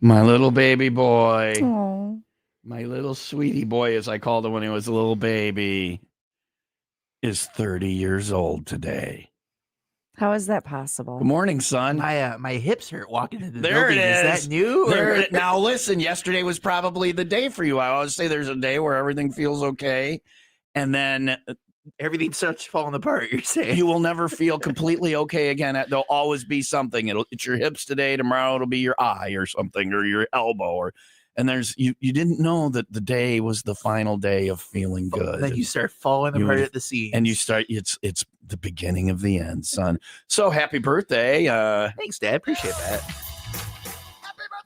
My little baby boy. Oh, My little sweetie boy, as I called him when he was a little baby, is 30 years old today. how is that Good possible? morning, son. My hips hurt walking into the There it building. Is that new? There now, listen, yesterday was probably the day for you. I always say there's a day where everything feels okay, and then Everything starts falling apart. You're saying you will never feel completely okay again. There'll always be something. It's your hips today. Tomorrow it'll be your eye or something, or your elbow, and there's you didn't know that the day was the final day of feeling good. Then you start falling apart at the seams. And you start it's the beginning of the end, son. So happy birthday. Thanks, Dad. Appreciate that.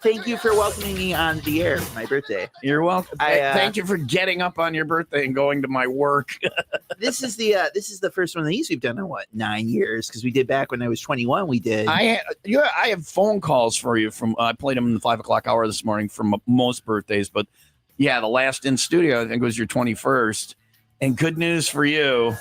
Thank you for welcoming me on the air for my birthday. You're welcome. Thank you for getting up on your birthday and going to my work. This is the first one of these we've done in 9 years, because we did back when I was 21. We did. I have phone calls for you from I played them in the 5 o'clock hour this morning from most birthdays, but yeah, the last in studio I think was your 21st. And good news for you.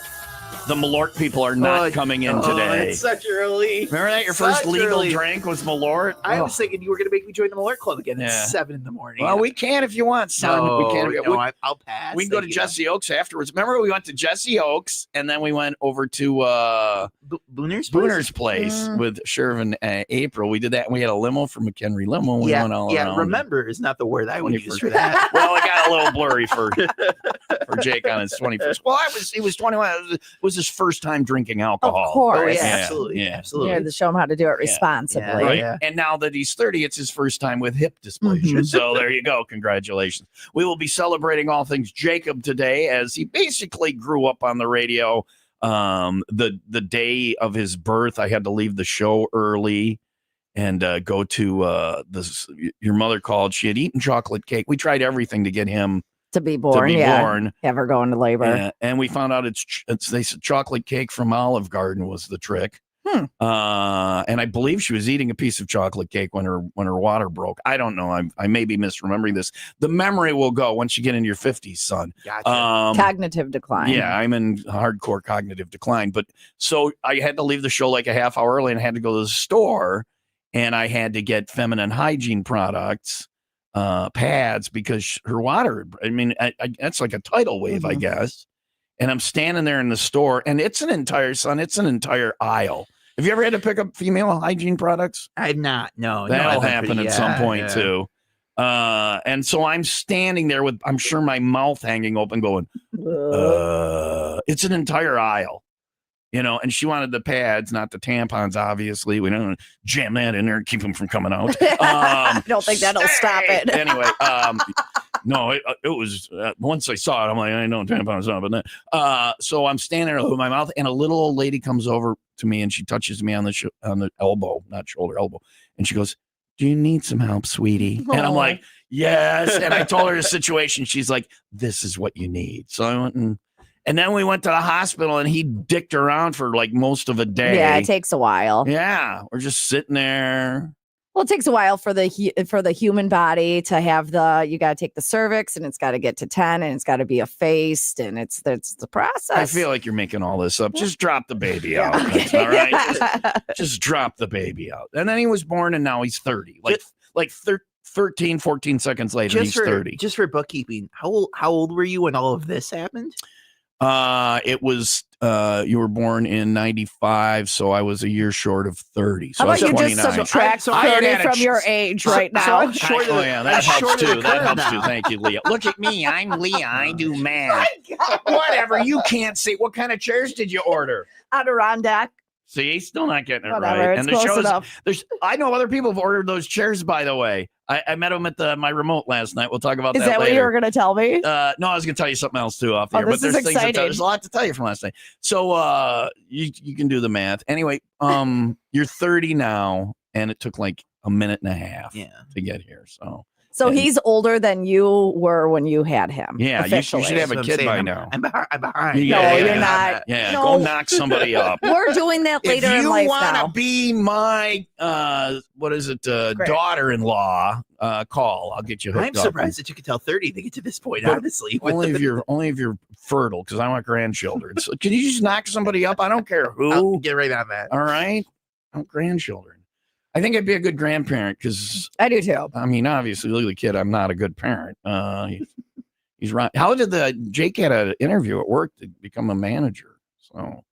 The Malort people are not coming in today. It's such a relief. Remember that your first legal drink was Malort? I was thinking you were going to make me join the Malort Club again Yeah. at 7 in the morning. Well, we can if you want, son. No, we can. I'll pass. We can go to Jesse Oaks afterwards. Remember, we went to Jesse Oaks, and then we went over to Booner's place with Sherv and April. We did that, and we had a limo from McHenry Limo. We went all around. Remember is not the word I would use for that. Well, it got a little blurry for Jake on his 21st. Well, he was 21. It was his first time drinking alcohol. Of course. Oh, yeah, Yeah, absolutely. yeah. Absolutely. You had to show him how to do it responsibly. Yeah. Right. Yeah. And now that he's 30, it's his first time with hip dysplasia. Mhm. So there you go. Congratulations. We will be celebrating all things Jacob today, as he basically grew up on the radio. The day of his birth, I had to leave the show early and go to this. Your mother called. She had eaten chocolate cake. We tried everything to get him To be born, Have her go into labor. Yeah, and we found out it's they said chocolate cake from Olive Garden was the trick. And I believe she was eating a piece of chocolate cake when her water broke. I don't know. I may be misremembering this. The memory will go once you get into your 50s, son. Gotcha. Cognitive decline. Yeah, I'm in hardcore cognitive decline. But so I had to leave the show like a half hour early, and I had to go to the store, and I had to get feminine hygiene products. Pads, because her water, that's like a tidal wave, I guess. And I'm standing there in the store, and it's an entire aisle. Have you ever had to pick up female hygiene products? I've not. No, That'll happen at some point too. And so I'm standing there with, I'm sure, my mouth hanging open going, it's an entire aisle. And she wanted the pads, not the tampons, obviously. We don't jam that in there and keep them from coming out. I don't think that'll stop it. Anyway, no, it was, once I saw it, I'm like, I know tampons not, but then, so I'm standing there with my mouth, and a little old lady comes over to me, and she touches me on the elbow, not shoulder, elbow. And she goes, do you need some help, sweetie? And I'm like, yes. And I told her the situation. She's like, this is what you need. So I went and then we went to the hospital, and he dicked around for like most of a day. Yeah, it takes a while. Yeah, we're just sitting there. Well, it takes a while for the human body to have you got to take the cervix, and it's got to get to 10, and it's got to be effaced, and it's the process. I feel like you're making all this up. Just drop the baby out. That's all right. Just drop the baby out. And then he was born, and now he's 30. Like 13, 14 seconds later, he's 30. Just for bookkeeping, how old were you when all of this happened? It was you were born in 95, so I was a year short of 30. So How about I was you 29. just subtract 30 from your age right now? I'm short of, that helps too. That helps too. now. Thank you, Leah. Look at me. I'm Leah. I do math. Whatever. You can't see. What kind of chairs did you order? Adirondack. See, he's still not getting it Whatever, right. it's And the close show enough. I know other people have ordered those chairs, by the way. I met them at my remote last night. We'll talk about Is that that later. what you were going to tell me? No, I was going to tell you something else too off the air. This But is there's exciting. there's a lot to tell you from last night. So you can do the math. Anyway, you're 30 now, and it took like a minute and a half to get here. So he's older than you were when you had him. Yeah, you should officially. have a kid by now. I'm behind. Yeah, you're not. Yeah, No. go knock somebody up. We're doing that later If in you life want now. to be my daughter-in-law, call. I'll get you hooked I'm up. surprised that you could tell 30 to get to this point, But honestly. Only if you're fertile, because I want grandchildren. So can you just knock somebody up? I don't care who. I'll get right on that. All right, I want grandchildren. I think I'd be a good grandparent because, I do too. I mean, obviously, look at the kid. I'm not a good parent. He's right. How did Jake had an interview at work to become a manager? So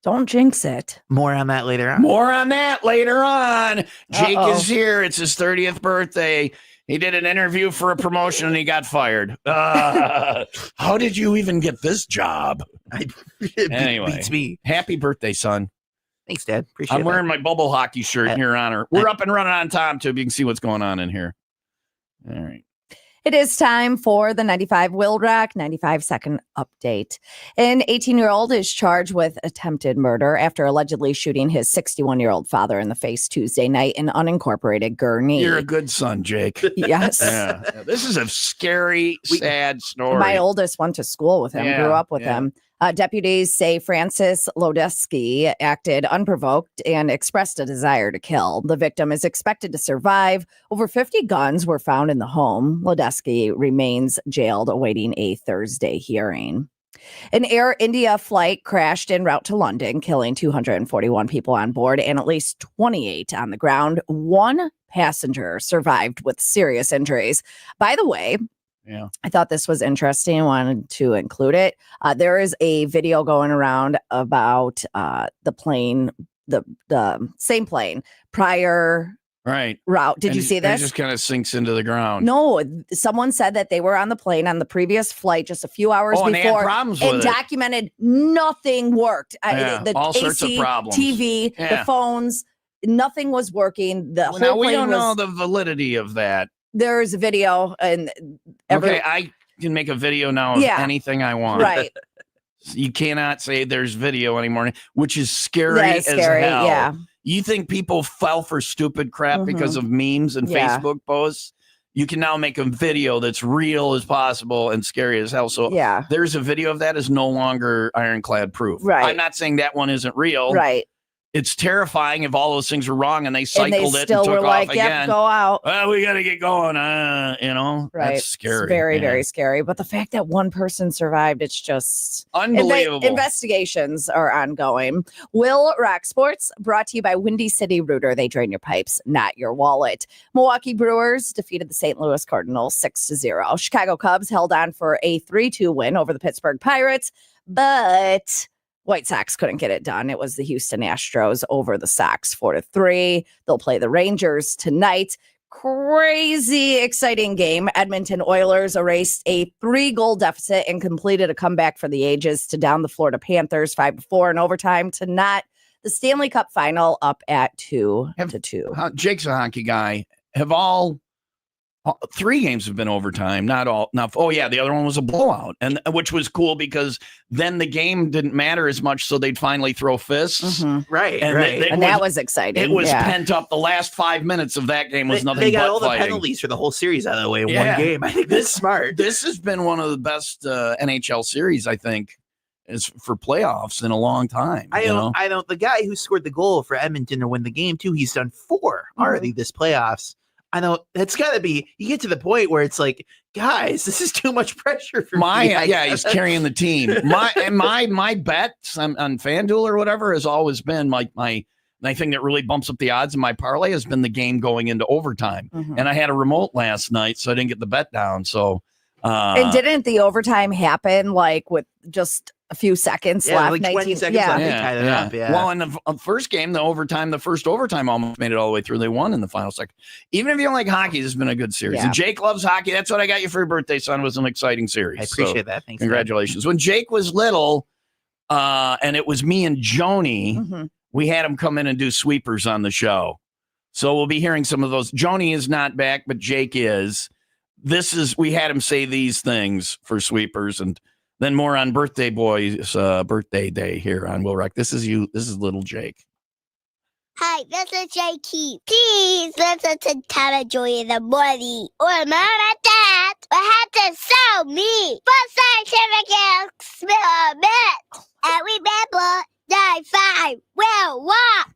Don't jinx it. More on that later on. more on that later on. Jake Uh-oh. is here. It's his 30th birthday. He did an interview for a promotion and he got fired. How did you even get this job? Anyway. Beats me. Happy birthday, son. Thanks, Dad. Appreciate I'm wearing my bubble hockey shirt in your honor. We're up and running on Tom Tube. You can see what's going on in here. All right. It is time for the 95 WIIL Rack 95-second update. An 18-year-old is charged with attempted murder after allegedly shooting his 61-year-old father in the face Tuesday night in unincorporated Gurnee. You're a good son, Jake. Yes. Yeah. This is a scary, sad story. My oldest went to school with him, grew up with him. Deputies say Francis Lodeski acted unprovoked and expressed a desire to kill. The victim is expected to survive. Over 50 guns were found in the home. Lodeski remains jailed awaiting a Thursday hearing. An Air India flight crashed en route to London, killing 241 people on board and at least 28 on the ground. One passenger survived with serious injuries. By the way, yeah, I thought this was interesting. Wanted to include it. There is a video going around about the plane, the same plane prior route. Did you see this? It just kind of sinks into the ground. No, someone said that they were on the plane on the previous flight just a few hours and before they had problems with and it. Documented nothing worked. The all AC, sorts of problems. TV, the phones, nothing was working. The whole now we plane don't know the validity of that. There's a video and I can make a video now of anything I want. Right. You cannot say there's video anymore, which is scary as hell. Yeah. You think people fell for stupid crap because of memes and Facebook posts? You can now make a video that's real as possible and scary as hell. So there's a video of that is no longer ironclad proof. Right. I'm not saying that one isn't real. Right. It's terrifying if all those things were wrong and they cycled it and took were off like, again. Go out. Well, we got to get going. Right. That's scary. It's very, very scary. But the fact that one person survived, it's just unbelievable. Investigations are ongoing. WIIL Rock Sports brought to you by Windy City Rooter. They drain your pipes, not your wallet. Milwaukee Brewers defeated the St. Louis Cardinals 6-0. Chicago Cubs held on for a 3-2 win over the Pittsburgh Pirates, but White Sox couldn't get it done. It was the Houston Astros over the Sox 4-3. They'll play the Rangers tonight. Crazy exciting game. Edmonton Oilers erased a 3-goal deficit and completed a comeback for the ages to down the Florida Panthers 5-4 in overtime to not the Stanley Cup final up at 2-2. Jake's a hockey guy. Have all 3 games have been overtime, not all. Now, the other one was a blowout, and which was cool because then the game didn't matter as much, so they'd finally throw fists, right? And that was exciting. It was pent up. The last 5 minutes of that game was nothing. They got but all fighting. the penalties for the whole series out of the way in one game. I think that's smart. This has been one of the best NHL series, I think, is for playoffs in a long time. I don't. The guy who scored the goal for Edmonton to win the game too, he's done 4 already this playoffs. I know it's got to be. You get to the point where it's like, guys, this is too much pressure for me. He's carrying the team. My bets on FanDuel or whatever has always been my thing that really bumps up the odds in my parlay has been the game going into overtime. And I had a remote last night, so I didn't get the bet down. So, and didn't the overtime happen like with just a few seconds left? Like 20 seconds left. They tied it up. Yeah. Well, in the first game, the first overtime almost made it all the way through. They won in the final second. Even if you don't like hockey, this has been a good series. And Jake loves hockey. That's what I got you for your birthday, son. It was an exciting series. I appreciate that. Thanks. Congratulations. When Jake was little, and it was me and Joni, we had him come in and do sweepers on the show. So we'll be hearing some of those. Joni is not back, but Jake is. We had him say these things for sweepers, and then more on Birthday Boy's birthday day here on WIIL Rock. This is little Jake. Hi, this is Jakey. Please listen to Tom and Joy in the morning. Or Mom and Dad will have to show me for scientific experiment. And remember, 95 will walk.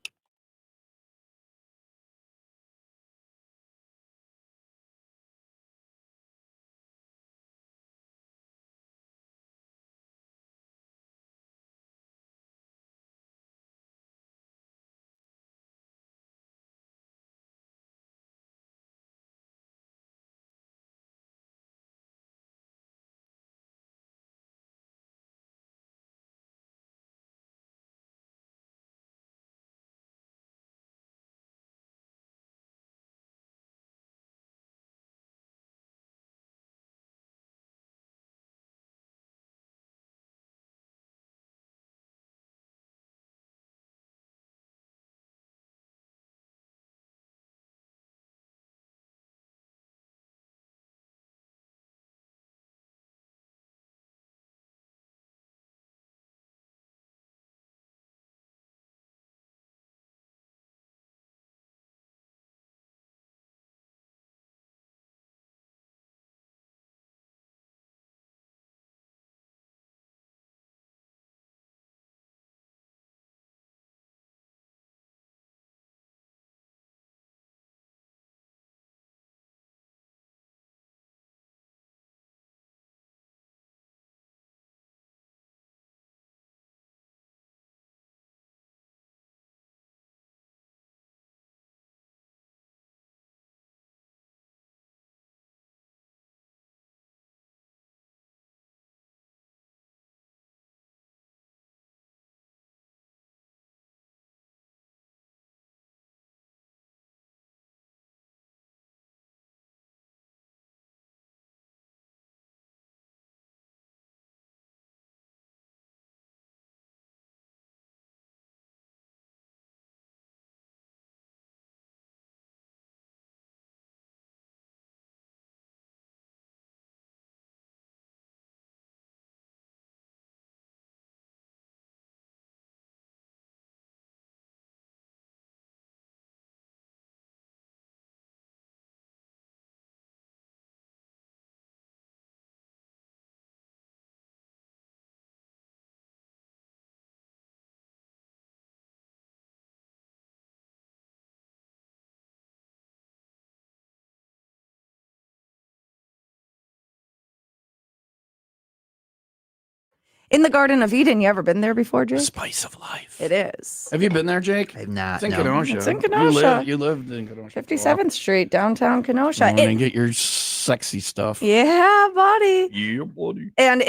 In the Garden of Eden. You ever been there before, The Jake? spice of life. It is. Have you been there, Jake? I'm not. It's in no. Kenosha. It's in Kenosha. You lived in Kenosha. 57th Street, downtown Kenosha. And get your sexy stuff. Yeah, buddy. Yeah, buddy. And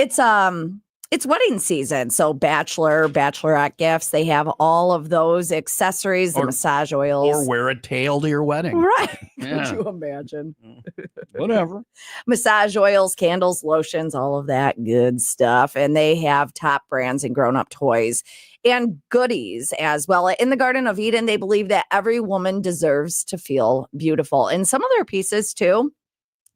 it's wedding season. So bachelorette gifts, they have all of those accessories, the Or- massage oils. Or wear a tail to your wedding. Right. Yeah. Could you imagine? Whatever. Massage oils, candles, lotions, all of that good stuff. And they have top brands and grown-up toys and goodies as well. In the Garden of Eden, they believe that every woman deserves to feel beautiful. And some of their pieces, too,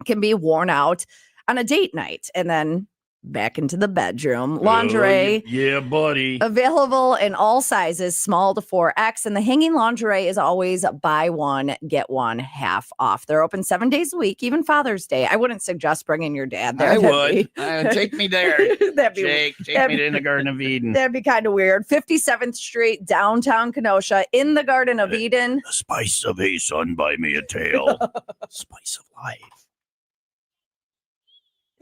can be worn out on a date night and then back into the bedroom. Lingerie. Yeah, buddy. Available in all sizes, small to 4X. And the hanging lingerie is always buy one, get one half off. They're open 7 days a week, even Father's Day. I wouldn't suggest bringing your dad there. I That'd would. Take me there. that'd be, Jake, take that'd me to the Garden of Eden. that'd be kind of weird. 57th Street, downtown Kenosha, in the Garden of Eden. The spice of a son, buy me a tail. Spice of life.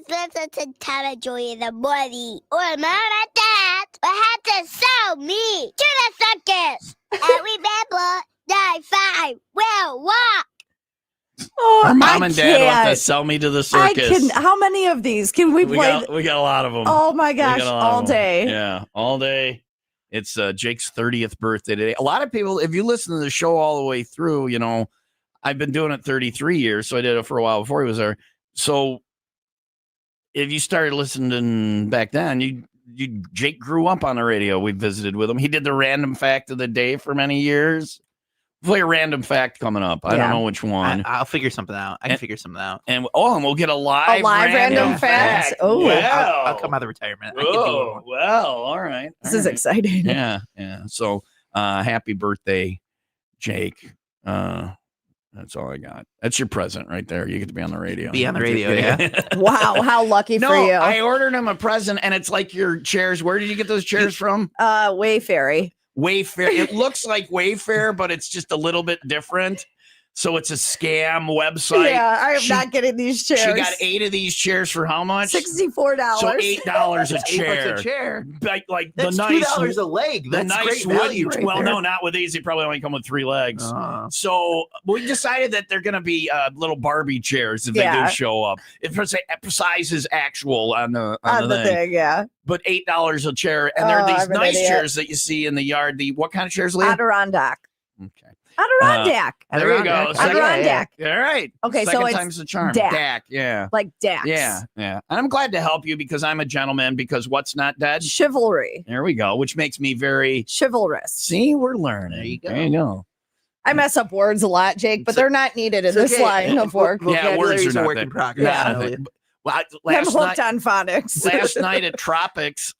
Listen to Tom and Joy in the morning. Or Mom and Dad will have to sell me to the circus. And remember, 9-5 will walk. Oh, Our mom I and dad will have to can't. sell me to the I circus. can. How many of these can we play? We got a lot of them. Oh my gosh, all day. Yeah, all day. It's Jake's 30th birthday today. A lot of people, if you listen to the show all the way through, you know, I've been doing it 33 years, so I did it for a while before he was there. So if you started listening back then, Jake grew up on the radio. We visited with him. He did the random fact of the day for many years. Play a random fact coming up. I don't Yeah. know which one. I'll figure something out. I can figure something out. And we'll get a live random fact? Oh. wow. I'll come out of retirement. I can do Oh, one. well, all right. This all is right. exciting. Yeah. So happy birthday, Jake. That's all I got. That's your present right there. You get to be on the radio. Be on the radio, yeah. Wow, how lucky No, for you. I ordered him a present, and it's like your chairs. Where did you get those chairs from? Wayfairy. Wayfair. It looks like Wayfair, but it's just a little bit different. So it's a scam website. Yeah, I am She- not getting these chairs. She got 8 of these chairs for how much? $64. So $8 a $8 chair. a chair. Like That's the nice, $2 a leg. the That's nice great wooden. value right Well, there. no, not with these. They probably only come with 3 legs. Oh. So we decided that they're going to be little Barbie chairs if they Yeah. do show up. If size is actual on the thing, yeah. but $8 a chair, and Oh, they're these I'm an nice idiot. chairs that you see in the yard. What kind of chairs, Leah? Adirondack. Okay, Adirondack. there you go. Adirondack. Second- Adirondack. all right. Okay, so Second it's time's the charm. Dak. Dak, yeah. Like Dax. Yeah. And I'm glad to help you because I'm a gentleman. Because what's not dead? Chivalry. There we go. Which makes me very. Chivalrous. See, we're learning. There you go. There you go. I mess up words a lot, Jake, but they're not needed in It's this okay. line of work. Yeah, words Vocabulary's are a not work that- in progress. Yeah. Elliot. Well, I'm last hooked night, on phonics. last night at Tropics,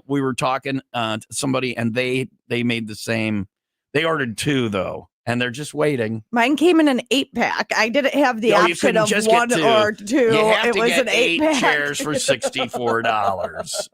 we were talking to somebody, and they made the same. They ordered 2 though, and they're just waiting. Mine came in an 8-pack. I didn't have the No, you option couldn't of just get 1 2. or 2. You have It to was get an 8 8-pack. chairs for $64.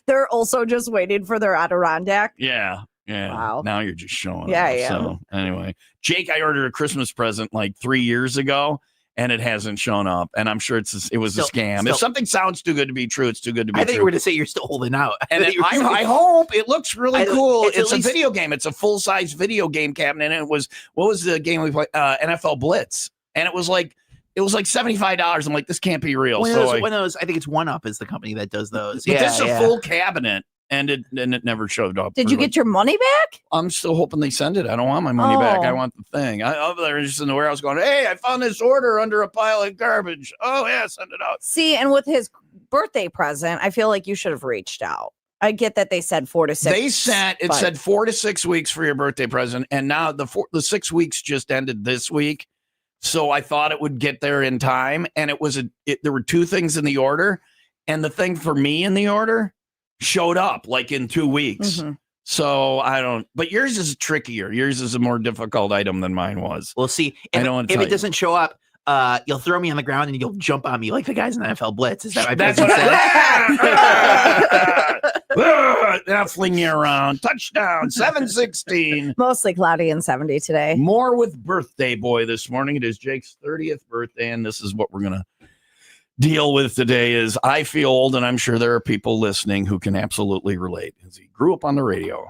They're also just waiting for their Adirondack. Yeah. Wow. Now you're just showing. Yeah, off. I am. So anyway, Jake, I ordered a Christmas present like 3 years ago, and it hasn't shown up. And I'm sure it was a scam. Still- If something sounds too good to be true, it's too good to be I think you true. were to say you're still holding out. And think you were saying- I hope it looks really I- cool. it's at It's a least- video game. It's a full size video game cabinet. And it was what was the game we played? NFL Blitz, and it was like $75. I'm like, this can't be real. One of So those, I, one of those, I think it's One Up is the company that does those. but Yeah, this is yeah. a full cabinet, and it never showed up. Did you get your money back? I'm still hoping they send it. I don't want my money back. I Oh. want the thing. I over there just in the warehouse going, hey, I found this order under a pile of garbage. Oh yeah, send it out. See, and with his birthday present, I feel like you should have reached out. I get that they said 4 to 6. They said it but- said 4 to 6 weeks for your birthday present, and now the 6 weeks just ended this week. So I thought it would get there in time, and there were 2 things in the order, and the thing for me in the order showed up like in 2 weeks. Mhm. So I don't. But yours is trickier. Yours is a more difficult item than mine was. We'll see. I If, don't wanna if tell it you. doesn't show up, you'll throw me on the ground and you'll jump on me like the guys in the NFL Blitz. Is that my That's present what then I'll fling you around. Touchdown, 716. Mostly cloudy and 70 today. More with birthday boy this morning. It is Jake's 30th birthday, and this is what we're gonna deal with today is I feel old, and I'm sure there are people listening who can absolutely relate. As he grew up on the radio.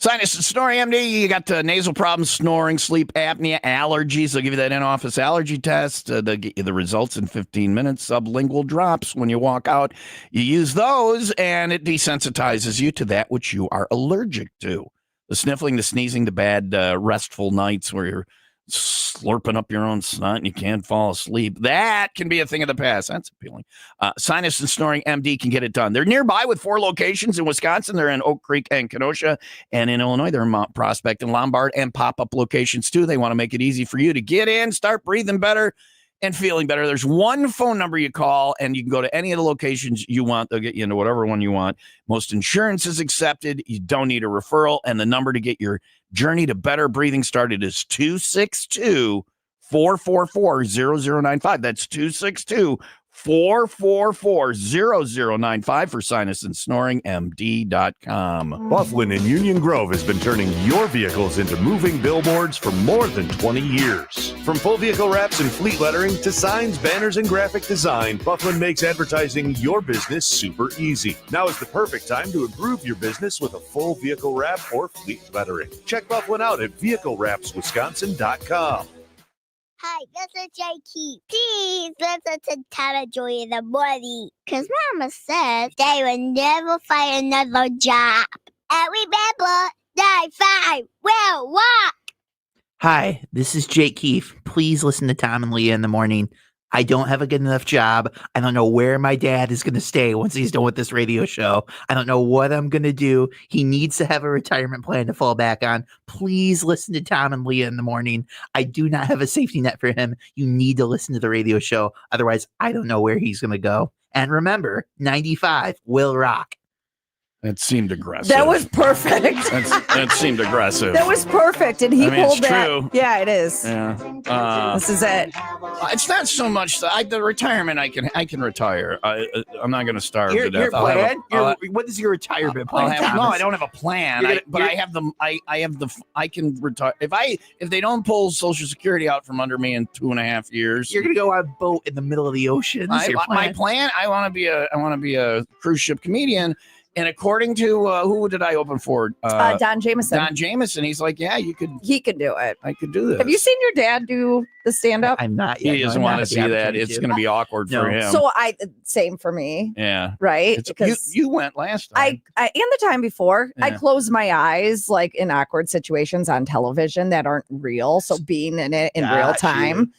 Sinus and Snoring MD, you got nasal problems, snoring, sleep apnea, allergies. They'll give you that in-office allergy test. They'll get you the results in 15 minutes. Sublingual drops when you walk out. You use those, and it desensitizes you to that which you are allergic to. The sniffling, the sneezing, the bad restful nights where you're slurping up your own snot and you can't fall asleep. That can be a thing of the past. That's appealing. Sinus and Snoring MD can get it done. They're nearby with 4 locations in Wisconsin. They're in Oak Creek and Kenosha. And in Illinois, they're in Mount Prospect and Lombard, and pop-up locations too. They want to make it easy for you to get in, start breathing better and feeling better. There's one phone number you call, and you can go to any of the locations you want. They'll get you into whatever one you want. Most insurance is accepted. You don't need a referral. And the number to get your journey to better breathing started is 262-444-0095. That's 262-444-0095 for Sinus and Snoring MD.com. Bufflin in Union Grove has been turning your vehicles into moving billboards for more than 20 years. From full vehicle wraps and fleet lettering to signs, banners, and graphic design, Bufflin makes advertising your business super easy. Now is the perfect time to improve your business with a full vehicle wrap or fleet lettering. Check Bufflin out at vehiclewrapswisconsin.com. Hi, this is Jakey. Please listen to Tara Joy in the morning. Because Mama said they would never find another job. And remember, 9-5 will walk. Hi, this is Jake Keefe. Please listen to Tom and Leah in the morning. I don't have a good enough job. I don't know where my dad is going to stay once he's done with this radio show. I don't know what I'm going to do. He needs to have a retirement plan to fall back on. Please listen to Tom and Leah in the morning. I do not have a safety net for him. You need to listen to the radio show. Otherwise, I don't know where he's going to go. And remember, 95 will rock. That seemed aggressive. That was perfect. That seemed aggressive. That was perfect, and he I mean, pulled it's that. true. Yeah, it is. Yeah. This is it. It's not so much the retirement. I can retire. I'm not going to starve Your to death. plan? What is your retirement plan? No, Thomas? I don't have a plan. You're gonna- I have the. I can retire if they don't pull Social Security out from under me in 2.5 years. You're going to go on a boat in the middle of the ocean. My plan. I want to be a cruise ship comedian. And according to who did I open for? Don Jameson. Don Jameson. He's like, yeah, you could. He can do it. I could do this. Have you seen your dad do the stand up? I'm not yet. He doesn't want to see that. It's going to be awkward for him. So same for me. Yeah. Right. Because you went last time. I and the time before, I Yeah. close my eyes like in awkward situations on television that aren't real. So being in it in real Got you. time,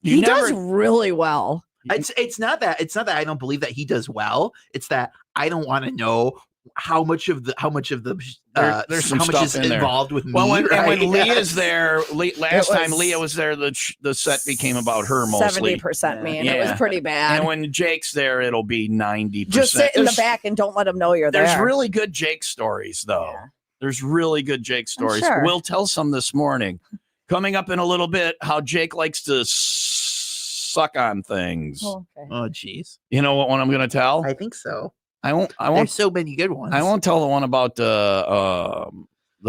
You he never- does really well. It's not that I don't believe that he does well. It's that I don't want to know how much of the there's some how much stuff is in there. involved with me. Well, when right? Leah's there, last time was Leah was there, the set became about her mostly. 70% me, and it was Yeah. pretty bad. And when Jake's there, it'll be 90%. Just sit in the back and don't let him know you're there. There's really good Jake stories, though. Yeah. There's really good Jake stories. sure. We'll tell some this morning. Coming up in a little bit, how Jake likes to suck on things. Oh, okay. Oh, jeez. You know what one I'm going to tell? I think so. I won't. There's so many good ones. I won't tell the one about the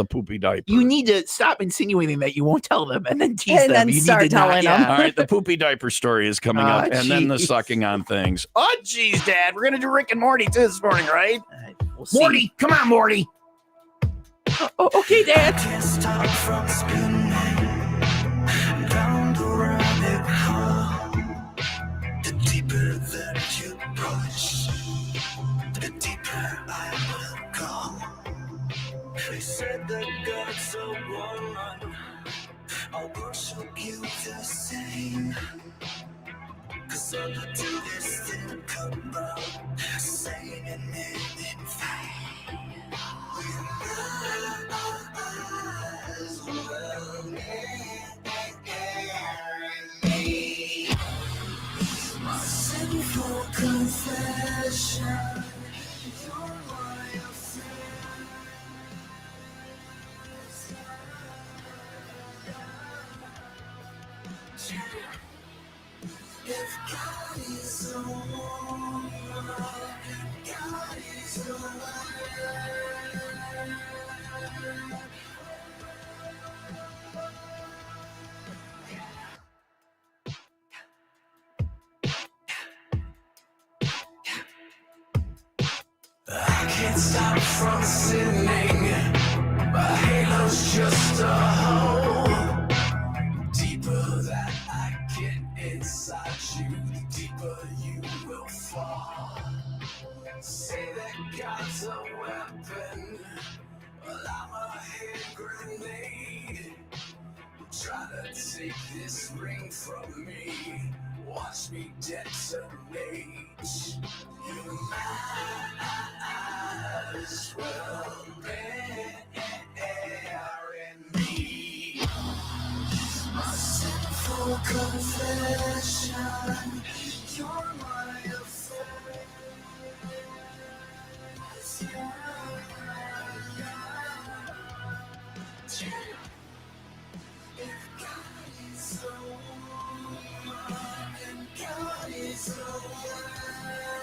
poopy diaper. You need to stop insinuating that you won't tell them and then tease And them. then You need start to not- telling yeah. them. All right, the poopy diaper story is coming Ah, up, and then the jeez. sucking on things. Oh, geez, Dad, we're gonna do Rick and Morty too this morning, right? All right, we'll see. Morty, come on, Morty. Oh, okay, Dad. Can't stop from spinning round the rabbit hole. The deeper that you push, the deeper I will go. They said that God's a woman. I'll worship you the same. 'Cause all I do is think about saying your name in vain. Eyes will me. My sinful confession. You're my affair. If God is a woman, God is a man. I can't stop from sinning. My halo's just a hole. Deeper that I get inside you, the deeper you will fall. Say that God's a weapon, well I'm a hand grenade. Try to take this ring from me, watch me detonate. You might as well bear in me. My sinful confession, you're my affair. If God is a woman, God is a man.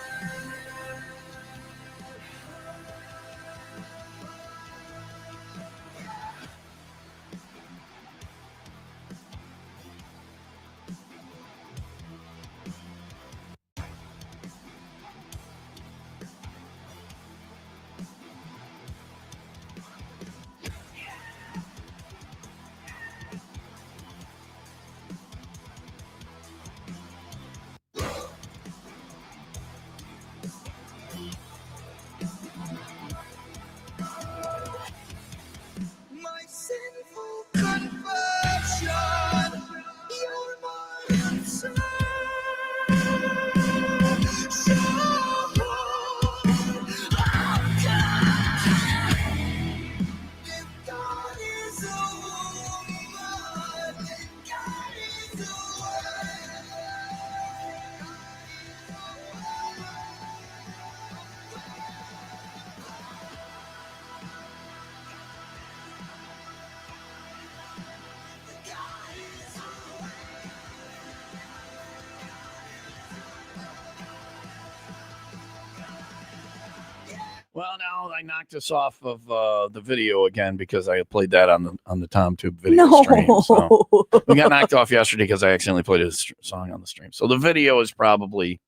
Well, now I knocked us off of the video again because I played that on the TomTube video stream. So we got knocked off yesterday because I accidentally played a song on the stream. So the video is probably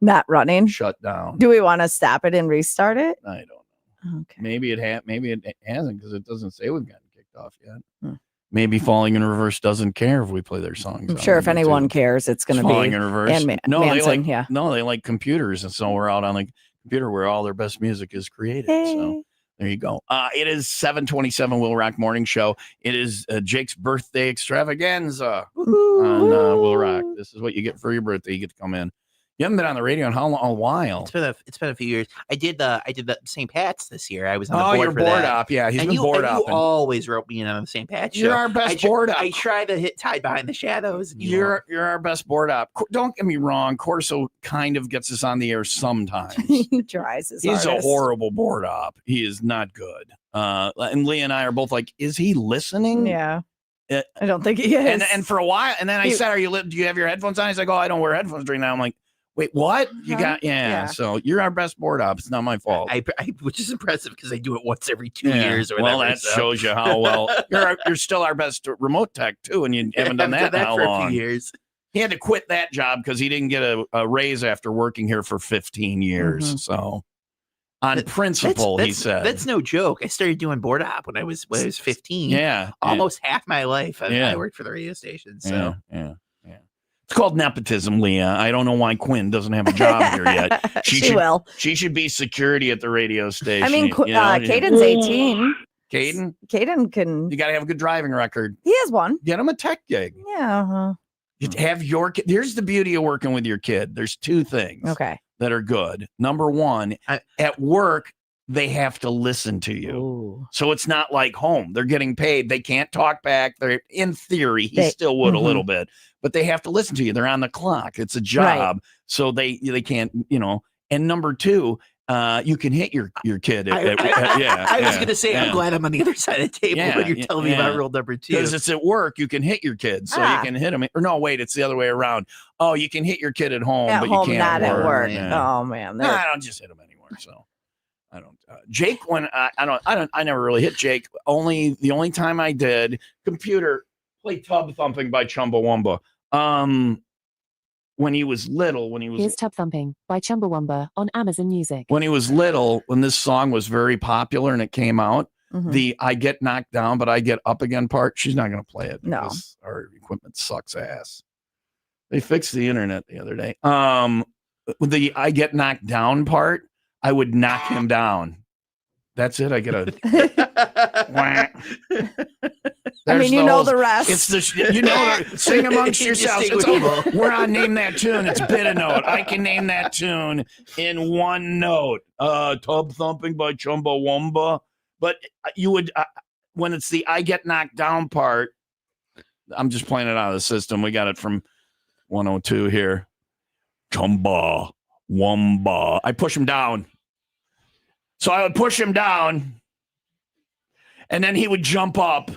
not running. shut down. Do we want to stop it and restart it? I don't know. Okay. Maybe it hasn't because it doesn't say we've gotten kicked off yet. Hmm. Maybe Falling in Reverse doesn't care if we play their songs. I'm sure if anyone cares, it's going to be Falling in Reverse. and Manson. They like computers, and so we're out on the computer where all their best music is created. So there you go. It is 7:27 Will Rock Morning Show. It is Jake's birthday extravaganza on Will Rock. This is what you get for your birthday. You get to come in. You haven't been on the radio in a while. It's been a few years. I did the St. Pat's this year. I was on the board you're for board that. op. Yeah, he's and been board op. op. You always wrote me in on the St. Pat's show. You're our best board op. I try to hit Tide Behind the Shadows. And You're our best board op. Don't get me wrong. Corso kind of gets us on the air sometimes. He tries his He's hardest. a horrible board op. He is not good. And Lee and I are both like, is he listening? Yeah. I don't think he is. And for a while, and then I said, do you have your headphones on? He's like, oh, I don't wear headphones during that. I'm like, wait, what? You got, yeah. So you're our best board op. It's not my fault. Which is impressive because I do it once every 2 years or whatever. Well, that shows you how well you're still our best remote tech too, and you haven't done that in how for long? A few years. He had to quit that job because he didn't get a raise after working here for 15 years. Mm-hmm. So, on principle, he said that's no joke. I started doing board op when I was 15. Yeah, almost half my life. I worked for the radio station. So yeah. It's called nepotism, Leah. I don't know why Quinn doesn't have a job here yet. She will. She should be security at the radio station. I mean, Caden's 18. Caden can. You got to have a good driving record. He has one. Get him a tech gig. Yeah. Uh-huh. You have your kid. Here's the beauty of working with your kid. There's two things that are good. Number one, at work, they have to listen to you. Ooh. So it's not like home. They're getting paid. They can't talk back. They're in theory, he still would a little bit, but they have to listen to you. They're on the clock. It's a job. Right. So they can't, and number two, you can hit your kid. I was going to say, I'm glad I'm on the other side of the table when you're telling me about rule number two. Because it's at work, you can hit your kid, so you can hit them. Or no, wait, it's the other way around. Oh, you can hit your kid at home, but you can't not at work. Yeah. Oh man, I don't just hit him anymore. So I don't. Jake, when I never really hit Jake. The only time I did computer play Tub Thumping by Chumbawamba. When he was little, Here's Tub Thumping by Chumbawamba on Amazon Music. When he was little, when this song was very popular and it came out, the I get knocked down, but I get up again part, she's not going to play it because our equipment sucks ass. They fixed the internet the other day. The I get knocked down part, I would knock him down. That's it. I get a. I mean, you know the rest. It's sing amongst yourselves. We're on Name That Tune. It's bit a note. I can name that tune in one note. Tub Thumping by Chumbawamba. But you would when it's the I get knocked down part. I'm just playing it out of the system. We got it from 102 here. Chumbawamba. I push him down. So I would push him down, and then he would jump up,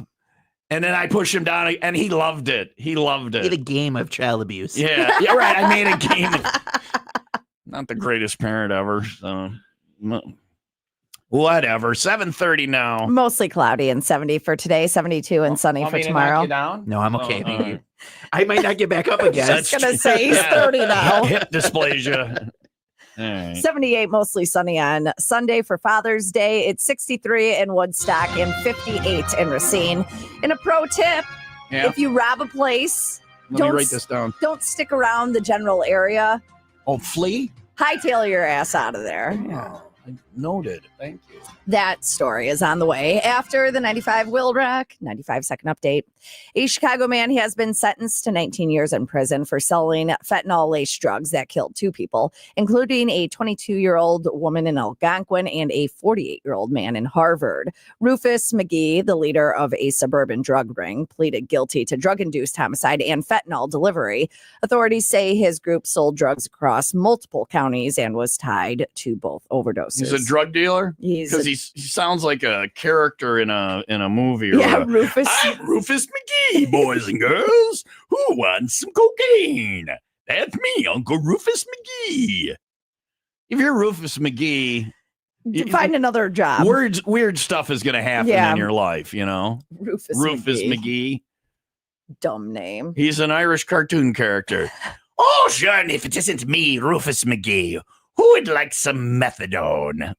and then I push him down, and he loved it. He loved it. Made a game of child abuse. Yeah, right. I made a game. Not the greatest parent ever. So whatever. 7:30 now. Mostly cloudy and 70 for today, 72 and sunny for tomorrow. You down? No, I'm okay. Thank you. I might not get back up again. I was gonna say he's 30 now. Hip dysplasia. Right. 78, mostly sunny on Sunday for Father's Day. It's 63 in Woodstock and 58 in Racine. And a pro tip, if you rob a place, Let me write this down. Don't stick around the general area. Oh, flee? Hightail your ass out of there. Oh, I noted. Thank you. That story is on the way after the 95 WIIL Rock 95-second update. A Chicago man has been sentenced to 19 years in prison for selling fentanyl-laced drugs that killed two people, including a 22-year-old woman in Algonquin and a 48-year-old man in Harvard. Rufus McGee, the leader of a suburban drug ring, pleaded guilty to drug-induced homicide and fentanyl delivery. Authorities say his group sold drugs across multiple counties and was tied to both overdoses. He's a drug dealer? Because he sounds like a character in a movie. Rufus. I'm Rufus McGee, boys and girls. Who wants some cocaine? That's me, Uncle Rufus McGee. If you're Rufus McGee, Find another job. Weird stuff is going to happen in your life, you know. Rufus McGee. Dumb name. He's an Irish cartoon character. Oh, sure, and if it isn't me, Rufus McGee, who would like some methadone?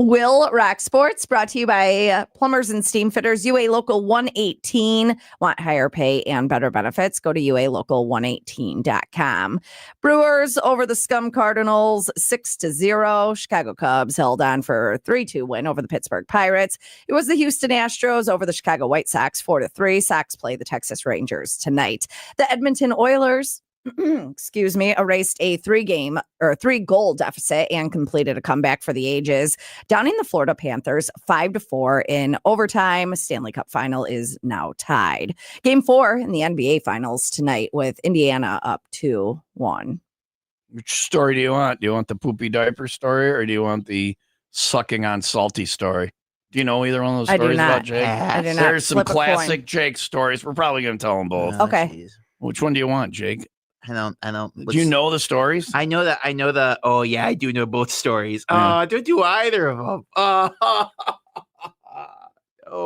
WIIL Rock Sports brought to you by Plumbers and Steam Fitters, UA Local 118. Want higher pay and better benefits? Go to ualocal118.com. Brewers over the Scum Cardinals 6-0. Chicago Cubs held on for a 3-2 win over the Pittsburgh Pirates. It was the Houston Astros over the Chicago White Sox 4-3. Sox play the Texas Rangers tonight. The Edmonton Oilers erased a 3-goal deficit and completed a comeback for the ages, downing the Florida Panthers 5-4 in overtime. Stanley Cup final is now tied. Game 4 in the NBA finals tonight with Indiana up 2-1. Which story do you want? Do you want the poopy diaper story or do you want the sucking on salty story? Do you know either one of those stories about Jake? I do not. There's some Flip a coin. classic Jake stories. We're probably going to tell them both. Okay. Geez. Which one do you want, Jake? I don't. Do you know the stories? I know the. Oh yeah, I do know both stories. Yeah. Don't do either of them. Oh,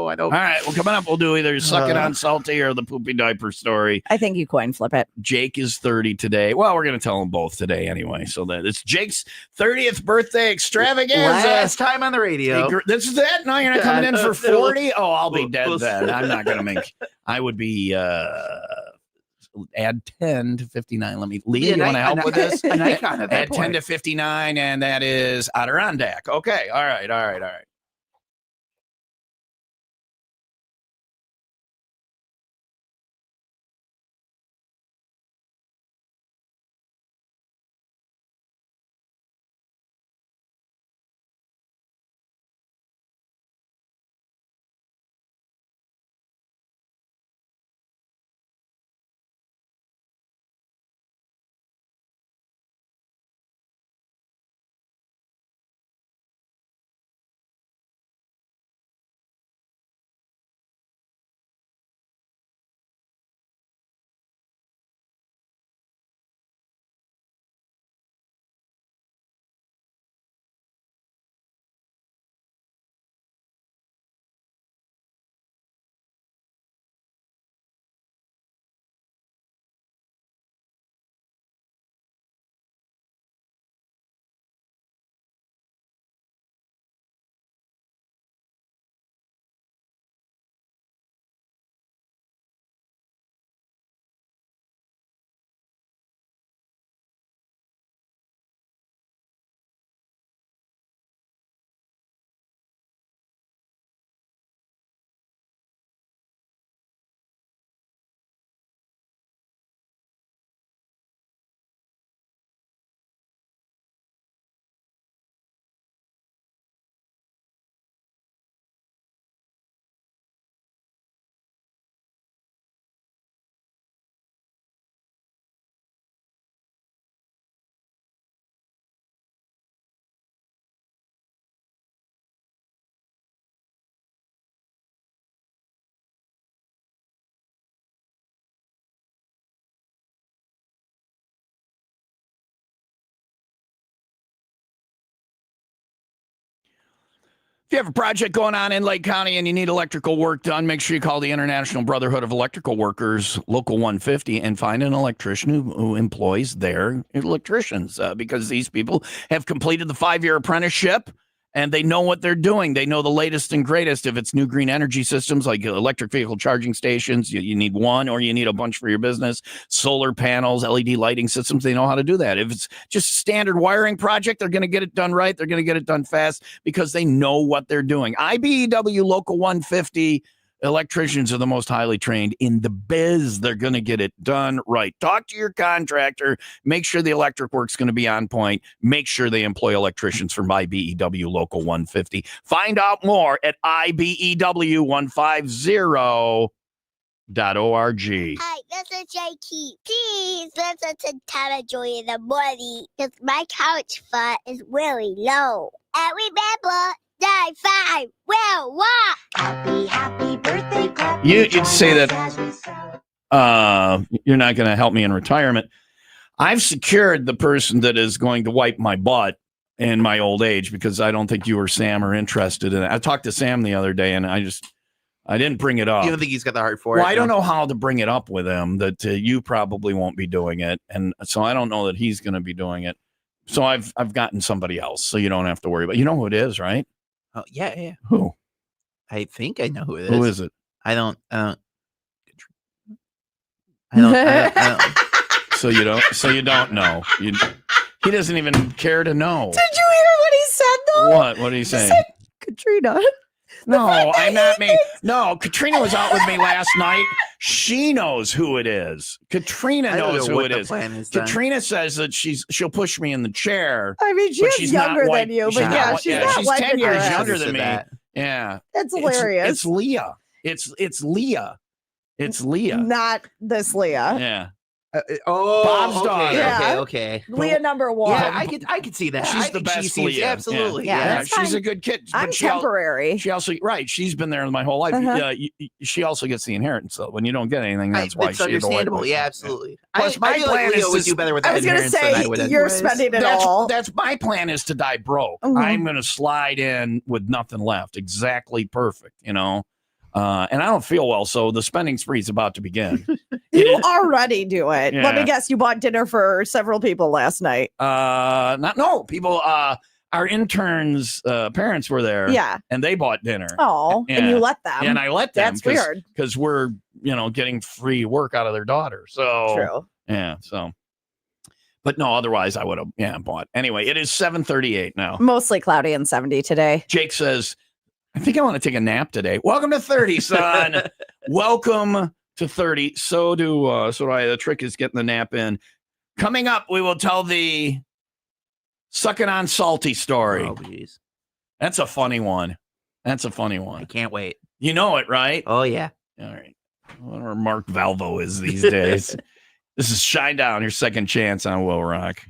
I don't. All right. Well, coming up, we'll do either sucking on salty or the poopy diaper story. I think you coin flip it. Jake is 30 today. Well, we're going to tell them both today anyway. So that it's Jake's 30th birthday extravaganza. Last time on the radio. This is it? No, you're not coming in for 40? Oh, I'll be dead then. I'm not going to make. I would be. Add 10 to 59. Let me, Leah, you want to help with this? An icon at that Add 10 to 59, and that is Adirondack. Okay. All right. If you have a project going on in Lake County and you need electrical work done, make sure you call the International Brotherhood of Electrical Workers, Local 150, and find an electrician who employs their electricians because these people have completed the 5-year apprenticeship and they know what they're doing. They know the latest and greatest. If it's new green energy systems like electric vehicle charging stations, you need one or you need a bunch for your business, solar panels, LED lighting systems, they know how to do that. If it's just standard wiring project, they're going to get it done right. They're going to get it done fast because they know what they're doing. IBEW Local 150 electricians are the most highly trained in the biz. They're going to get it done right. Talk to your contractor. Make sure the electric work's going to be on point. Make sure they employ electricians from IBEW Local 150. Find out more at IBEW150.org. Hi, this is J.K. Please listen to Tom and Joy in the morning because my couch foot is really low. And remember, 9-5 will walk. Happy birthday, clap. You'd say that you're not going to help me in retirement. I've secured the person that is going to wipe my butt in my old age because I don't think you or Sam are interested in it. I talked to Sam the other day and I didn't bring it up. You don't think he's got the heart for it? Well, I don't know how to bring it up with him that you probably won't be doing it. And so I don't know that he's going to be doing it. So I've gotten somebody else so you don't have to worry about. You know who it is, right? Oh, yeah. Who? I think I know who it is. Who is it? I don't. I don't. So you don't know. He doesn't even care to know. Did you hear what he said though? What? What did he say? said Katrina. No, I'm not me. No, Katrina was out with me last night. She knows who it is. Katrina I don't knows know who what it the is. plan is then. Katrina says that she'll push me in the chair. I mean, But she's she's not younger white. than you, She's but not yeah, white. she's Yeah, not she's wiping 10 your years ass. younger than Said me. that. Yeah. That's hilarious. It's Leah. It's Leah. It's Leah. Not this Leah. Yeah. Bob's okay, daughter. Yeah. Okay. Leah number one. Yeah, I could see that. She's I the think she best seems- Leah. Absolutely. Yeah, Yeah. that's she's fine. a good kid. I'm but temporary. she also she's been there my whole life. Uh-huh. She also gets the inheritance. So when you don't get anything, that's why It's she understandable. Yeah, absolutely. Plus, my I feel like plan Leo is would to- do better with I that was gonna inheritance than I say would you're anyways. spending it all. That's my plan is to die broke. Mhm. I'm going to slide in with nothing left. Exactly perfect, and I don't feel well, so the spending spree is about to begin. You already do it. Let me Yeah. guess, you bought dinner for several people last night. People. Our interns' parents were there. Yeah. and they bought dinner. Oh, and you let them. and I let them. That's weird. because we're getting free work out of their daughter. So True. yeah. So, but no, otherwise I would have bought. Anyway, it is 7:38 now. Mostly cloudy and 70 today. Jake says, I think I want to take a nap today. Welcome to 30, son. Welcome to 30. So do I. The trick is getting the nap in. Coming up, we will tell the sucking on salty story. Oh, jeez. That's a funny one. I can't wait. You know it, right? Oh, yeah. All right. I wonder where Mark Valvo is these days. This is Shine Down, your second chance on Will Rock.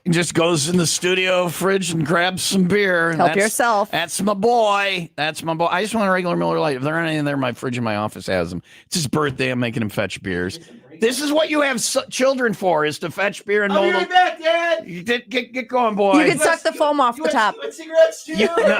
He just goes in the studio fridge and grabs some beer. Help yourself. That's my boy. That's my boy. I just want a regular Miller Lite. If there aren't any in there, my fridge in my office has them. It's his birthday. I'm making him fetch beers. This is what you have children for, is to fetch beer and I'll be right back, Dad. You get going, boy. You can suck the foam off the top. You want cigarettes too?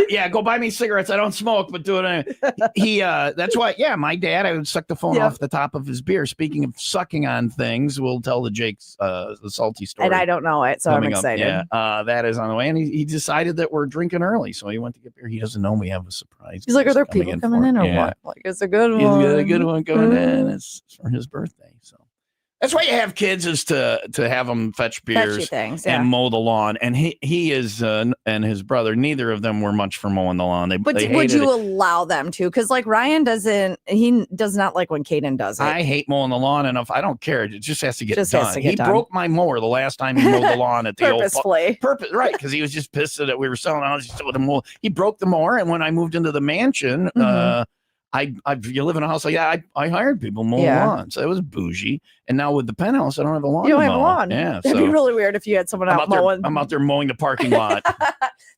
Yeah, go buy me cigarettes. I don't smoke, but do it anyway. That's why, my dad, I would suck the phone off the top of his beer. Speaking of sucking on things, we'll tell the Jake's the salty story. And I don't know it, so I'm excited. Yeah, that is on the way. And he decided that we're drinking early, so he went to get beer. He doesn't know we have a surprise. He's like, are there people coming in or what? Like, it's a good one. He's got a good one coming in. It's for his birthday, so. That's why you have kids, is to have them fetch beers things, and mow the lawn. And he is and his brother, neither of them were much for mowing the lawn. But would you allow them to? Because like Ryan he does not like when Caden does it. I hate mowing the lawn enough. I don't care. It just has to get done. He broke my mower the last time he mowed the lawn at the purposefully. Right, because he was just pissed that we were selling houses. He broke the mower, and when I moved into the mansion, you live in a house like that, I hired people mow the lawn, so it was bougie. And now with the penthouse, I don't have a lawn. You don't have a lawn. Yeah, that'd be really weird if you had someone out mowing. I'm out there mowing the parking lot.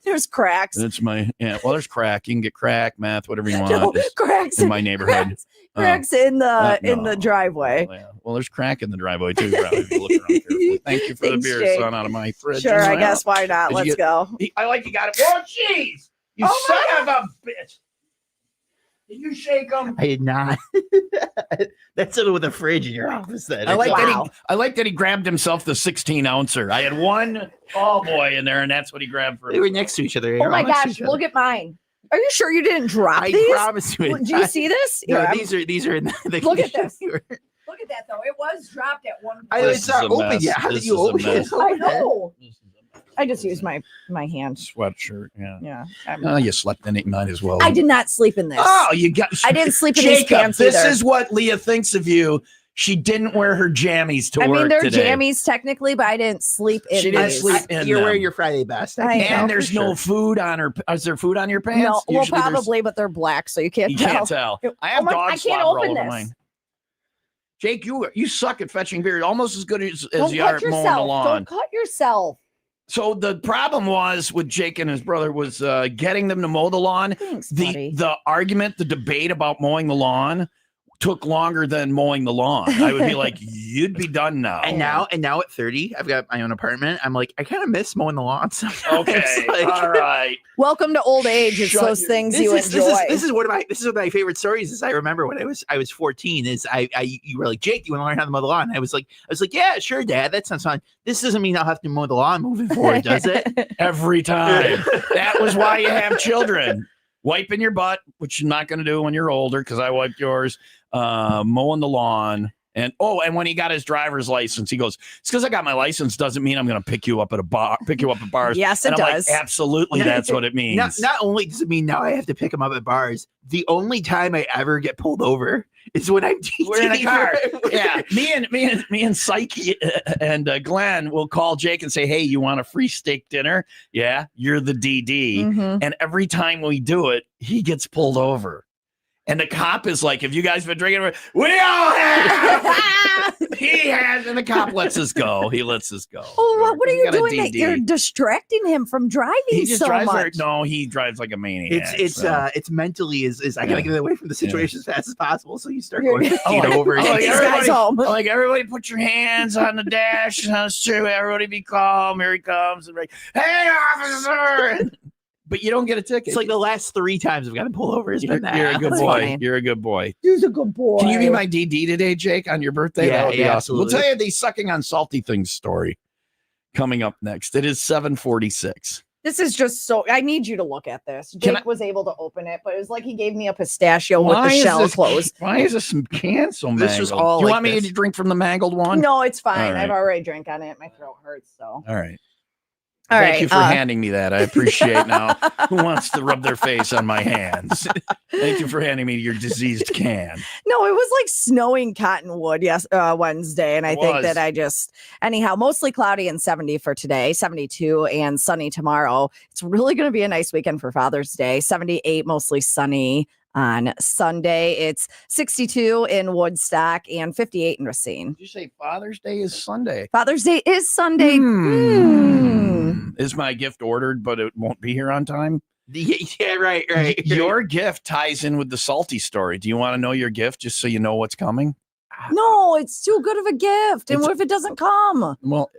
There's cracks. That's well, there's crack. You can get crack, meth, whatever you want. No, cracks in my neighborhood. Cracks in the driveway. Well, there's crack in the driveway too. If you look around carefully. Thank you for the beer, son, out of my fridge. Sure, I guess. Why not? Let's go. I like you got it. Oh, jeez! You son of a bitch! Did you shake them? I did not. That's it with a fridge in your office. Then I like that he grabbed himself the 16-ouncer. I had one tall boy in there, and that's what he grabbed for. They were next to each other. Oh my gosh! Look at mine. Are you sure you didn't drop these? I promise you. Did you see this? No, these are in the Look at this. Look at that though. It was dropped at one point. It's not open yet. How did you open it? I know. I just used my hand. Sweatshirt. Yeah. Yeah. You slept in it. Might as well. I did not sleep in this. Oh, you got. I didn't sleep in Jacob, these pants this either. is what Leah thinks of you. She didn't wear her jammies to work today. I mean, they're jammies technically, but I didn't sleep in. She didn't sleep in. You're them. wearing your Friday best. And there's no food on her. Is there food on your pants? No, well, Usually probably, but they're black, so you can't You tell. can't tell. I have dog I can't slobber all open over this. mine. Jake, you suck at fetching beer. Almost as good as Don't you are cut at mowing the yourself. lawn. Don't cut yourself. So the problem was with Jake and his brother was getting them to mow the lawn. Thanks, buddy. The argument, the debate about mowing the lawn took longer than mowing the lawn. I would be like, you'd be done now. And now at 30, I've got my own apartment. I'm like, I kind of miss mowing the lawn sometimes. Okay, like, all right. Welcome to old age. It's those things you enjoy. This is one of my favorite stories. Is I remember when I was 14. Is you were like, Jake, do you want to learn how to mow the lawn? And I was like, yeah, sure, Dad. That sounds fun. This doesn't mean I'll have to mow the lawn moving forward, does it? Every time. That was why you have children. Wiping your butt, which you're not going to do when you're older, because I wiped yours. Mowing the lawn. And when he got his driver's license, he goes, it's because I got my license doesn't mean I'm going to pick you up at bars. Yes, it does. Like, absolutely, that's what it means. Not only does it mean now I have to pick him up at bars, the only time I ever get pulled over is when I'm teaching. We're in a car. Yeah, me and Psyche and Glenn will call Jake and say, hey, you want a free steak dinner? Yeah, you're the DD. Mm-hmm. And every time we do it, he gets pulled over. And the cop is like, have you guys been drinking? We all have. He has. And the cop lets us go. He lets us go. Oh, what are you doing? That you're distracting him from driving he just so drives much. No, he drives like a maniac. It's mentally is I gotta get away from the situation as fast as possible. So you start going 15 over. Like everybody put your hands on the dash. Everybody be calm. Here he comes. And hey, officer. But you don't get a ticket. It's like the last 3 times I've gotten pulled over. You're a good boy. Funny. You're a good boy. He's a good boy. Can you be my DD today, Jake, on your birthday? Yeah, that would be awesome. absolutely. We'll tell you the sucking on salty things story coming up next. It is 7:46. This is just so. I need you to look at this. Jake was able to open it, but it was like he gave me a pistachio with the shell closed. Why is this some can so mangled? This was all. Do you like want me to drink from the mangled one? No, it's fine. All right. I've already drank on it. My throat hurts. So. All right. All Thank right, you for handing me that. I appreciate now. Who wants to rub their face on my hands? Thank you for handing me your diseased can. No, it was like snowing Cottonwood Wednesday. And I think that anyhow, mostly cloudy and 70 for today, 72 and sunny tomorrow. It's really going to be a nice weekend for Father's Day. 78, mostly sunny. On Sunday, it's 62 in Woodstock and 58 in Racine. Did you say Father's Day is Sunday? Father's Day is Sunday. Is my gift ordered, but it won't be here on time? Yeah, right. Your gift ties in with the salty story. Do you want to know your gift just so you know what's coming? No, it's too good of a gift. And what if it doesn't come? Well,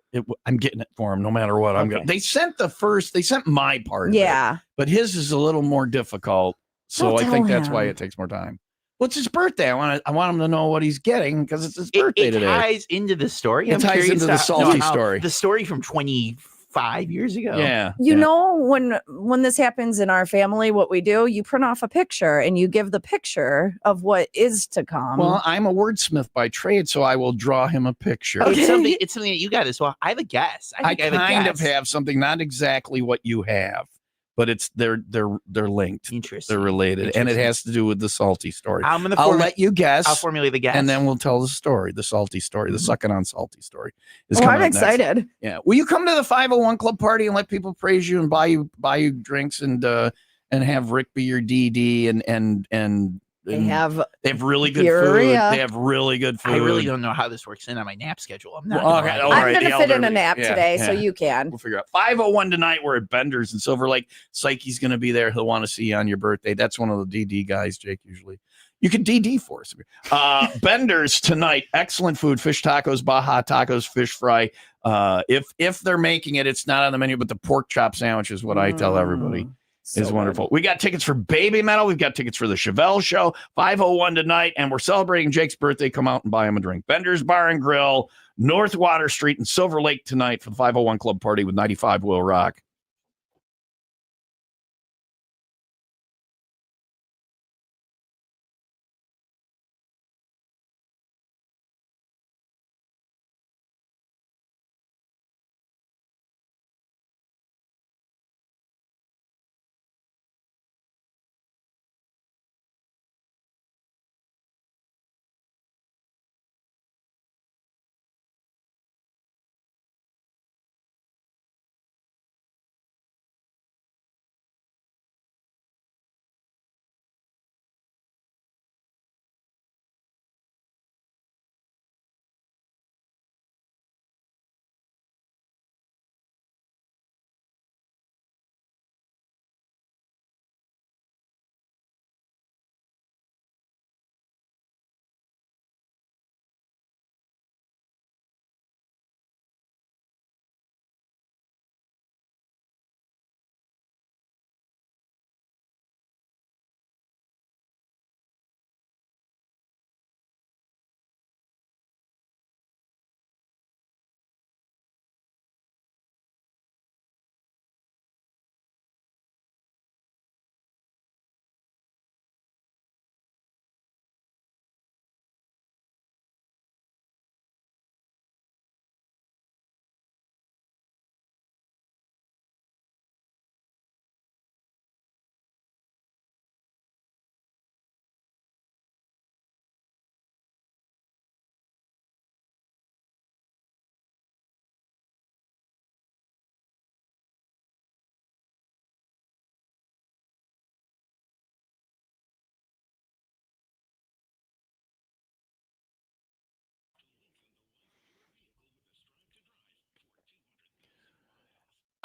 I'm getting it for him no matter what. They sent my part of it, but his is a little more difficult. So I think that's why it takes more time. Well, it's his birthday. I want him to know what he's getting because it's his birthday today. It ties into the story. It ties into the salty story. The story from 25 years ago. Yeah. You know, when this happens in our family, what we do, you print off a picture and you give the picture of what is to come. Well, I'm a wordsmith by trade, so I will draw him a picture. Okay. It's something that you got as well. I have a guess. I kind of have something, not exactly what you have, but it's they're linked. Interesting. They're related, and it has to do with the salty story. I'll let you guess. I'll formulate the guess, and then we'll tell the story, the salty story, the sucking on salty story. I'm excited. Next. Yeah, will you come to the 501 Club party and let people praise you and buy you drinks and have Rick be your DD and they have really good food. They have really good food. I really don't know how this works in on my nap schedule. I'm not. Okay, I'm going to fit in a nap today, so you can. We'll figure out. 501 tonight. We're at Bender's in Silver Lake. Psyche's going to be there. He'll want to see you on your birthday. That's one of the DD guys, Jake, usually. You can DD for us. Bender's tonight. Excellent food. Fish tacos, Baja tacos, fish fry. If they're making it, it's not on the menu, but the pork chop sandwich is what I tell everybody. Is wonderful. We got tickets for Baby Metal. We've got tickets for the Chevelle Show. 501 tonight, and we're celebrating Jake's birthday. Come out and buy him a drink. Bender's Bar and Grill, North Water Street in Silver Lake tonight for the 501 Club party with 95 WIIL Rock.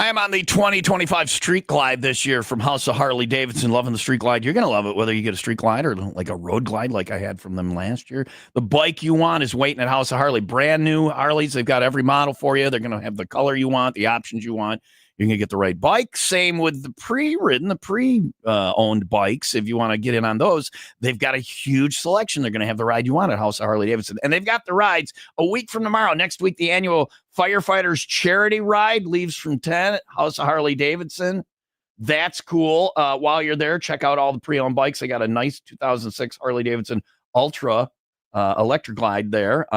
I am on the 2025 Street Glide this year from House of Harley Davidson. Loving the Street Glide. You're going to love it, whether you get a Street Glide or like a Road Glide like I had from them last year. The bike you want is waiting at House of Harley. Brand new Harleys. They've got every model for you. They're going to have the color you want, the options you want. You're going to get the right bike. Same with the pre-ridden, owned bikes. If you want to get in on those, they've got a huge selection. They're going to have the ride you want at House of Harley Davidson. And they've got the rides a week from tomorrow. Next week, the annual Firefighters Charity Ride leaves from 10 at House of Harley Davidson. That's cool. While you're there, check out all the pre-owned bikes. They got a nice 2006 Harley Davidson Ultra electric glide there.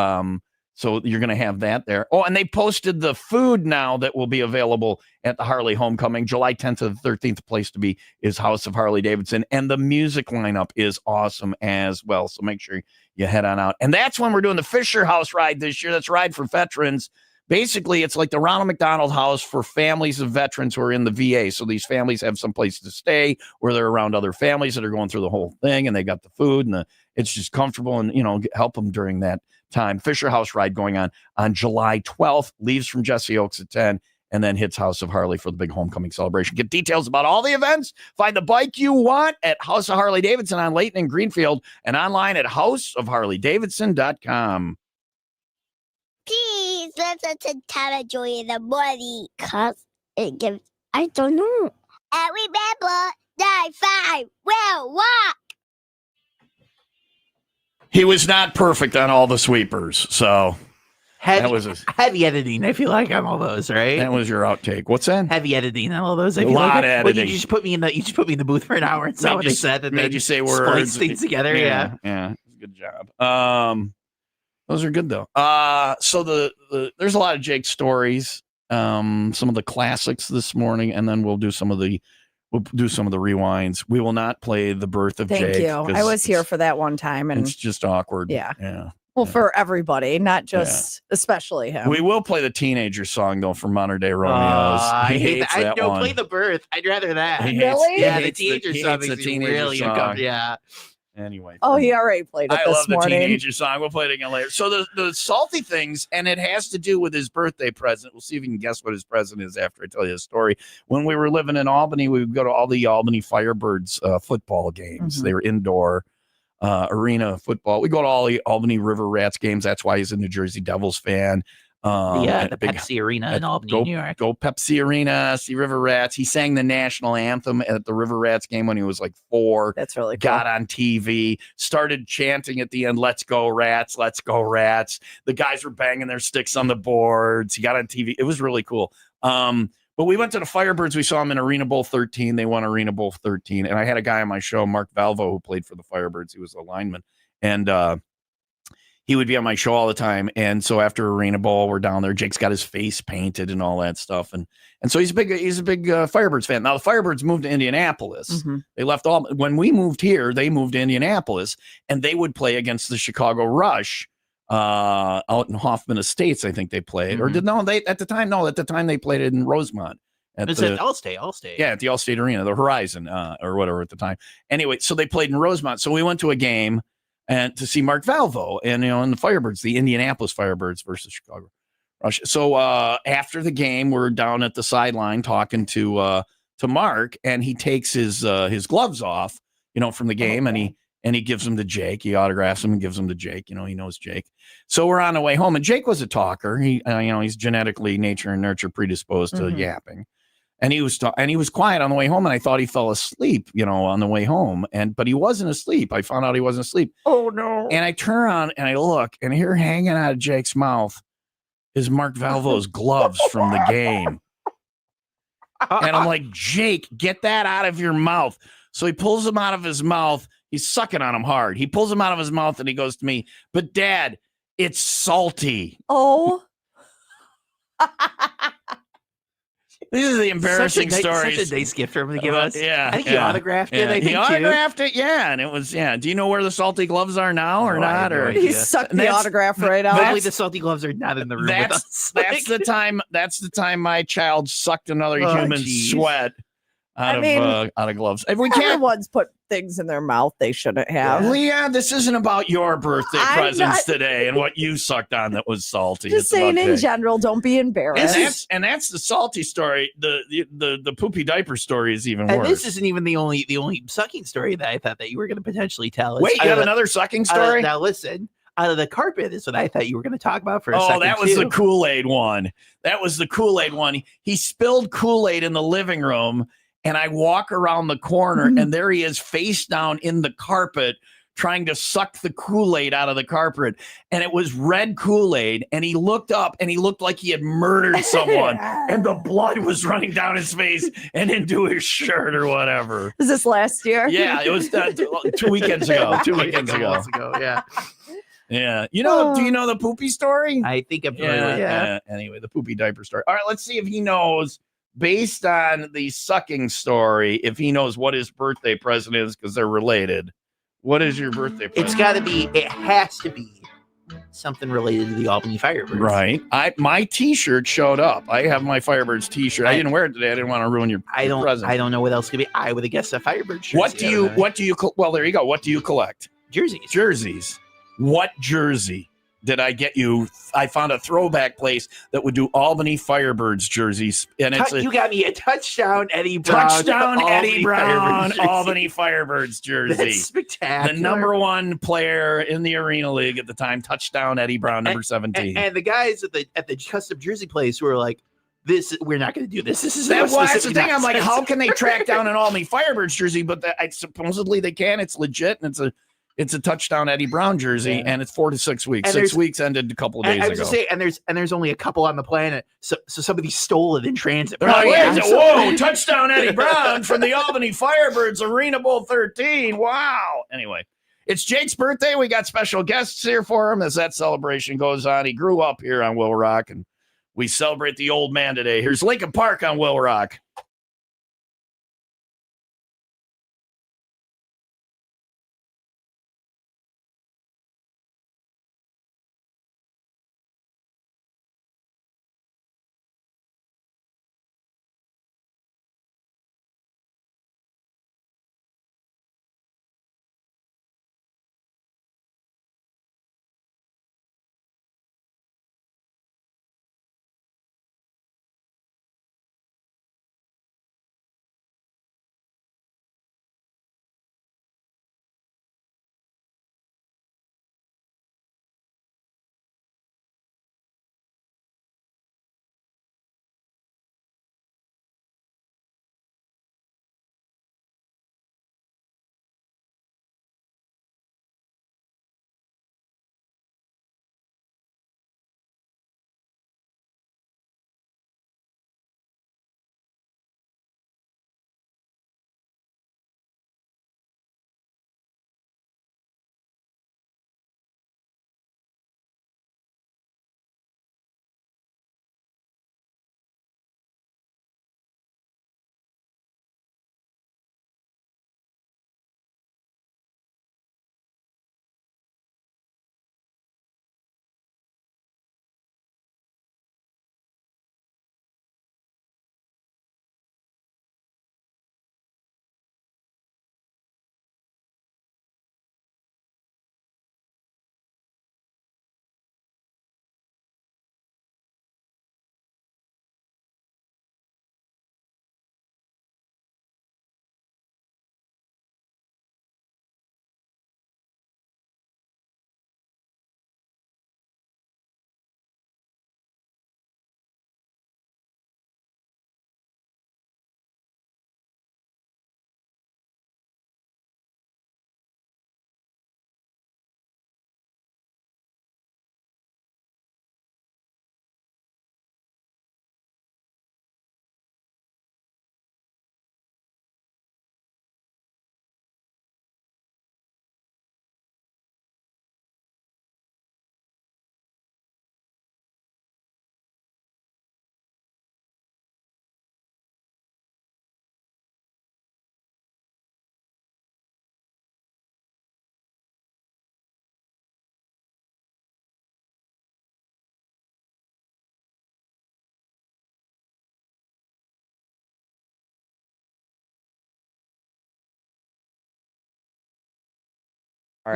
So you're going to have that there. Oh, and they posted the food now that will be available at the Harley Homecoming. July 10th to the 13th place to be is House of Harley Davidson. And the music lineup is awesome as well. So make sure you head on out. And that's when we're doing the Fisher House ride this year. That's Ride for Veterans. Basically, it's like the Ronald McDonald House for families of veterans who are in the VA. So these families have some place to stay where they're around other families that are going through the whole thing, and they got the food and it's just comfortable and, help them during that time. Fisher House ride going on July 12th, leaves from Jesse Oaks at 10, and then hits House of Harley for the big homecoming celebration. Get details about all the events. Find the bike you want at House of Harley Davidson on Layton and Greenfield and online at houseofharleydavidson.com. Please listen to Tom and Joy in the morning. Cause it gives, I don't know. And remember, 9-5 will walk. He was not perfect on all the sweepers, so Heavy editing, I feel like, on all those, right? that was your outtake. What's that? Heavy editing on all those. I A feel lot like. of Well, editing. you just put me in the booth for an hour and saw what they said, and made then you say splice words, things together. Yeah. Good job. Those are good though. So there's a lot of Jake stories. Some of the classics this morning, and then we'll do some of the rewinds. We will not play the birth of Thank Jake. you. I was here for that one time, and It's just awkward. Yeah. Well, for everybody, not just especially him. We will play the teenager song though from Modern Day Romeos. I He hate hates that. that Don't one. play the birth. I'd rather that. He hates- Really? he Yeah, the hates teenager he song hates the makes me teenager really song. uncomfortable. Yeah. Anyway. Oh, he already played it I this love the morning. teenager song. We'll play it again later. So the salty things, and it has to do with his birthday present. We'll see if you can guess what his present is after I tell you the story. When we were living in Albany, we would go to all the Albany Firebirds football games. Mhm. They were indoor arena football. We go to all the Albany River Rats games. That's why he's a New Jersey Devils fan. The Pepsi Arena in Albany, New York. Go Pepsi Arena, see River Rats. He sang the national anthem at the River Rats game when he was like 4. That's really cool. Got on TV, started chanting at the end, "Let's go Rats, let's go Rats." The guys were banging their sticks on the boards. He got on TV. It was really cool. But we went to the Firebirds. We saw them in Arena Bowl 13. They won Arena Bowl 13. And I had a guy on my show, Mark Valvo, who played for the Firebirds. He was a lineman. And he would be on my show all the time. And so after Arena Bowl, we're down there. Jake's got his face painted and all that stuff. And so he's a big Firebirds fan. Now the Firebirds moved to Indianapolis. Mhm. They left when we moved here, they moved to Indianapolis, and they would play against the Chicago Rush out in Hoffman Estates. I think they played, or at the time they played it in Rosemont. It's at Allstate. Yeah, at the Allstate Arena, the Horizon, or whatever at the time. Anyway, so they played in Rosemont. So we went to a game and to see Mark Valvo and the Firebirds, the Indianapolis Firebirds versus Chicago Rush. So after the game, we're down at the sideline talking to Mark, and he takes his gloves off, from the game, and he gives them to Jake. He autographs them and gives them to Jake. He knows Jake. So we're on the way home, and Jake was a talker. He, he's genetically nature and nurture predisposed to yapping. And he was quiet on the way home, and I thought he fell asleep, on the way home. But he wasn't asleep. I found out he wasn't asleep. Oh no! And I turn on and I look, and here hanging out of Jake's mouth is Mark Valvo's gloves from the game. And I'm like, Jake, get that out of your mouth. So he pulls them out of his mouth. He's sucking on them hard. He pulls them out of his mouth, and he goes to me, "But Dad, it's salty." Oh. These are the embarrassing stories. Such a nice gift for him to give us. Yeah, I think he autographed it. I think he autographed it. Yeah, and it was. Yeah. Do you know where the salty gloves are now, or No, I not? have no Or idea. He sucked the autograph right out. Hopefully the salty gloves are not in the room with us. That's the time. That's the time my child sucked another Oh, human's geez. sweat out of gloves. If we can't. Everyone's put things in their mouth they shouldn't have. Leah, this isn't about your birthday I'm presents not- today and what you sucked on that was salty. Just It's saying, about in Jake. general, don't be embarrassed. And that's the salty story. The poopy diaper story is even And worse. this isn't even the only sucking story that I thought that you were going to potentially tell. It's Wait, you out have of the- another sucking out of- story? Now listen, out of the carpet is what I thought you were going to talk about for a second. Oh, that was too. the Kool-Aid one. That was the Kool-Aid one. He spilled Kool-Aid in the living room, and I walk around the corner, and there he is face down in the carpet trying to suck the Kool-Aid out of the carpet. And it was red Kool-Aid, and he looked up, and he looked like he had murdered someone, and the blood was running down his face and into his shirt or whatever. Is this last year? Yeah, it was 2 weekends ago. 2 weekends Couple ago. months ago, yeah. Yeah. Do you know the poopy story? I think I'm familiar with that. Anyway, the poopy diaper story. All right, let's see if he knows, based on the sucking story, if he knows what his birthday present is, because they're related. What is your birthday present? It has to be something related to the Albany Firebirds. Right. My T-shirt showed up. I have my Firebirds T-shirt. I didn't wear it today. I didn't want to ruin your present. I don't know what else could be. I would have guessed a Firebird jersey. Well, there you go. What do you collect? Jerseys. What jersey did I get you? I found a throwback place that would do Albany Firebirds jerseys, and You got me a touchdown Eddie Brown. Albany Firebirds jersey. That's spectacular. The number one player in the Arena League at the time, touchdown Eddie Brown, number 17. And the guys at the custom jersey place were like, we're not going to do this. This is that's the thing. I'm like, how can they track down an Albany Firebirds jersey? But supposedly they can. It's legit, and it's a touchdown Eddie Brown jersey, and it's 4 to 6 weeks. And 6 weeks ended a couple of days ago. I was just say, and there's only a couple on the planet, so somebody stole it in transit. Whoa, touchdown Eddie Brown from the Albany Firebirds, Arena Bowl 13. Wow. Anyway, it's Jake's birthday. We got special guests here for him as that celebration goes on. He grew up here on WIIL Rock, and we celebrate the old man today. Here's Lincoln Park on WIIL Rock.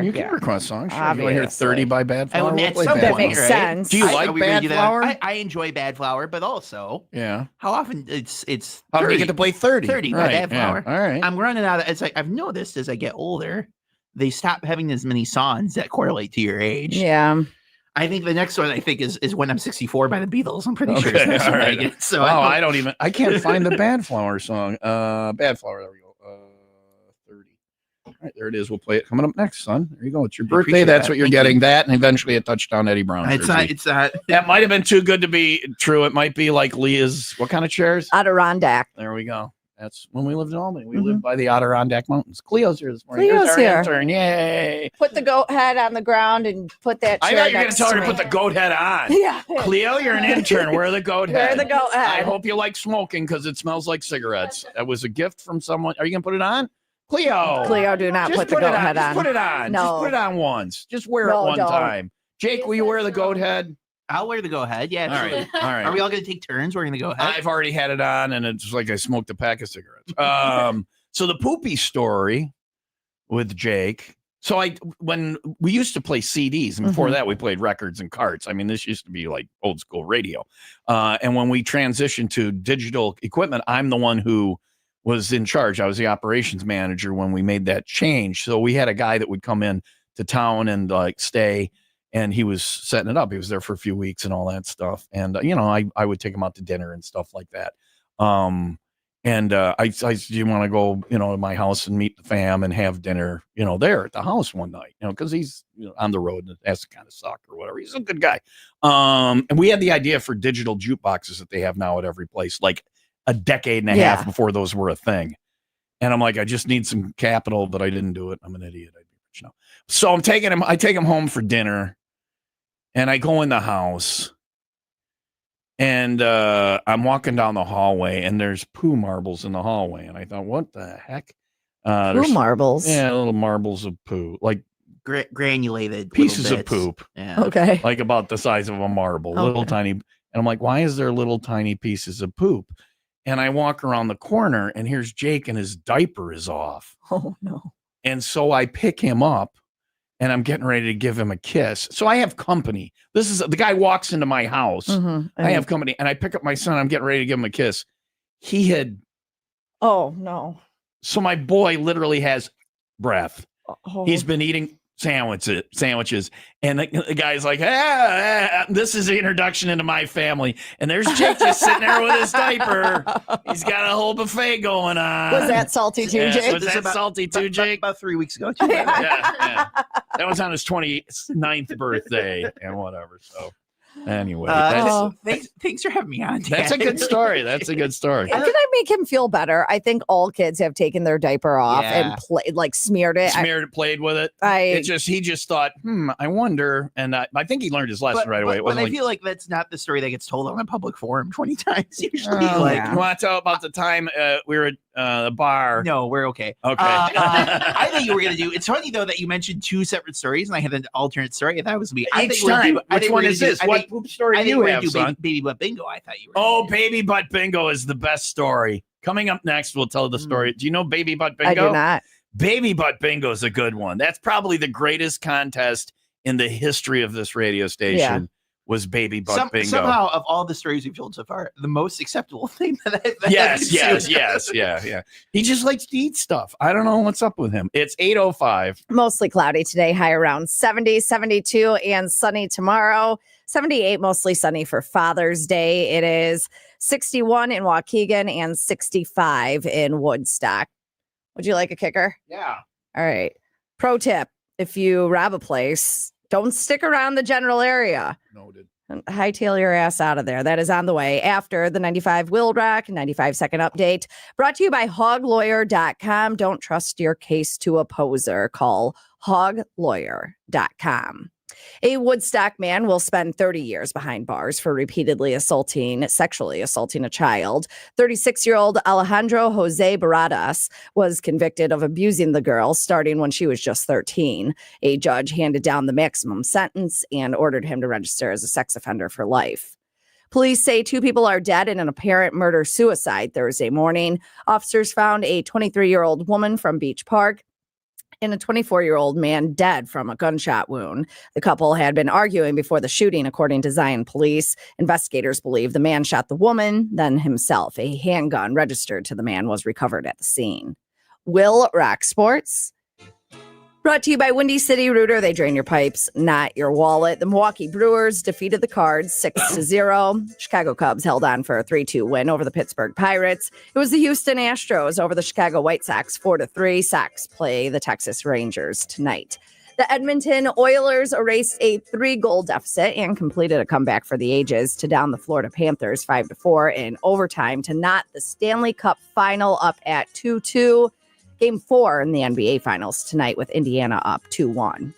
You can request songs. Sure. You want to hear 30 by Bad Flower? That makes sense. Do you like Bad Flower? I enjoy Bad Flower, but also, how often it's 30. How do you get to play 30? 30 by Bad Flower. All right. I'm running out of. It's like I've noticed as I get older, they stop having as many songs that correlate to your age. Yeah. I think the next one is When I'm 64 by the Beatles. I'm pretty sure it's next one. Right. So I can't find the Bad Flower song. Bad Flower. There we go. 30. All right, there it is. We'll play it coming up next, son. There you go. It's your birthday. That's what you're getting. That and eventually a touchdown Eddie Brown. It's not. That might have been too good to be true. It might be like Leah's. What kind of chairs? Adirondack. There we go. That's when we lived in Albany. We lived by the Adirondack Mountains. Cleo's here this morning. Cleo's here. Intern. Yay. Put the goat head on the ground and put that chair I thought you were going next to tell her to to me. put the goat head on. Yeah. Cleo, you're an intern. Wear the goat head. Wear the goat head. I hope you like smoking because it smells like cigarettes. That was a gift from someone. Are you going to put it on? Cleo, do not just put the goat head on. Just put it on. No. Just put it on once. Just wear it No, one don't. time. Jake, will you wear the goat head? I'll wear the go ahead. Yeah. All right. absolutely. All right. Are we all going to take turns wearing the go ahead? I've already had it on, and it's like I smoked a pack of cigarettes. So the poopy story with Jake. So when we used to play CDs, and before that we played records and carts. I mean, this used to be like old school radio. And when we transitioned to digital equipment, I'm the one who was in charge. I was the operations manager when we made that change. So we had a guy that would come in to town and like stay, and he was setting it up. He was there for a few weeks and all that stuff. And I would take him out to dinner and stuff like that. I said, do you want to go, to my house and meet the fam and have dinner, there at the house one night, because he's on the road and it has to kind of suck or whatever. He's a good guy. And we had the idea for digital jukeboxes that they have now at every place, like a decade and a half before those were a thing. And I'm like, I just need some capital, but I didn't do it. I'm an idiot. I'd be rich now. So I take him home for dinner, and I go in the house. And I'm walking down the hallway, and there's poo marbles in the hallway. And I thought, what the heck? Poo marbles? Yeah, little marbles of poo, like granulated pieces little of bits. poop. Yeah. Okay. Like about the size of a marble, little tiny. And I'm like, why is there little tiny pieces of poop? And I walk around the corner, and here's Jake, and his diaper is off. Oh, no. And so I pick him up, and I'm getting ready to give him a kiss. So I have company. This is the guy walks into my house. I have company, and I pick up my son. I'm getting ready to give him a kiss. He had. Oh, no. So my boy literally has breath. Oh. He's been eating sandwiches, and the guy's like, this is the introduction into my family. And there's Jake just sitting there with his diaper. He's got a whole buffet going on. Was that salty too, Jake? Was that salty too, Jake? About 3 weeks ago. Yeah. That was on his 29th birthday and whatever. So anyway, thanks for having me on. Dad. that's a good story. That's a good story. Can I make him feel better? I think all kids have taken their diaper off and smeared it. Played with it. He just thought, I wonder. And I think he learned his lesson right away. But I feel like that's not the story that gets told on a public forum 20 times usually. You want to tell about the time we were at the bar? No, we're okay. Okay. I thought you were going to do. It's funny though that you mentioned two separate stories, and I had an alternate story. And that was me. Which one is this? What poop story do you have, son? Baby butt bingo. I thought you were. Oh, baby butt bingo is the best story. Coming up next, we'll tell the story. Do you know baby butt bingo? I do not. Baby butt bingo is a good one. That's probably the greatest contest in the history of this radio station. Yeah. Was baby butt bingo. Somehow, of all the stories we've told so far, the most acceptable thing that Yes. He just likes to eat stuff. I don't know what's up with him. It's 8:05. Mostly cloudy today, high around 70, 72, and sunny tomorrow. 78, mostly sunny for Father's Day. It is 61 in Waukegan and 65 in Woodstock. Would you like a kicker? Yeah. All right. Pro tip: if you rob a place, don't stick around the general area. Noted. And hightail your ass out of there. That is on the way after the 95 WIIL Rock 95-second update. Brought to you by hoglawyer.com. Don't trust your case to a poser. Call hoglawyer.com. A Woodstock man will spend 30 years behind bars for repeatedly sexually assaulting a child. 36-year-old Alejandro Jose Baradas was convicted of abusing the girl starting when she was just 13. A judge handed down the maximum sentence and ordered him to register as a sex offender for life. Police say 2 people are dead in an apparent murder-suicide Thursday morning. Officers found a 23-year-old woman from Beach Park and a 24-year-old man dead from a gunshot wound. The couple had been arguing before the shooting, according to Zion police. Investigators believe the man shot the woman, then himself. A handgun registered to the man was recovered at the scene. WIIL Rock Sports. Brought to you by Windy City Rooter. They drain your pipes, not your wallet. The Milwaukee Brewers defeated the Cards 6-0. Chicago Cubs held on for a 3-2 win over the Pittsburgh Pirates. It was the Houston Astros over the Chicago White Sox 4-3. Sox play the Texas Rangers tonight. The Edmonton Oilers erased a 3-goal deficit and completed a comeback for the ages to down the Florida Panthers 5-4 in overtime to knot the Stanley Cup final up at 2-2. Game 4 in the NBA Finals tonight with Indiana up 2-1.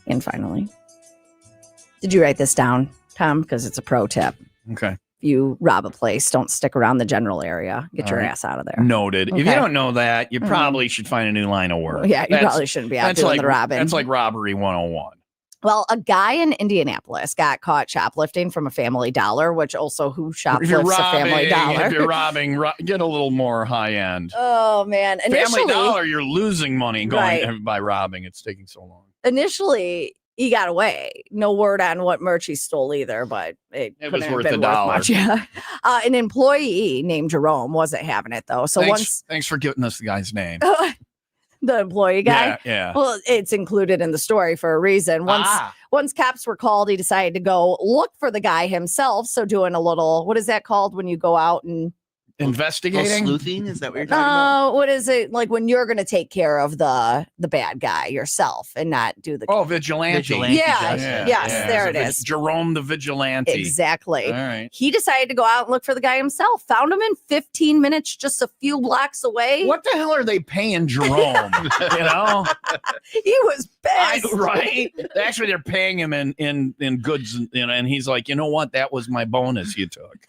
And finally, did you write this down, Tom? Because it's a pro tip. Okay. If you rob a place, don't stick around the general area. Get your ass out of there. Noted. Okay. If you don't know that, you probably should find a new line of work. Yeah, you probably shouldn't be out doing the robbing. That's like robbery 101. Well, a guy in Indianapolis got caught shoplifting from a Family Dollar, which also who If you're shoplifts a Family robbing, if you're Dollar? robbing, get a little more high end. Oh man! Family Initially, Dollar, you're losing money going Right. by robbing. It's taking so long. initially he got away. No word on what merch he stole either, but it It couldn't was have worth been $1. much. Yeah. An employee named Jerome wasn't having it though. So Thanks for giving us the guy's name. the employee guy. Yeah, yeah. Well, it's included in the story for a reason. Once cops were called, he decided to go look for the guy himself. So doing a little, what is that called when you go out and Investigating. sleuthing? Is that what you're talking about? what is it like when you're going to take care of the bad guy yourself and not do the Vigilante. Vigilante Yeah, justice. yes, there it is. Jerome the Vigilante. Exactly. All right. He decided to go out and look for the guy himself. Found him in 15 minutes, just a few blocks away. What the hell are they paying Jerome? You know, He was pissed. right? Actually, they're paying him in goods, and he's like, you know what? That was my bonus you took.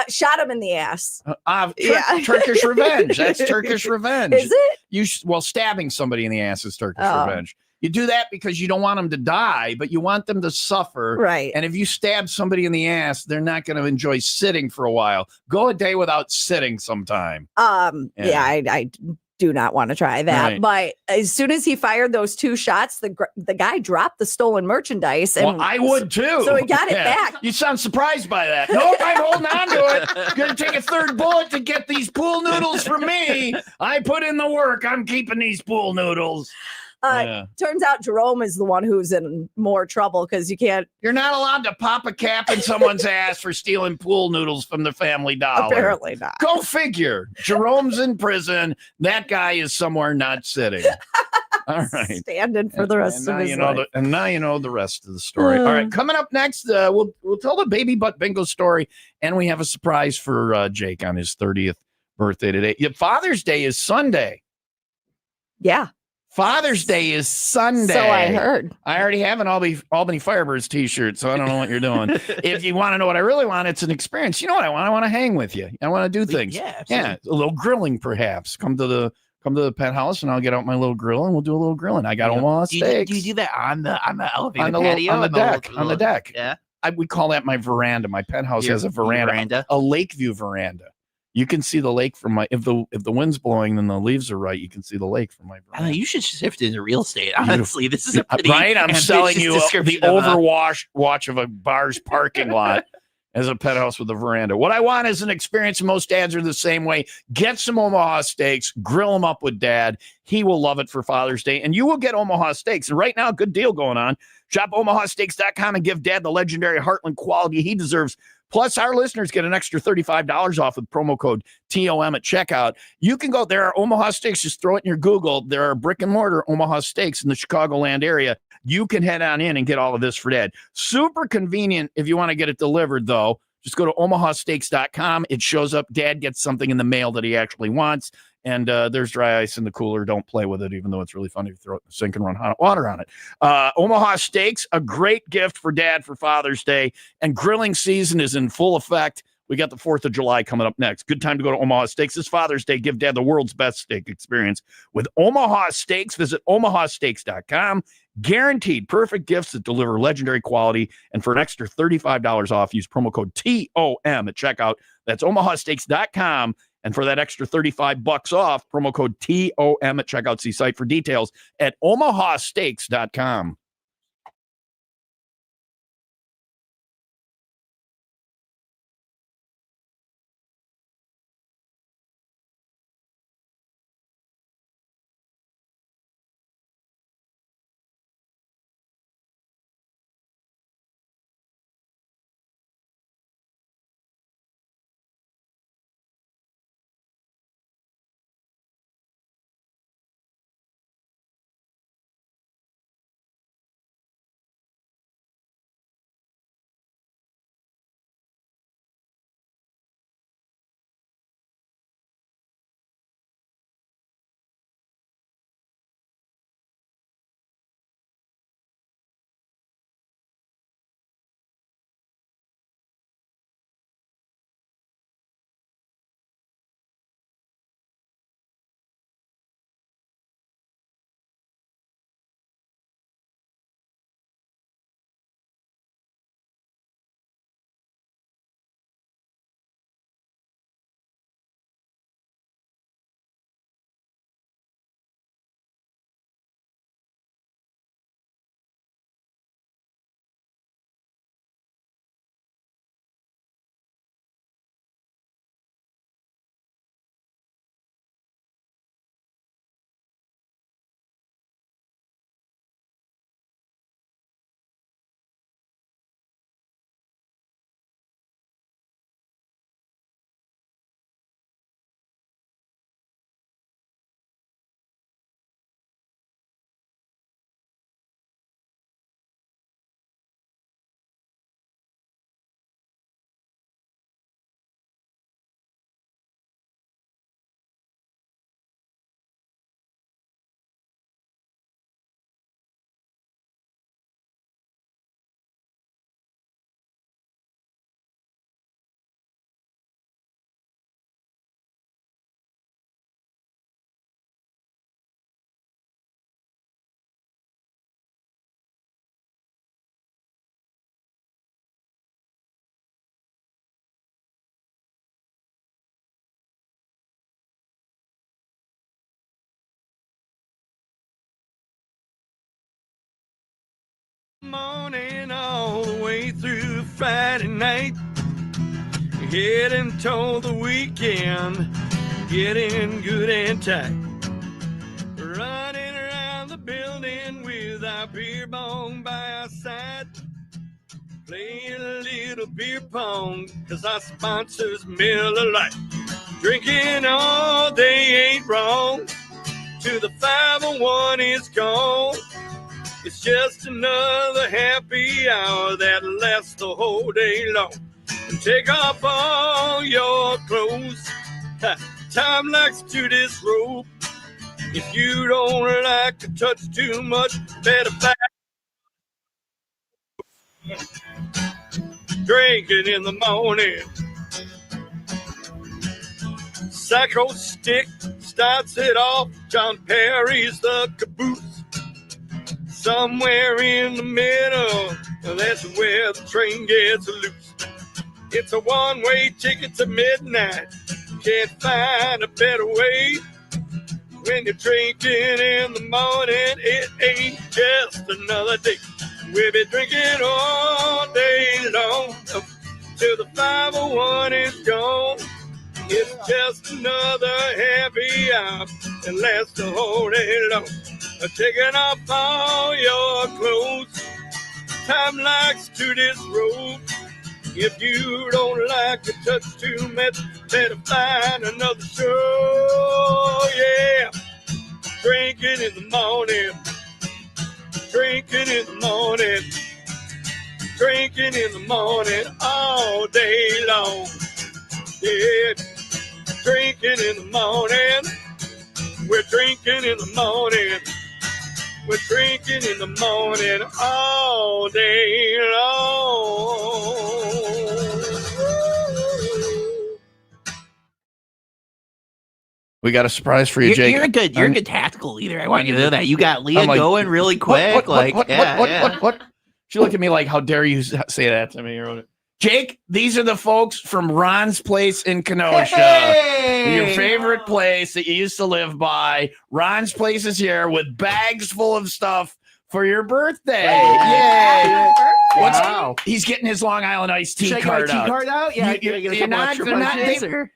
Shot him in the ass. Yeah. Turkish revenge. That's Turkish revenge. Is it? Stabbing somebody in the ass is Turkish Oh. revenge. You do that because you don't want them to die, but you want them to suffer. Right. And if you stab somebody in the ass, they're not going to enjoy sitting for a while. Go a day without sitting sometime. Yeah, I do not want to try that. Right. But as soon as he fired those two shots, the guy dropped the stolen merchandise. And Well, I would too. So he got it back. You sound surprised by that. Nope, I'm holding on to it. Gonna take a third bullet to get these pool noodles from me. I put in the work. I'm keeping these pool noodles. Turns out Jerome is the one who's in more trouble because you can't. You're not allowed to pop a cap in someone's ass for stealing pool noodles from the Family Dollar. Apparently not. Go figure. Jerome's in prison. That guy is somewhere not sitting. All right. Standing for the rest of his life. And now you know the rest of the story. All right. Coming up next, we'll tell the baby butt bingo story, and we have a surprise for Jake on his 30th birthday today. Yeah, Father's Day is Sunday. Yeah. Father's Day is Sunday. So I heard. I already have an Albany Firebirds t-shirt, so I don't know what you're doing. If you want to know what I really want, it's an experience. You know what I want? I want to hang with you. I want to do things. Yeah, a little grilling perhaps. Come to the pet house and I'll get out my little grill and we'll do a little grilling. I got Omaha steaks. Do you do that on the elevator on the patio? on the deck? Yeah. We call that my veranda. My pet house has a veranda, a lakeview veranda. You can see the lake from if the wind's blowing and the leaves are right, you can see the lake from my veranda. You should shift into real estate. Honestly, this is a pretty right. I'm selling you the overwatch watch of a bar's parking lot as a pet house with a veranda. What I want is an experience. And most dads are the same way. Get some Omaha steaks, grill them up with dad. He will love it for Father's Day, and you will get Omaha steaks. And right now, good deal going on. Shop omahasteaks.com and give dad the legendary Heartland quality he deserves. Plus, our listeners get an extra $35 off with promo code TOM at checkout. You can go, there are Omaha Steaks. Just throw it in your Google. There are brick and mortar Omaha Steaks in the Chicagoland area. You can head on in and get all of this for dad. Super convenient if you want to get it delivered, though. Just go to omahasteaks.com. It shows up. Dad gets something in the mail that he actually wants. And there's dry ice in the cooler. Don't play with it, even though it's really funny to throw it in the sink and run hot water on it. Omaha Steaks, a great gift for dad for Father's Day. And grilling season is in full effect. We got the 4th of July coming up next. Good time to go to Omaha Steaks. This Father's Day, give dad the world's best steak experience with Omaha Steaks. Visit omahasteaks.com. Guaranteed perfect gifts that deliver legendary quality. And for an extra $35 off, use promo code TOM at checkout. That's omahasteaks.com. And for that extra $35 off, promo code TOM at checkout. See site for details at omahasteaks.com. Morning all the way through Friday night, heading toward the weekend, getting good and tight, running around the building with our beer bong by our side, playing a little beer pong, cause our sponsors Miller Lite. Drinking all day ain't wrong, to the 501 is gone. It's just another happy hour that lasts the whole day long. And take off all your clothes. Time likes to disrobe. If you don't like to touch too much, better back. Drinking in the morning. Psycho Stick starts it off. John Perry's the caboose. Somewhere in the middle, that's where the train gets loose. It's a one-way ticket to midnight. Can't find a better way. When you're drinking in the morning, it ain't just another day. We'll be drinking all day long till the 501 is gone. It's just another happy hour that lasts the whole day long. Taking off all your clothes. Time likes to disrobe. If you don't like to touch too much, better find another show. Yeah, drinking in the morning. Drinking in the morning. Drinking in the morning all day long. Yeah, drinking in the morning. We're drinking in the morning. We're drinking in the morning all day long. We got a surprise for you, Jake. You're a good tactical leader. I want you to know that. You got Leah I'm like, going really quick. What? She looked at me like, how dare you say that to me? Jake, these are the folks from Ron's Place in Kenosha. Hey! Your favorite place that you used to live by. Ron's Place is here with bags full of stuff for your birthday. Yay! Wow. He's getting his Long Island iced tea Should I card get my tea out. card out? Yeah,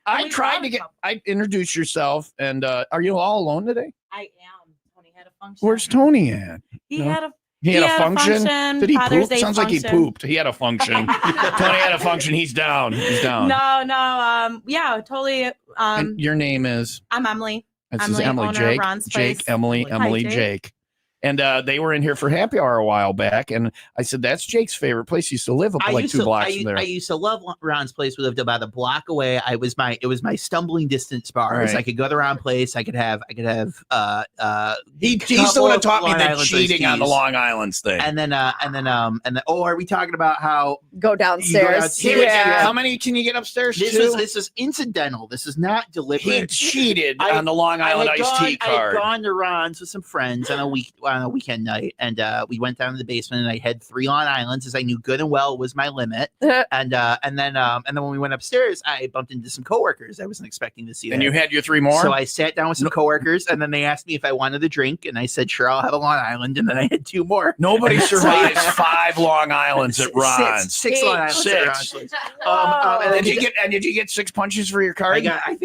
I tried to get. I introduced yourself, and are you all alone today? I am. Tony had a function. Where's Tony at? He No? had a He had a function. Did he Father's poop? Day Sounds like he function. pooped. He had a function. Tony had a function. He's down. He's down. No. Yeah, totally. And your name is? I'm Emily. This is Emily. owner of Jake. Ron's Place. Jake. Emily. Hi, Emily. Jake. Jake. And they were in here for happy hour a while back, and I said that's Jake's favorite place. He used to live up like 2 blocks from there. I used to love Ron's Place. We lived about a block away. It was my stumbling distance bar. Right. I could go to Ron Place. I could have. He's the one who taught me the cheating on the Long Island's thing. And then are we talking about how Go downstairs. downstairs, Yeah. How many can you get upstairs? this Two? is incidental. This is not He deliberate. cheated I- on the Long Island iced tea I had card. gone to Ron's with some friends on a weekend night, and we went down to the basement, and I had 3 Long Islands, as I knew good and well was my limit. And then when we went upstairs, I bumped into some coworkers I wasn't expecting to see. And there. you had your 3 more? So I sat down with some coworkers, and then they asked me if I wanted a drink, and I said, "Sure, I'll have a Long Island." And then I had 2 more. Nobody And that's survives like- 5 Long Islands at Ron's. Six Long Islands. at Six. Ron's. And Did you get 6 punches for your card? I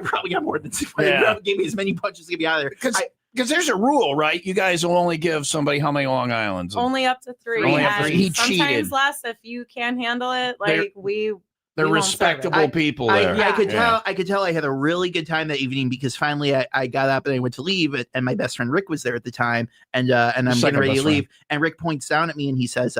probably got more than 6. Yeah. They probably gave me as many punches to get me out of there. Because there's a rule, right? You guys will only give somebody how many Long Islands? Only up to 3. Only up to and 3. He sometimes cheated. less if you can handle it. They're- Like They're we won't serve it. respectable people there. I could Yeah. tell I had a really good time that evening because finally I got up and I went to leave, and my best friend Rick was there at the time, and I'm Second getting ready best to leave, and Rick points down at me and he says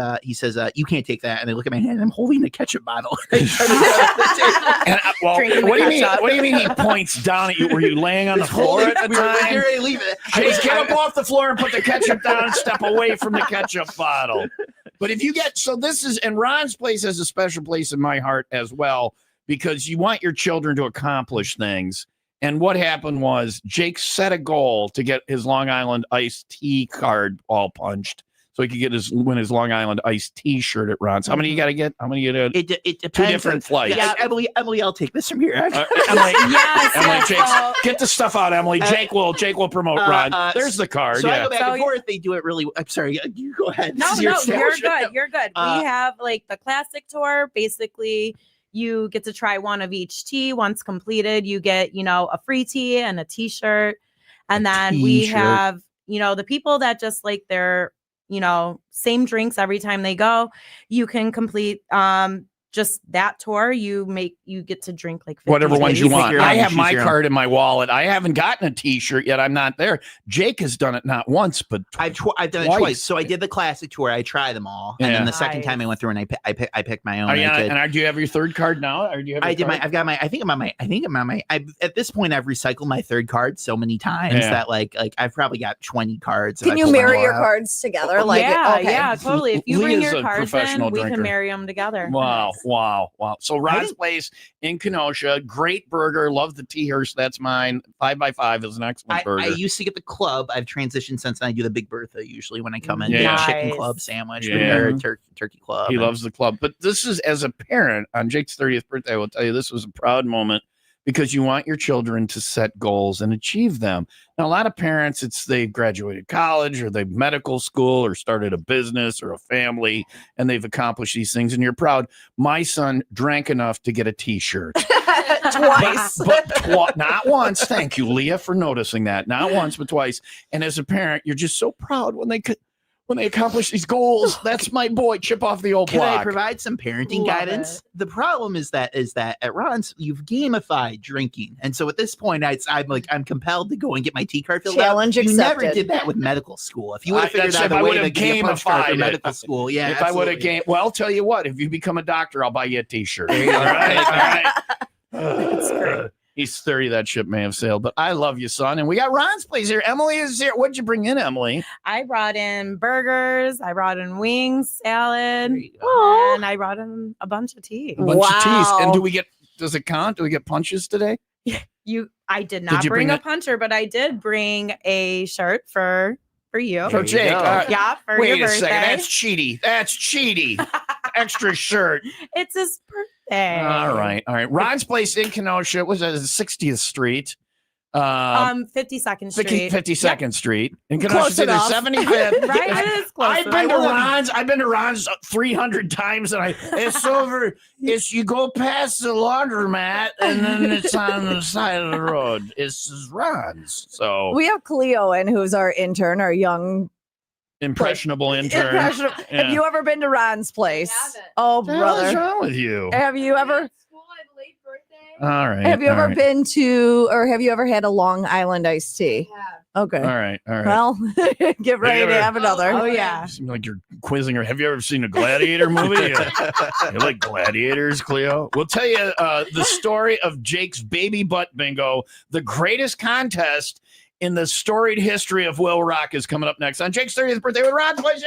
you can't take that, and I look at my hand and I'm holding a ketchup bottle. And, well, Drinking the what do you mean? ketchup. What do you mean he points down at you? Were you laying on the floor at the we were getting time? ready to leave it. Jake, get up off the floor and put the ketchup down and step away from the ketchup bottle. But if you get, so this is, and Ron's Place has a special place in my heart as well, because you want your children to accomplish things. And what happened was Jake set a goal to get his Long Island iced tea card all punched. so he could win his Long Island iced T-shirt at Ron's. How many you got to get? How many you got? It depends. Two different flights. Yeah, Emily, I'll take this from here. Emily, Yes, Emily, yes, Jake, so- get the stuff out, Emily. Jake will promote Ron. There's the card. So I yeah. go back So and forth. They do it really. I'm sorry. You go ahead. No, This is your no, you're establishment. good. You're good. We have like the classic tour. Basically, you get to try one of each tea. Once completed, you get, a free tea and a t-shirt. And then we t-shirt. have, the people that just like their, same drinks every time they go. You can complete just that tour. You get to drink like 50 Whatever ones you You pick want. your own, I you have choose my your own. card in my wallet. I haven't gotten a T-shirt yet. I'm not there. Jake has done it not once, but I've done it twice. So I did the classic tour. I try them all, and then the second time I went through and I picked my own. Are you, I did. and do you have your third card now? Or do you have? I your did card? my. I've got my. I think I'm on my. At this point, I've recycled my third card so many times Yeah. that like I've probably got 20 cards. Can and I you pulled them marry all your out. cards together? yeah, okay. yeah, totally. If you bring Leah's your a cards professional in, we drinker. can marry them together. Wow. So Ron's didn't- Place in Kenosha, great burger. Love the T-Hearst. That's mine. 5x5 is an excellent burger. I used to get the club. I've transitioned since then. I do the Big Bertha usually when I come in. Yeah. The chicken Nice. club sandwich Yeah. or turkey club. He and- loves the club. But this is, as a parent, on Jake's 30th birthday, I will tell you, this was a proud moment because you want your children to set goals and achieve them. Now, a lot of parents, they've graduated college or they've medical school or started a business or a family, and they've accomplished these things, and you're proud. My son drank enough to get a T-shirt. Twice. But not once. Thank you, Leah, for noticing that. Not once, but twice. And as a parent, you're just so proud when they accomplish these goals. That's my boy. Chip off the old Can block. I provide some parenting Love guidance? it. The problem is that at Ron's you've gamified drinking, and so at this point I'm compelled to go and get my T card filled Challenge out. You never accepted. did that with medical school. If you would have That's figured out if a I way would to have get a punch card gamified for it. medical school, yeah. If I would have absolutely. gained, well, I'll tell you what. If you become a doctor, I'll buy you a T-shirt. There you go. All right, all right. That's great. He's 30. That ship may have sailed, but I love you, son. And we got Ron's Place here. Emily is here. What'd you bring in, Emily? I brought in burgers, I brought in wings, salad, There you go. and I brought in a bunch of tea. A bunch of teas. Wow. And does it count? Do we get punches today? I did not you bring bring a puncher, but I did bring a shirt for you. There For you Jake. go. Yeah, for Wait your a birthday. second. That's cheaty. That's cheaty. Extra shirt. It's his birthday. All right. Ron's Place in Kenosha was at 60th Street. 52nd Street. 52nd Street in Kenosha Close City, enough. 75th. Right, it is close. I've been to Ron's 300 times, and it's over. You go past the laundromat, and then it's on the side of the road. It's Ron's. So We have Cleo in, who's our intern, our young impressionable intern. impressionable. Yeah. Have you ever been to Ron's Place? Haven't. Oh, What the hell is brother. wrong with you? Have you ever All right. have you all ever right, been to or have you ever had a Long Island iced tea? Okay. All right. All right. Well, get ready ever- to have another. Oh, yeah. You seem like you're quizzing her. Have you ever seen a gladiator movie? You like gladiators, Cleo? We'll tell you the story of Jake's baby butt bingo, the greatest contest in the storied history of Will Rock, is coming up next on Jake's 30th birthday with Ron's Place.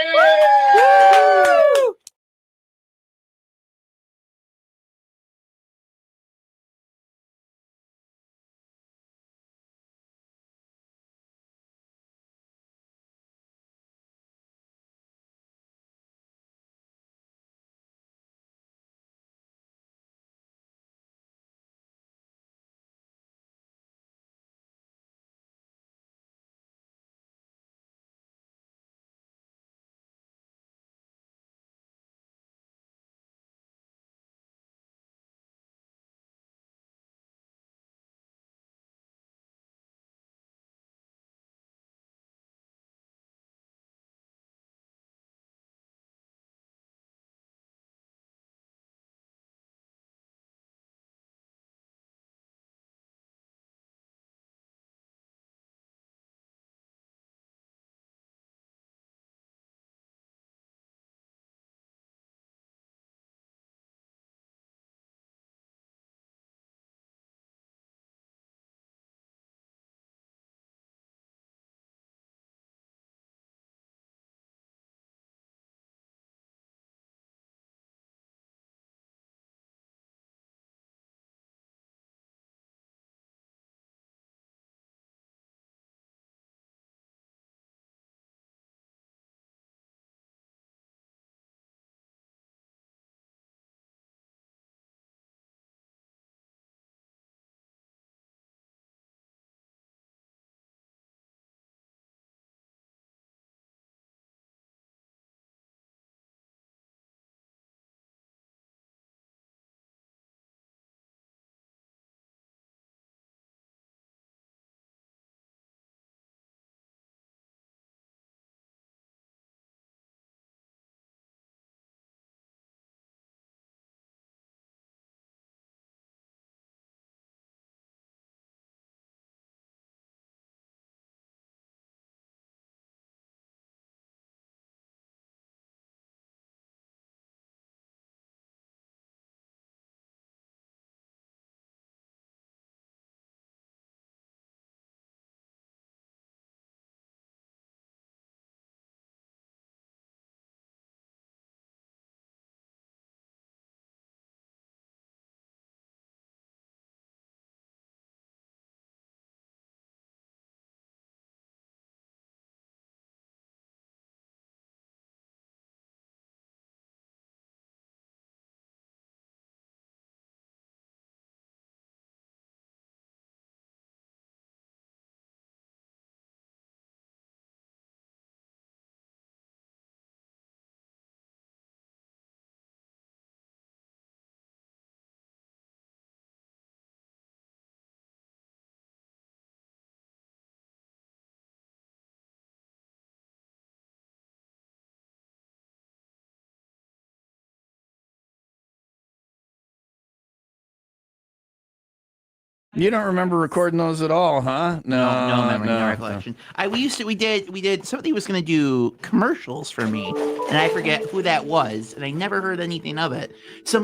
You don't remember recording those at all, huh? No memory, no recollection. We did somebody was going to do commercials for me, and I forget who that was, and I never heard anything of it.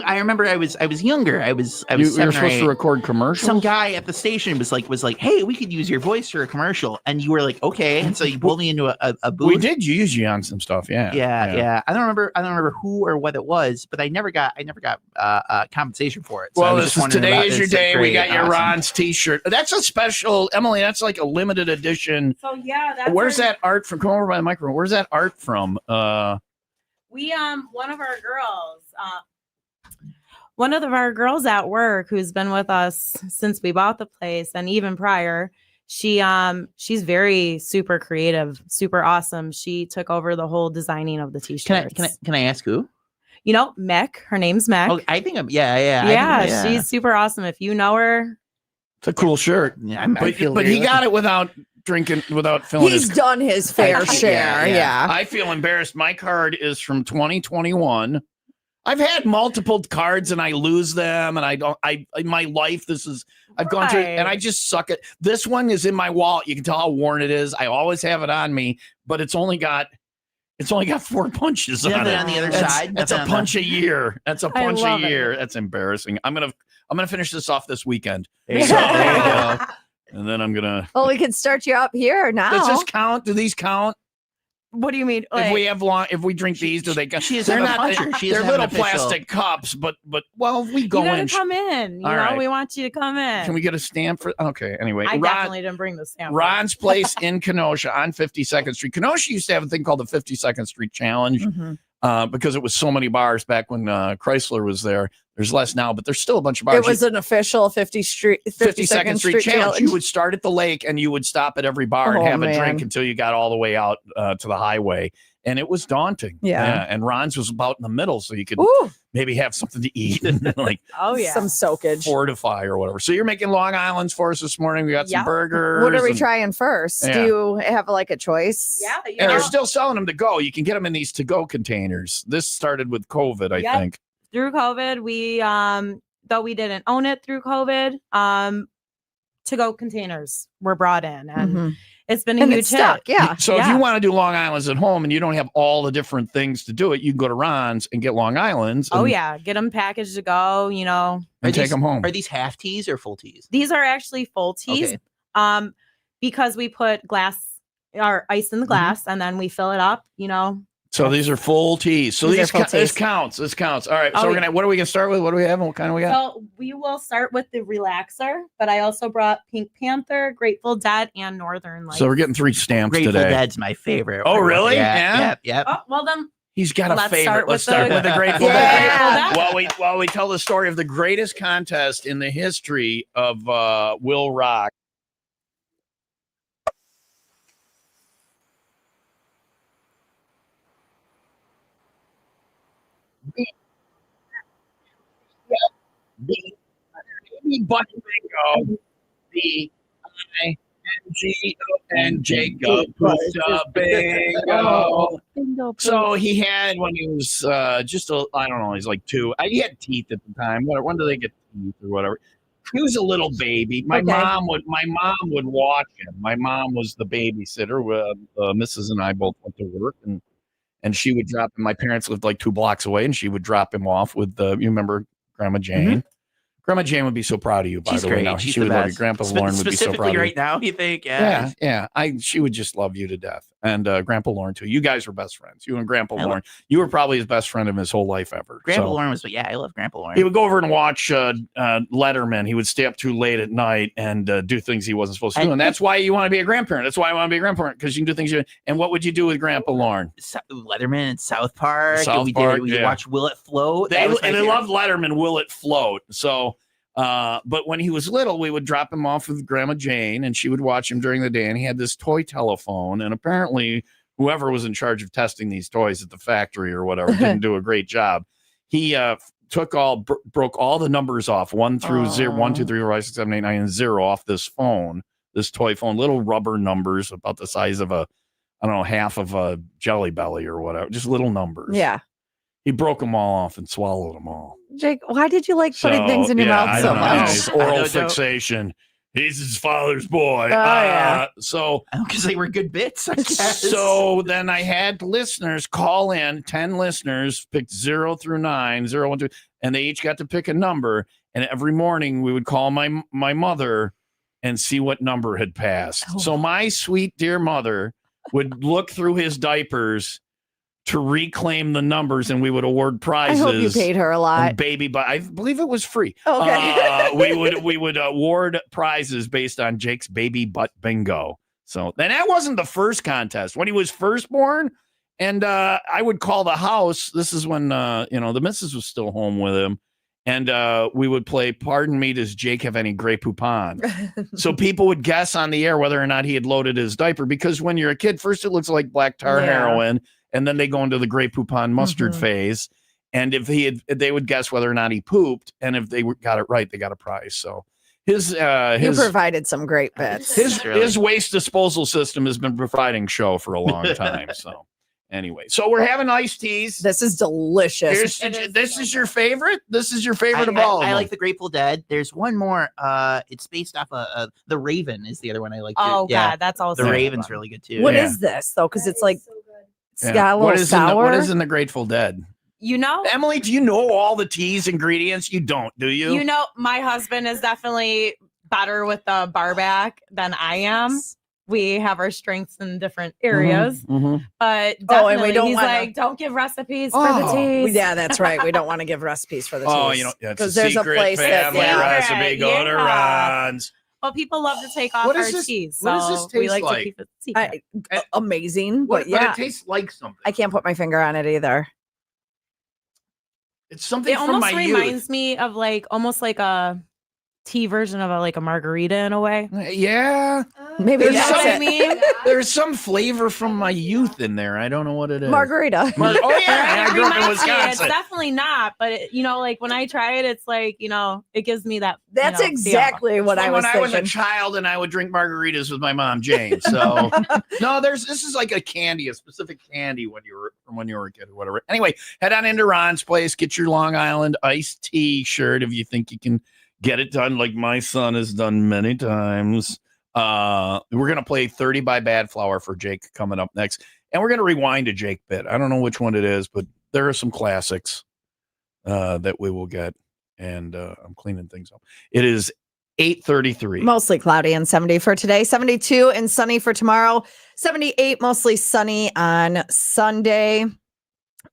I remember I was younger. I was You were 7 or supposed 8. to record commercials. Some guy at the station was like, "Hey, we could use your voice for a commercial," and you were like, "Okay," and so you pulled me into a booth. We did use you on some stuff, yeah. I don't remember who or what it was, but I never got compensation for it. So Well, I was just wondering today about is your this. day. We Great, got your awesome. Ron's T-shirt. That's a special, Emily. That's like a limited edition. So yeah, that's Where's that art from? Come over by the microphone. Where's that art from? We one of our girls at work who's been with us since we bought the place and even prior. She's very super creative, super awesome. She took over the whole designing of the t-shirts. Can I ask who? You know, Mech. Her name's Mech. Oh, I think yeah. She's super awesome. If you know her, It's a cool shirt. Yeah, But he got it without drinking, without filling He's his. done his fair share. Yeah. I feel embarrassed. My card is from 2021. I've had multiple cards and I lose them, and in my life, I've gone through, and I just suck at. This one is in my wallet. You can tell how worn it is. I always have it on me, but it's only got 4 punches on it. On the other side. That's a punch a year. That's a punch a love year. it. That's embarrassing. I'm gonna finish this off this weekend. There you So, go. there you go. And then I'm gonna. Well, we can start you up here now. Does this count? Do these count? what do you mean? If we drink these, do they count? She is They're a not. puncher. She They're doesn't have little an official- plastic cups, but well, we go you gotta in. come in. You All know, right. we want you to come in. Can we get a stamp for? Okay. Anyway, I definitely didn't bring the stamp. Ron's place in Kenosha on 52nd Street. Kenosha used to have a thing called the 52nd Street Challenge because it was so many bars back when Chrysler was there. There's less now, but there's still a bunch of bars. It was an official 52nd Street challenge. You would start at the lake and you would stop at every bar and Oh, have a man. drink until you got all the way out to the highway. And it was daunting. Yeah. And Ron's was about in the middle, so you could Ooh, maybe have something to eat and like Oh yeah. some soakage. fortify or whatever. So you're making Long Island's for us this morning. We got some Yep. burgers. What are we and- trying first? Yeah. Do you have like a choice? Yeah. You And know, they're still selling them to go. You can get them in these to-go containers. This started with COVID, I Yep. think. through COVID, we though we didn't own it through COVID, to-go containers were brought in, and Mhm. it's been a And huge it's stuck. hit. Yeah. So if Yeah. you want to do Long Island's at home and you don't have all the different things to do it, you can go to Ron's and get Long Island's. Oh and- yeah, get them packaged to go. You know, And Are take these- them home. Are these half teas or full teas? these are actually full teas, Okay. because we put glass or ice in the glass, and then we fill it up. You know, So these are full teas. So These are these full this teas. counts. This counts. All right. So Oh, we're yeah. gonna. What are we gonna start with? What do we have? And what kind of we got? so we will start with the relaxer, but I also brought Pink Panther, Grateful Dead, and Northern Lights. So we're getting 3 stamps Grateful today. Dead's my favorite. Oh, really? Yeah? Yep. Yep. Oh, well then, He's got a Let's favorite. start Let's with start the- with the Grateful Yeah. Dead. While we tell the story of the greatest contest in the history of WIIL Rock. Button bingo. B-I-N-G-O-N Jacob puts a bingo. Bingo. So he had when he was just I don't know, he's like 2. He had teeth at the time. When do they get teeth or whatever? He was a little baby. My Okay. mom would watch him. My mom was the babysitter. Mrs. and I both went to work, and she would drop him. My parents lived like 2 blocks away, and she would drop him off with you remember Grandma Jane. Grandma Jane would be so proud of you, by She's the way. great. Now. She's She the would love you. best. Grandpa Lauren would be so proud Specifically of you. right now, you think? Yeah. She would just love you to death. And Grandpa Lauren too. You guys were best friends. You and Grandpa I Lauren. You were probably his best friend of his whole life ever. Grandpa So, Lauren was, I love Grandpa Lauren. he would go over and watch Letterman. He would stay up too late at night and do things he wasn't supposed to do. And that's why you want to be a grandparent. That's why I want to be a grandparent, because you can do things. And what would you do with Grandpa Lauren? Letterman and South Park. South and we Park, did. We yeah. watched Will It Float. They That was my favorite. loved Letterman. Will it float? So. But when he was little, we would drop him off with Grandma Jane, and she would watch him during the day. And he had this toy telephone, and apparently, whoever was in charge of testing these toys at the factory or whatever didn't do a great job. He broke all the numbers off 1 through 0, 1, 2, 3, 4, 5, 6, 7, 8, 9, and 0 off this phone, this toy phone, little rubber numbers about the size of half of a Jelly Belly or whatever, just little numbers. Yeah. He broke them all off and swallowed them all. Jake, why did you like putting things in your mouth I so don't know. much? His I oral don't know. fixation. He's his father's boy. Yeah. So Because they were good bits, I guess. So then I had listeners call in, 10 listeners, picked 0 through 9, 0, 1, 2, and they each got to pick a number. And every morning we would call my mother and see what number had passed. Oh. So my sweet dear mother would look through his diapers to reclaim the numbers, and we would award I prizes. hope you paid her a lot. But I believe it was free. Okay. We would award prizes based on Jake's baby butt bingo. So then that wasn't the first contest when he was first born, and I would call the house. This is when the missus was still home with him, and we would play "Pardon Me, does Jake have any Grey Poupon?" So people would guess on the air whether or not he had loaded his diaper, because when you're a kid, first it looks like black tar Yeah. heroin. And then they go into the Grey Poupon mustard Mhm. phase. And if they would guess whether or not he pooped. And if they got it right, they got a prize. So You provided some great bits. his waste disposal system has been providing show for a long time. So anyway, so we're having iced teas. This is delicious. This is your favorite? This is your favorite of all of I them. like the Grateful Dead. There's one more. It's based off of The Raven is the other one I like. Oh yeah, God, that's also The a good Raven's one. really good too. What Yeah. is this though? Because it's like it's Yeah. got a What little is in the, sour. what is in the Grateful Dead? You know, Emily, do you know all the teas ingredients? You don't, do you? you know, my husband is definitely better with the bar back than I am. We have our strengths in different areas, Mhm. but Oh, and definitely we don't he's wanna- like, don't give recipes for the Oh. teas. Yeah, that's right. We don't want to give recipes for the Oh, teas. it's a 'Cause there's a secret place that- family yeah. recipe. Go to Yeah. Ron's. Well, people love to take off What our does this- teas, what does so this we taste like like? to keep it secret. Amazing, But but yeah, it tastes like something. I can't put my finger on it either. It's something It from almost my reminds me of almost like a tea version of a margarita in a way. youth. Yeah, Maybe There's that's You know what I it. mean? there's some flavor from my youth in there. I don't know what it is. Margarita. Oh yeah, It I grew up in reminds me, it's Wisconsin. definitely not, but when I try it, it's it gives me that. That's feel. exactly what I was when I was a thinking. child and I would drink margaritas with my mom Jane. So no, this is like a specific candy when you were a kid or whatever. Anyway, head on into Ron's place, get your Long Island iced tea shirt if you think you can get it done like my son has done many times. We're gonna play 30 by Bad Flower for Jake coming up next, and we're gonna rewind a Jake bit. I don't know which one it is, but there are some classics that we will get, and I'm cleaning things up. It is 8:33. Mostly cloudy and 70 for today, 72 and sunny for tomorrow, 78 mostly sunny on Sunday.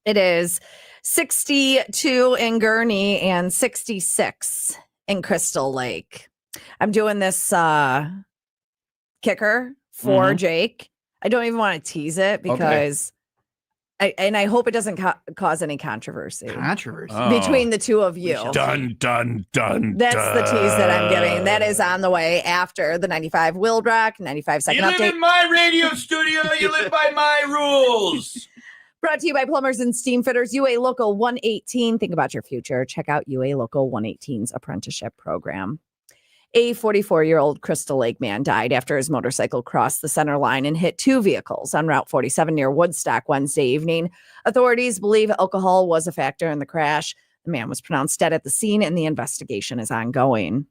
It is 62 in Gurnee and 66 in Crystal Lake. I'm doing this kicker for Mhm. Jake. I don't even want to tease it because I hope it doesn't cause any controversy Controversy. between the two of you. Dun dun dun. That's the tease that I'm giving. That is on the way after the 95 WIIL Rock, 95 second You live update. in my radio studio. You live by my rules. Brought to you by Plumbers and Steam Fitters, UA Local 118. Think about your future. Check out UA Local 118's apprenticeship program. A 44-year-old Crystal Lake man died after his motorcycle crossed the center line and hit two vehicles on Route 47 near Woodstock Wednesday evening. Authorities believe alcohol was a factor in the crash. The man was pronounced dead at the scene, and the investigation is ongoing.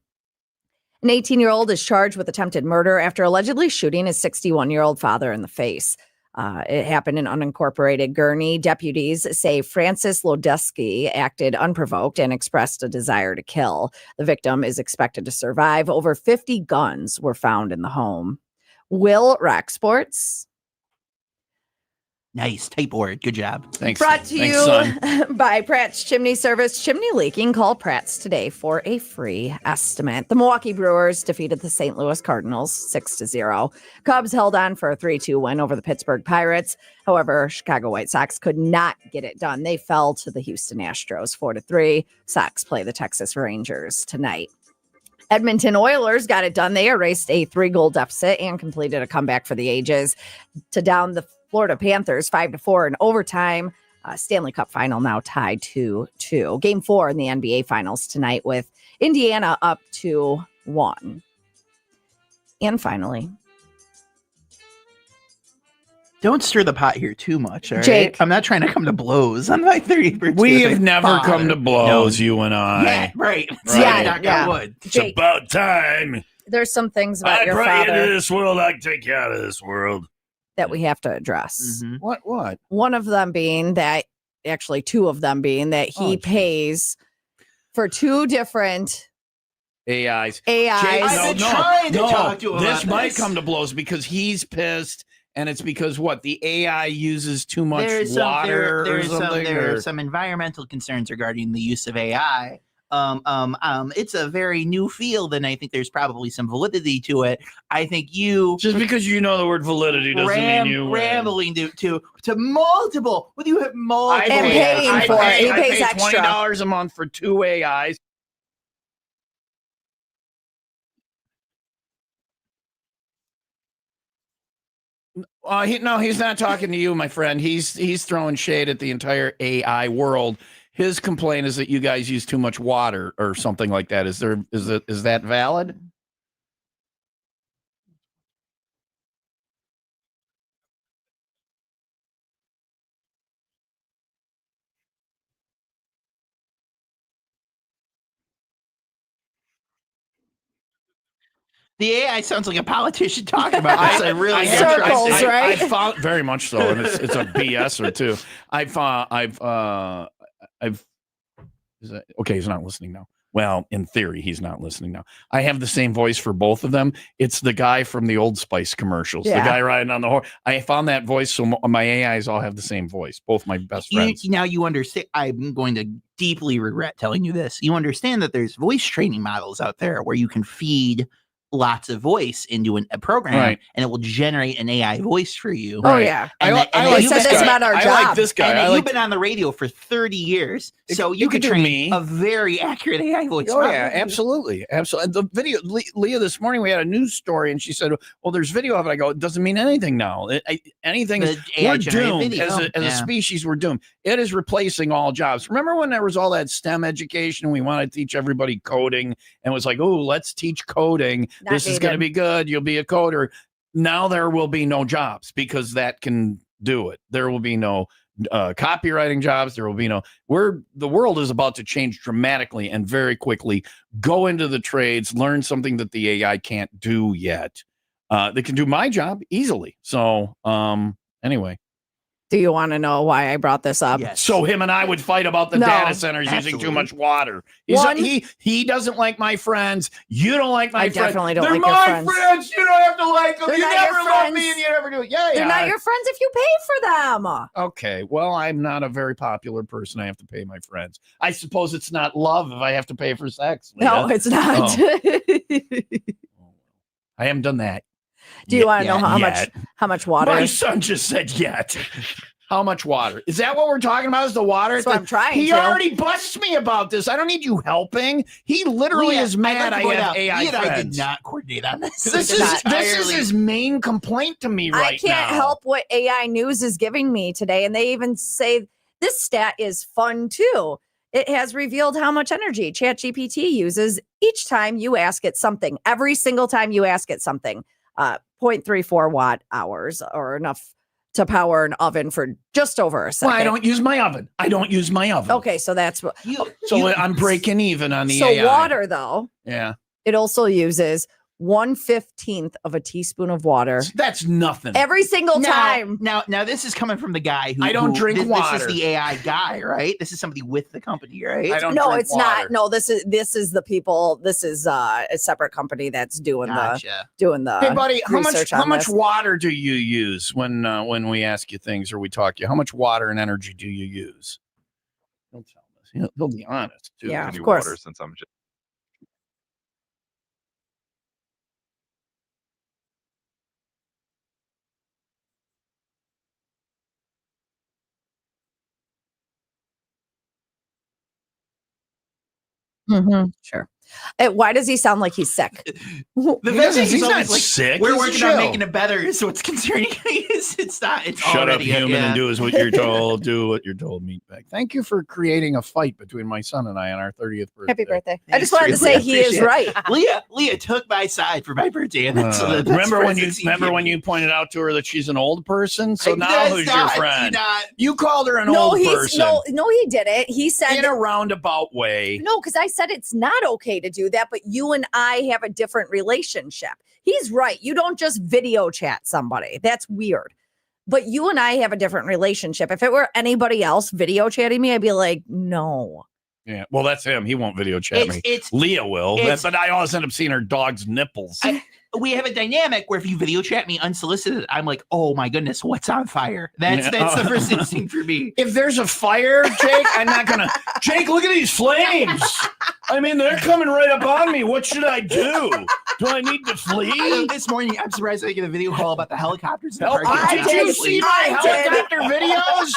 An 18-year-old is charged with attempted murder after allegedly shooting his 61-year-old father in the face. It happened in unincorporated Gurnee. Deputies say Francis Lodeski acted unprovoked and expressed a desire to kill. The victim is expected to survive. Over 50 guns were found in the home. WIIL Rack Sports. Nice. Tight board. Good job. Thanks. Brought to Thanks, you son. by Pratt's Chimney Service. Chimney leaking? Call Pratt's today for a free estimate. The Milwaukee Brewers defeated the St. Louis Cardinals 6-0. Cubs held on for a 3-2 win over the Pittsburgh Pirates. However, Chicago White Sox could not get it done. They fell to the Houston Astros 4-3. Sox play the Texas Rangers tonight. Edmonton Oilers got it done. They erased a 3-goal deficit and completed a comeback for the ages to down the Florida Panthers 5-4 in overtime. Stanley Cup final now tied 2-2. Game 4 in the NBA Finals tonight with Indiana up 2-1. And finally, Don't stir the pot here too much, all right? Jake. I'm not trying to come to blows on my 30th birthday. We with have my never come father. to blows, you and I. Yeah, right. Right. Knock Yeah. on wood. It's Jake, about time. there's some things about I your brought you into father this world. I can take you out of this world. that we have to address. Mhm. What? One of them being that, actually, two of them being that he Oh, geez. pays for two different AIs. AIs. I've been trying to talk to him This about might this. come to blows because he's pissed, and it's because what the AI uses too much water or something. There or- are some environmental concerns regarding the use of AI. It's a very new field, and I think there's probably some validity to it. I think you Just because you know the word validity doesn't mean you rambling to multiple. What do you have multiple? And AIs? paying for it. He I pays pay extra. $20 a month for two AIs. He's not talking to you, my friend. He's throwing shade at the entire AI world. His complaint is that you guys use too much water or something like that. Is that valid? The AI sounds like a politician talking about this. I really have- don't Circles, trust it. right? I found very much so, and it's a BS or two. Okay, he's not listening now. Well, in theory, he's not listening now. I have the same voice for both of them. It's the guy from the Old Spice commercials, Yeah. the guy riding on the horse. I found that voice, so my AIs all have the same voice. Both my best friends. Now you understand. I'm going to deeply regret telling you this. You understand that there's voice training models out there where you can feed lots of voice into a program, Right. and it will generate an AI voice for you. Oh, Right. yeah. And I then like you've said been- this about our I job. like this guy. And I then like you've been on the radio for 30 years, It- so it you could could do train me. a very accurate AI voice. Oh yeah, absolutely. The video, Leah. This morning we had a news story, and she said, "Well, there's video of it." I go, "It doesn't mean anything now. Anything is The AI we're generated doomed video. as a Yeah. species. We're doomed. It is replacing all jobs. Remember when there was all that STEM education? And we wanted to teach everybody coding, and it was like, oh, let's teach coding. Not This is going to needed. be good. You'll be a coder. Now there will be no jobs because that can do it. There will be no copywriting jobs. There will be no. The world is about to change dramatically and very quickly. Go into the trades, learn something that the AI can't do yet. They can do my job easily. So anyway, Do you want to know why I brought this up? Yes. so him and I would fight about the No, data centers using too absolutely. much water. One- He doesn't like my friends. You don't like my I friends. definitely don't They're like your my friends. You don't have to like them. They're You not never your love me friends. and you never do it. Yeah, They're yeah. not your friends if you pay for them. Okay, well, I'm not a very popular person. I have to pay my friends. I suppose it's not love if I have to pay for sex. No, Leah. it's not. I haven't done that. Do you want to know Yet. how much water? My son just said yet. How much water? Is that what we're talking about? Is the water? That's what I'm trying He to. already busts me about this. I don't need you helping. He literally Leah, is mad. I'd like to I point have out, AI Leah and I did friends. not coordinate on this. This is his main complaint to me I right can't now. help what AI News is giving me today. And they even say this stat is fun too. It has revealed how much energy ChatGPT uses each time you ask it something. Every single time you ask it something, 0.34 watt hours or enough to power an oven for just over a second. Well, I don't use my oven. Okay, so that's what. I'm breaking even on the So AI. water though, Yeah. it also uses 1/15 of a teaspoon of water That's nothing. every single time. Now, this is coming from the guy who I don't drink this water. is the AI guy, right? This is somebody with the company, right? I don't No, drink it's water. not. No, this is the people. This is a separate company that's doing Gotcha. the Hey, buddy, how research much on this. water do you use when we ask you things or we talk to you? How much water and energy do you use? He'll tell us. He'll be honest too. Yeah, I of do course. water since I'm just Mhm, sure. Why does he sound like he's sick? The He fact that he's not always like, sick. we're He's working chill. on making it better, so it's concerning. It's not. It's Shut up, already human, and yeah. do as what you're told. Do what you're told, meatbag. Thank you for creating a fight between my son and I on our 30th birthday. Happy birthday. I Thanks, just wanted to really say he is appreciate right. Leah took my side for my birthday, and that's the best remember when presents you pointed out to her that she's an old person? So now That's who's not- your friend? not- You called her an No, old he's person no, he didn't. He said in a roundabout way. no, because I said it's not okay to do that, but you and I have a different relationship. He's right. You don't just video chat somebody. That's weird. But you and I have a different relationship. If it were anybody else video chatting me, I'd be like, no. Yeah, well, that's him. He won't video chat me. Leah will, but I always end up seeing her dog's nipples. We have a dynamic where if you video chat me unsolicited, I'm like, oh my goodness, what's on fire? That's the first instinct for me. If there's a fire, Jake, I'm not gonna. Jake, look at these flames. I mean, they're coming right up on me. What should I do? Do I need to flee? This morning, I'm surprised I get a video call about the helicopters. In the Help, parking lot. did you see my I did. helicopter videos?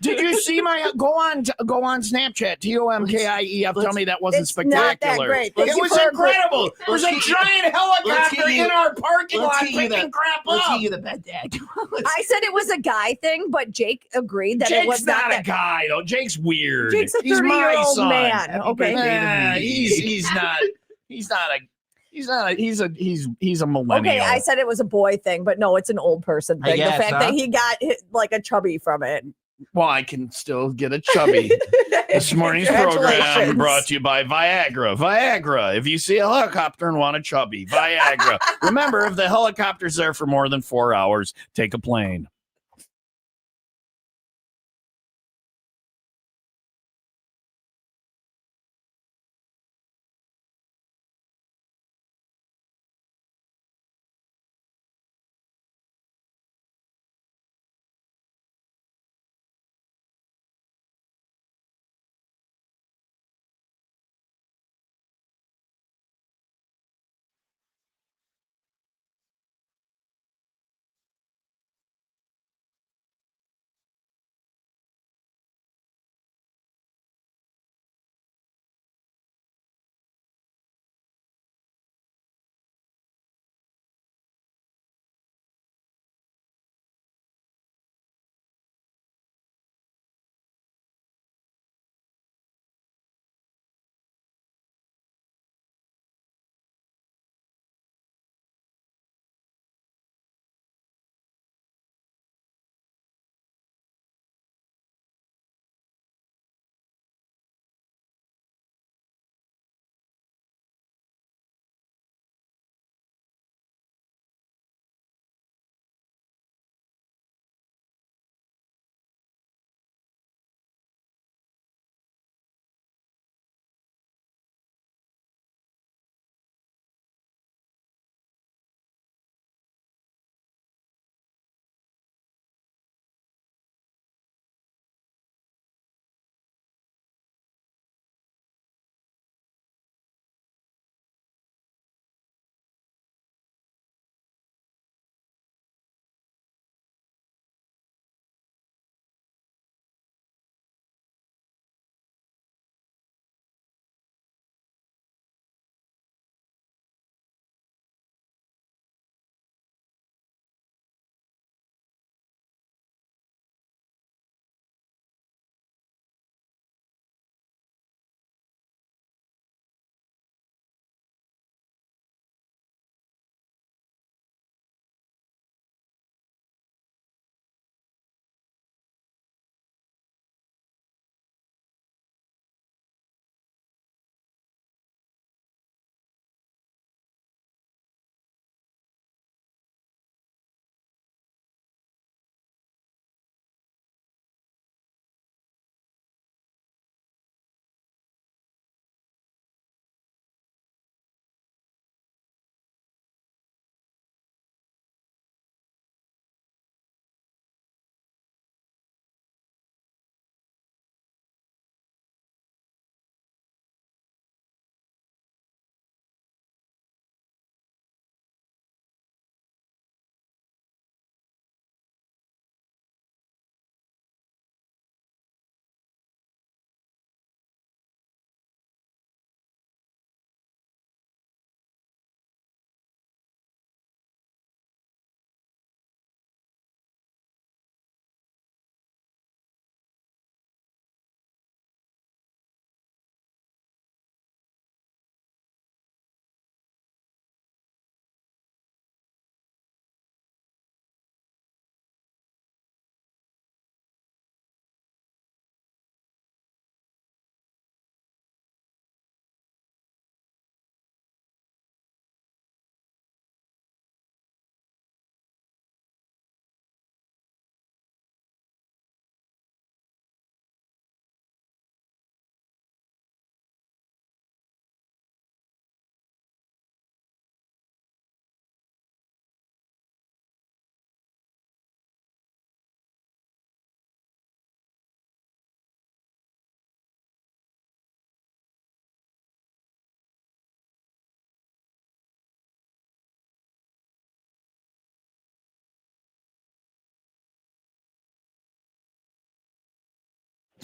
Did you see my go on Snapchat TOMKIEF? Tell me that wasn't It's not that spectacular. great. It Thank you was for- incredible. There's a giant helicopter in our parking lot picking crap Let's up. get you the bed, Dad. I said it was a guy thing, but Jake agreed that it Jake's was not a that. guy though. Jake's weird. Jake's a He's my 30-year-old son. man. Happy Okay. birthday. Nah, he's a millennial. Okay, I said it was a boy thing, but no, it's an old person I thing. guess, the fact huh? that he got like a chubby from it. Well, I can still get a chubby. This morning's program Congratulations. brought to you by Viagra. Viagra. If you see a helicopter and want a chubby, Viagra. Remember, if the helicopter's there for more than 4 hours, take a plane.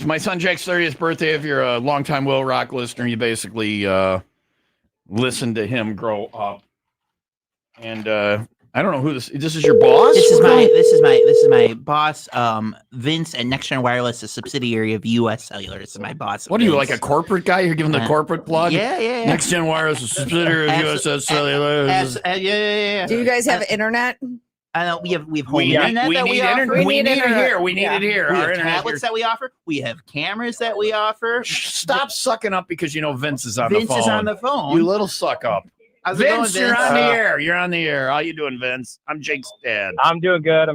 It's my son Jake's 30th birthday. If you're a longtime Will Rock listener, you basically listened to him grow up. And I don't know who this is. Your boss? This is my boss, Vince at Next Gen Wireless, a subsidiary of U.S. Cellular. This is my boss. What are you, like a corporate guy? You're giving the corporate plug? Yeah. Next Gen Wireless, a subsidiary of U.S. Cellular. Yeah. Do you guys have internet? I know we have home internet we that need we offer. We need it here. We need it here. We Our have internet tablets that we offer. We have cameras that we offer. Stop sucking up because you know Vince is on the phone. Vince is on the phone. You little suck up. How's it going, Vince, you're on the air. You're on the air. How you doing, Vince? I'm Jake's dad. I'm doing good.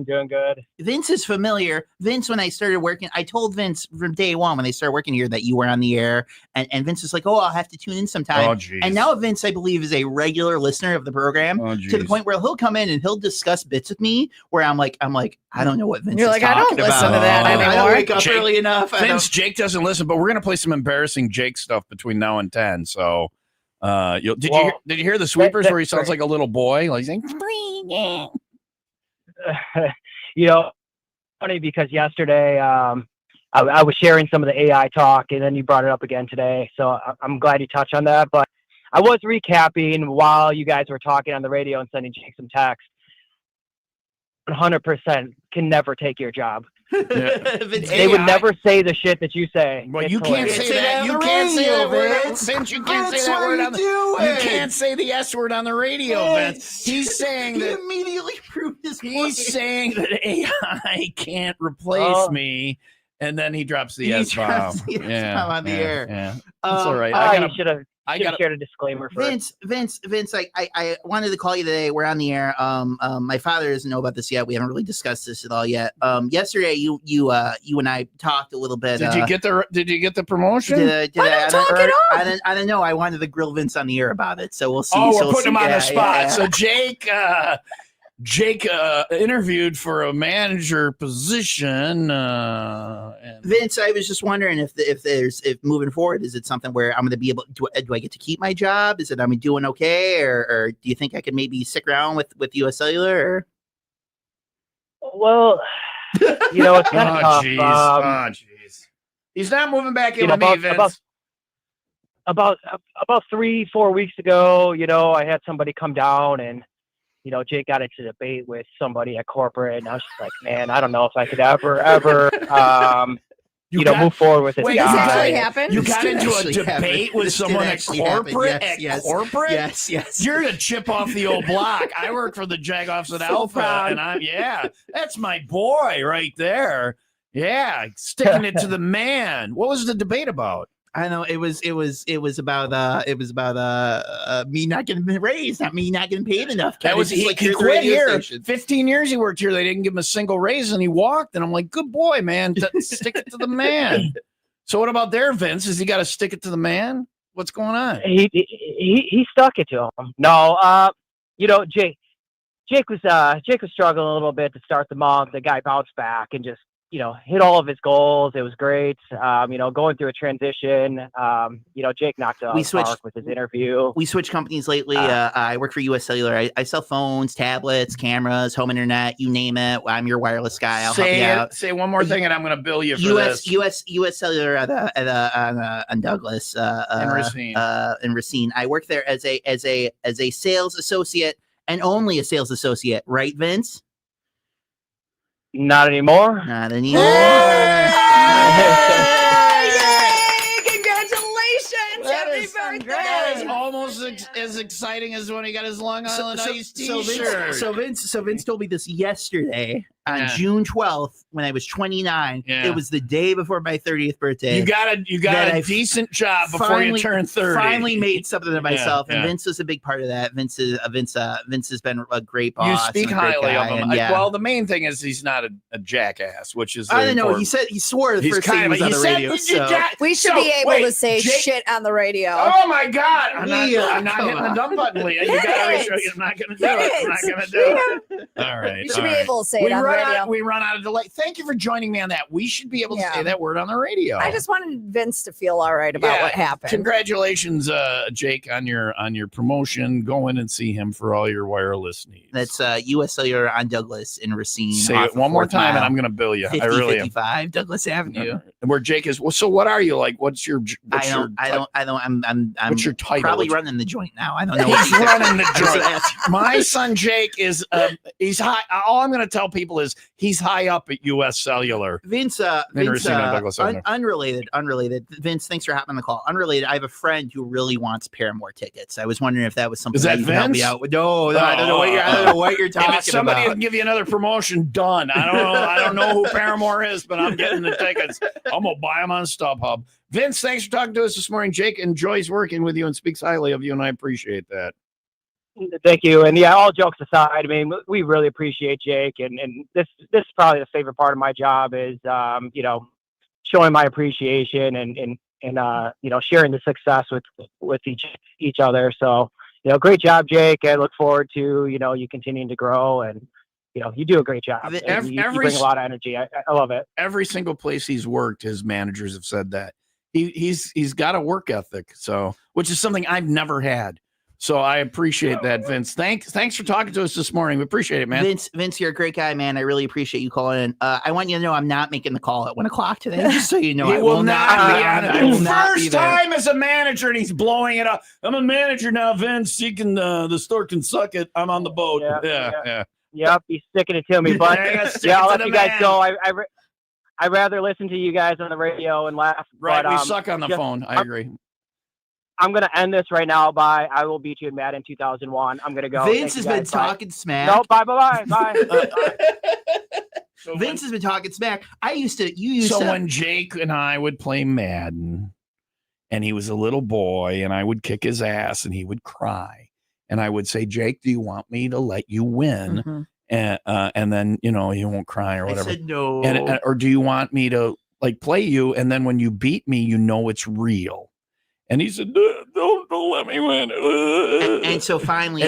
Vince is familiar. Vince, when I started working, I told Vince from day one when they started working here that you were on the air, and Vince was like, "Oh, I'll have to tune in sometime." Oh, geez. And now Vince, I believe, is a regular listener of the program to the point where he'll come in and he'll discuss bits with me where I'm like, I don't know what Vince. You're is like, I don't talking listen about. to that anymore. I don't wake up Jake, early enough. Vince, Jake doesn't listen, but we're gonna play some embarrassing Jake stuff between now and 10. So. Did you hear the sweepers where he sounds like a little boy? Like he's saying, Funny because yesterday I was sharing some of the AI talk, and then you brought it up again today. So I'm glad you touched on that. But I was recapping while you guys were talking on the radio and sending Jake some text. 100% can never take your job. Yeah. They would never say the shit that you say. Well, It's you can't hilarious. say that. You can't say that word, Vince. You can't say that word on the. You You can't say the S word on the radio, Vince. He's saying He that. immediately proved his point. He's saying that AI can't replace me, and then he drops the He S bomb. drops the S-bomb on the air. Yeah, that's all right. You should have shared a disclaimer for it. Vince, I wanted to call you today. We're on the air. My father doesn't know about this yet. We haven't really discussed this at all yet. Yesterday, you and I talked a little bit. Did you get the promotion? I don't know. I wanted to grill Vince on the air about it, so we'll see. Oh, so we're putting him on the spot. Yeah. So Jake interviewed for a manager position. And Vince, I was just wondering if moving forward, is it something where I'm going to be able? Do I get to keep my job? Is it I'm doing okay, or do you think I could maybe stick around with U.S. Cellular? Or? Well, it's kind of tough. Jeez. He's not moving back in with me, Vince. About 3-4 weeks ago, I had somebody come down and. Jake got into a debate with somebody at corporate, and I was just like, man, I don't know if I could ever, move forward with this Wait, guy. does this actually happen? You got into a actually debate happen. with This did someone at actually corporate? happen. Yes, Corporate? Yes. You're the chip off the old block. I work for the Jagoffs at Alpha, proud. and that's my boy right there. Yeah, sticking it to the man. What was the debate about? I know it was about me not getting raised, not me not getting paid enough. That was he quit here. 15 years he worked here. They didn't give him a single raise, and he walked. And I'm like, good boy, man. Stick it to the man. So what about there, Vince? Has he got to stick it to the man? What's going on? He stuck it to him. No, Jake was struggling a little bit to start the month. The guy bounced back and just hit all of his goals. It was great. Going through a transition. Jake knocked it out of the park with his interview. We switched companies lately. I work for U.S. Cellular. I sell phones, tablets, cameras, home internet, you name it. I'm your wireless guy. I'll help you out. Say one more thing, and I'm going to bill you for this. U.S. Cellular on Douglas in Racine. I work there as a sales associate and only a sales associate, right, Vince? Not anymore. Not anymore. Congratulations! Happy birthday! That is almost as exciting as when he got his Long Island Iced T-shirt. So Vince told me this yesterday on June 12th when I was 29. Yeah. It was the day before my 30th birthday. You got a decent job before you turn 30. Finally made something of myself, and yeah. Vince was a big part of that. Vince has been a great boss. You speak and a great highly guy, of him. and Well, the main thing is he's not a jackass, which is I don't know. important. He swore the first thing he was on the radio. We should be able to say shit on the radio. Oh my God! I'm not Come hitting the on. dumb button, Leah. You gotta make sure you're not gonna do it. I'm not gonna do it. All right. You should be able to say it on the radio. we run out of delay. Thank you for joining me on that. We should be able to Yeah. say that word on the radio. I just wanted Vince to feel all right about Yeah. what happened. Congratulations, Jake, on your promotion. Go in and see him for all your wireless needs. That's U.S. Cellular on Douglas in Racine. Say off it of one more 4th time, and Mile, I'm going to bill you. 50, I really am. 55 Douglas Avenue. Where Jake is. Well, so what are you like? What's your? I don't. I'm What's your title? probably What's your- running the joint now. I don't know. He's running the joint. That's- My son Jake is. He's high. All I'm going to tell people is he's high up at U.S. Cellular. Vince, Racine on Douglas Avenue. unrelated. Vince, thanks for hopping on the call. Unrelated. I have a friend who really wants Paramore tickets. I was wondering if that was something Is that you could help me Vince? out with. No, I don't know what you're talking If somebody about. can give you another promotion, done. I don't know who Paramore is, but I'm getting the tickets. I'm gonna buy them on StubHub. Vince, thanks for talking to us this morning. Jake enjoys working with you and speaks highly of you, and I appreciate that. Thank you. And yeah, all jokes aside, I mean, we really appreciate Jake, and this is probably the favorite part of my job is showing my appreciation and sharing the success with each other. So great job, Jake. I look forward to you continuing to grow, and you do a great job. And you bring a lot of energy. I love it. Every single place he's worked, his managers have said that he's got a work ethic, so which is something I've never had. So I appreciate that, Vince. Thanks for talking to us this morning. We appreciate it, man. Vince, you're a great guy, man. I really appreciate you calling in. I want you to know I'm not making the call at 1 o'clock today, just so you know. He will not be on I will not be First there. time as a manager, and he's blowing it up. I'm a manager now, Vince. You can the store can suck it. I'm on the boat. Yeah. Yep, he's sticking it to me, but Yeah, I'll to let the you guys man. go. I'd rather listen to you guys on the radio and laugh. Right, but, we suck on the phone. I agree. I'm going to end this right now by I will beat you in Madden 2001. I'm going to go. Vince Thank has you been guys. Bye. talking smack. No, bye. Vince has been talking smack. When Jake and I would play Madden, and he was a little boy, and I would kick his ass, and he would cry, and I would say, Jake, do you want me to let you win? Mm-hmm. And then he won't cry or whatever. I said no. Or do you want me to play you, and then when you beat me, it's real? And he said, "Don't let me win." And so finally,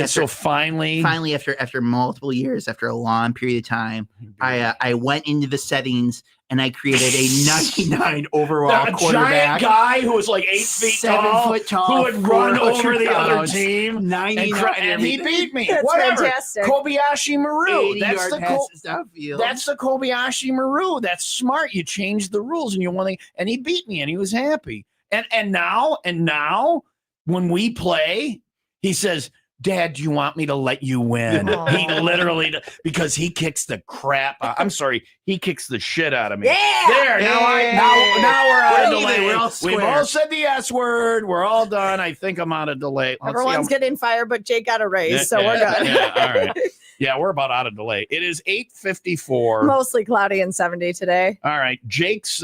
after multiple years, after a long period of time, I went into the settings and I created a 99 overall quarterback, giant guy who was like 8 feet 7 tall, foot tall, who would run over the other 400 team, 99, and he beat me. That's Whatever. fantastic. Kobayashi Maru. 80 That's yard the passes downfield. That's the Kobayashi Maru. That's smart. You changed the rules, and you won. And he beat me, and he was happy. And now, when we play, he says, Dad, do you want me to let you win? He literally, because he kicks the crap out. I'm sorry, he kicks the shit out of me. Yeah. There. Now we're out of We're even. delay. We're all We've square. all said the S word. We're all done. I think I'm out of delay. Let's see Everyone's how- getting fired, but Jake got a raise, so we're Yeah, good. Yeah, all right. Yeah, we're about out of delay. It is 8:54. Mostly cloudy and 70 today. All right, Jake's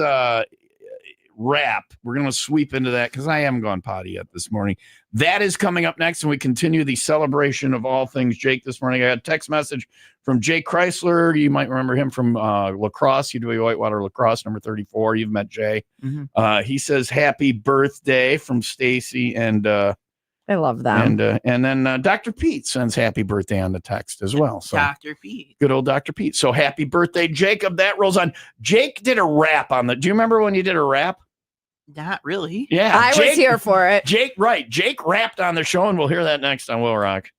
rap. We're going to sweep into that because I haven't gone potty yet this morning. That is coming up next, and we continue the celebration of all things Jake this morning. I got a text message from Jake Chrysler. You might remember him from lacrosse, UW Whitewater lacrosse, number 34. You've met Jay. Mm-hmm. He says, happy birthday from Stacy and I love them. and then Dr. Pete sends happy birthday on the text as well. So Dr. Pete. good old Dr. Pete. So happy birthday, Jacob. That rolls on. Jake did a rap on the. Do you remember when you did a rap? Not really. Yeah. I was here for it. Jake rapped on the show, and we'll hear that next on Will Rock.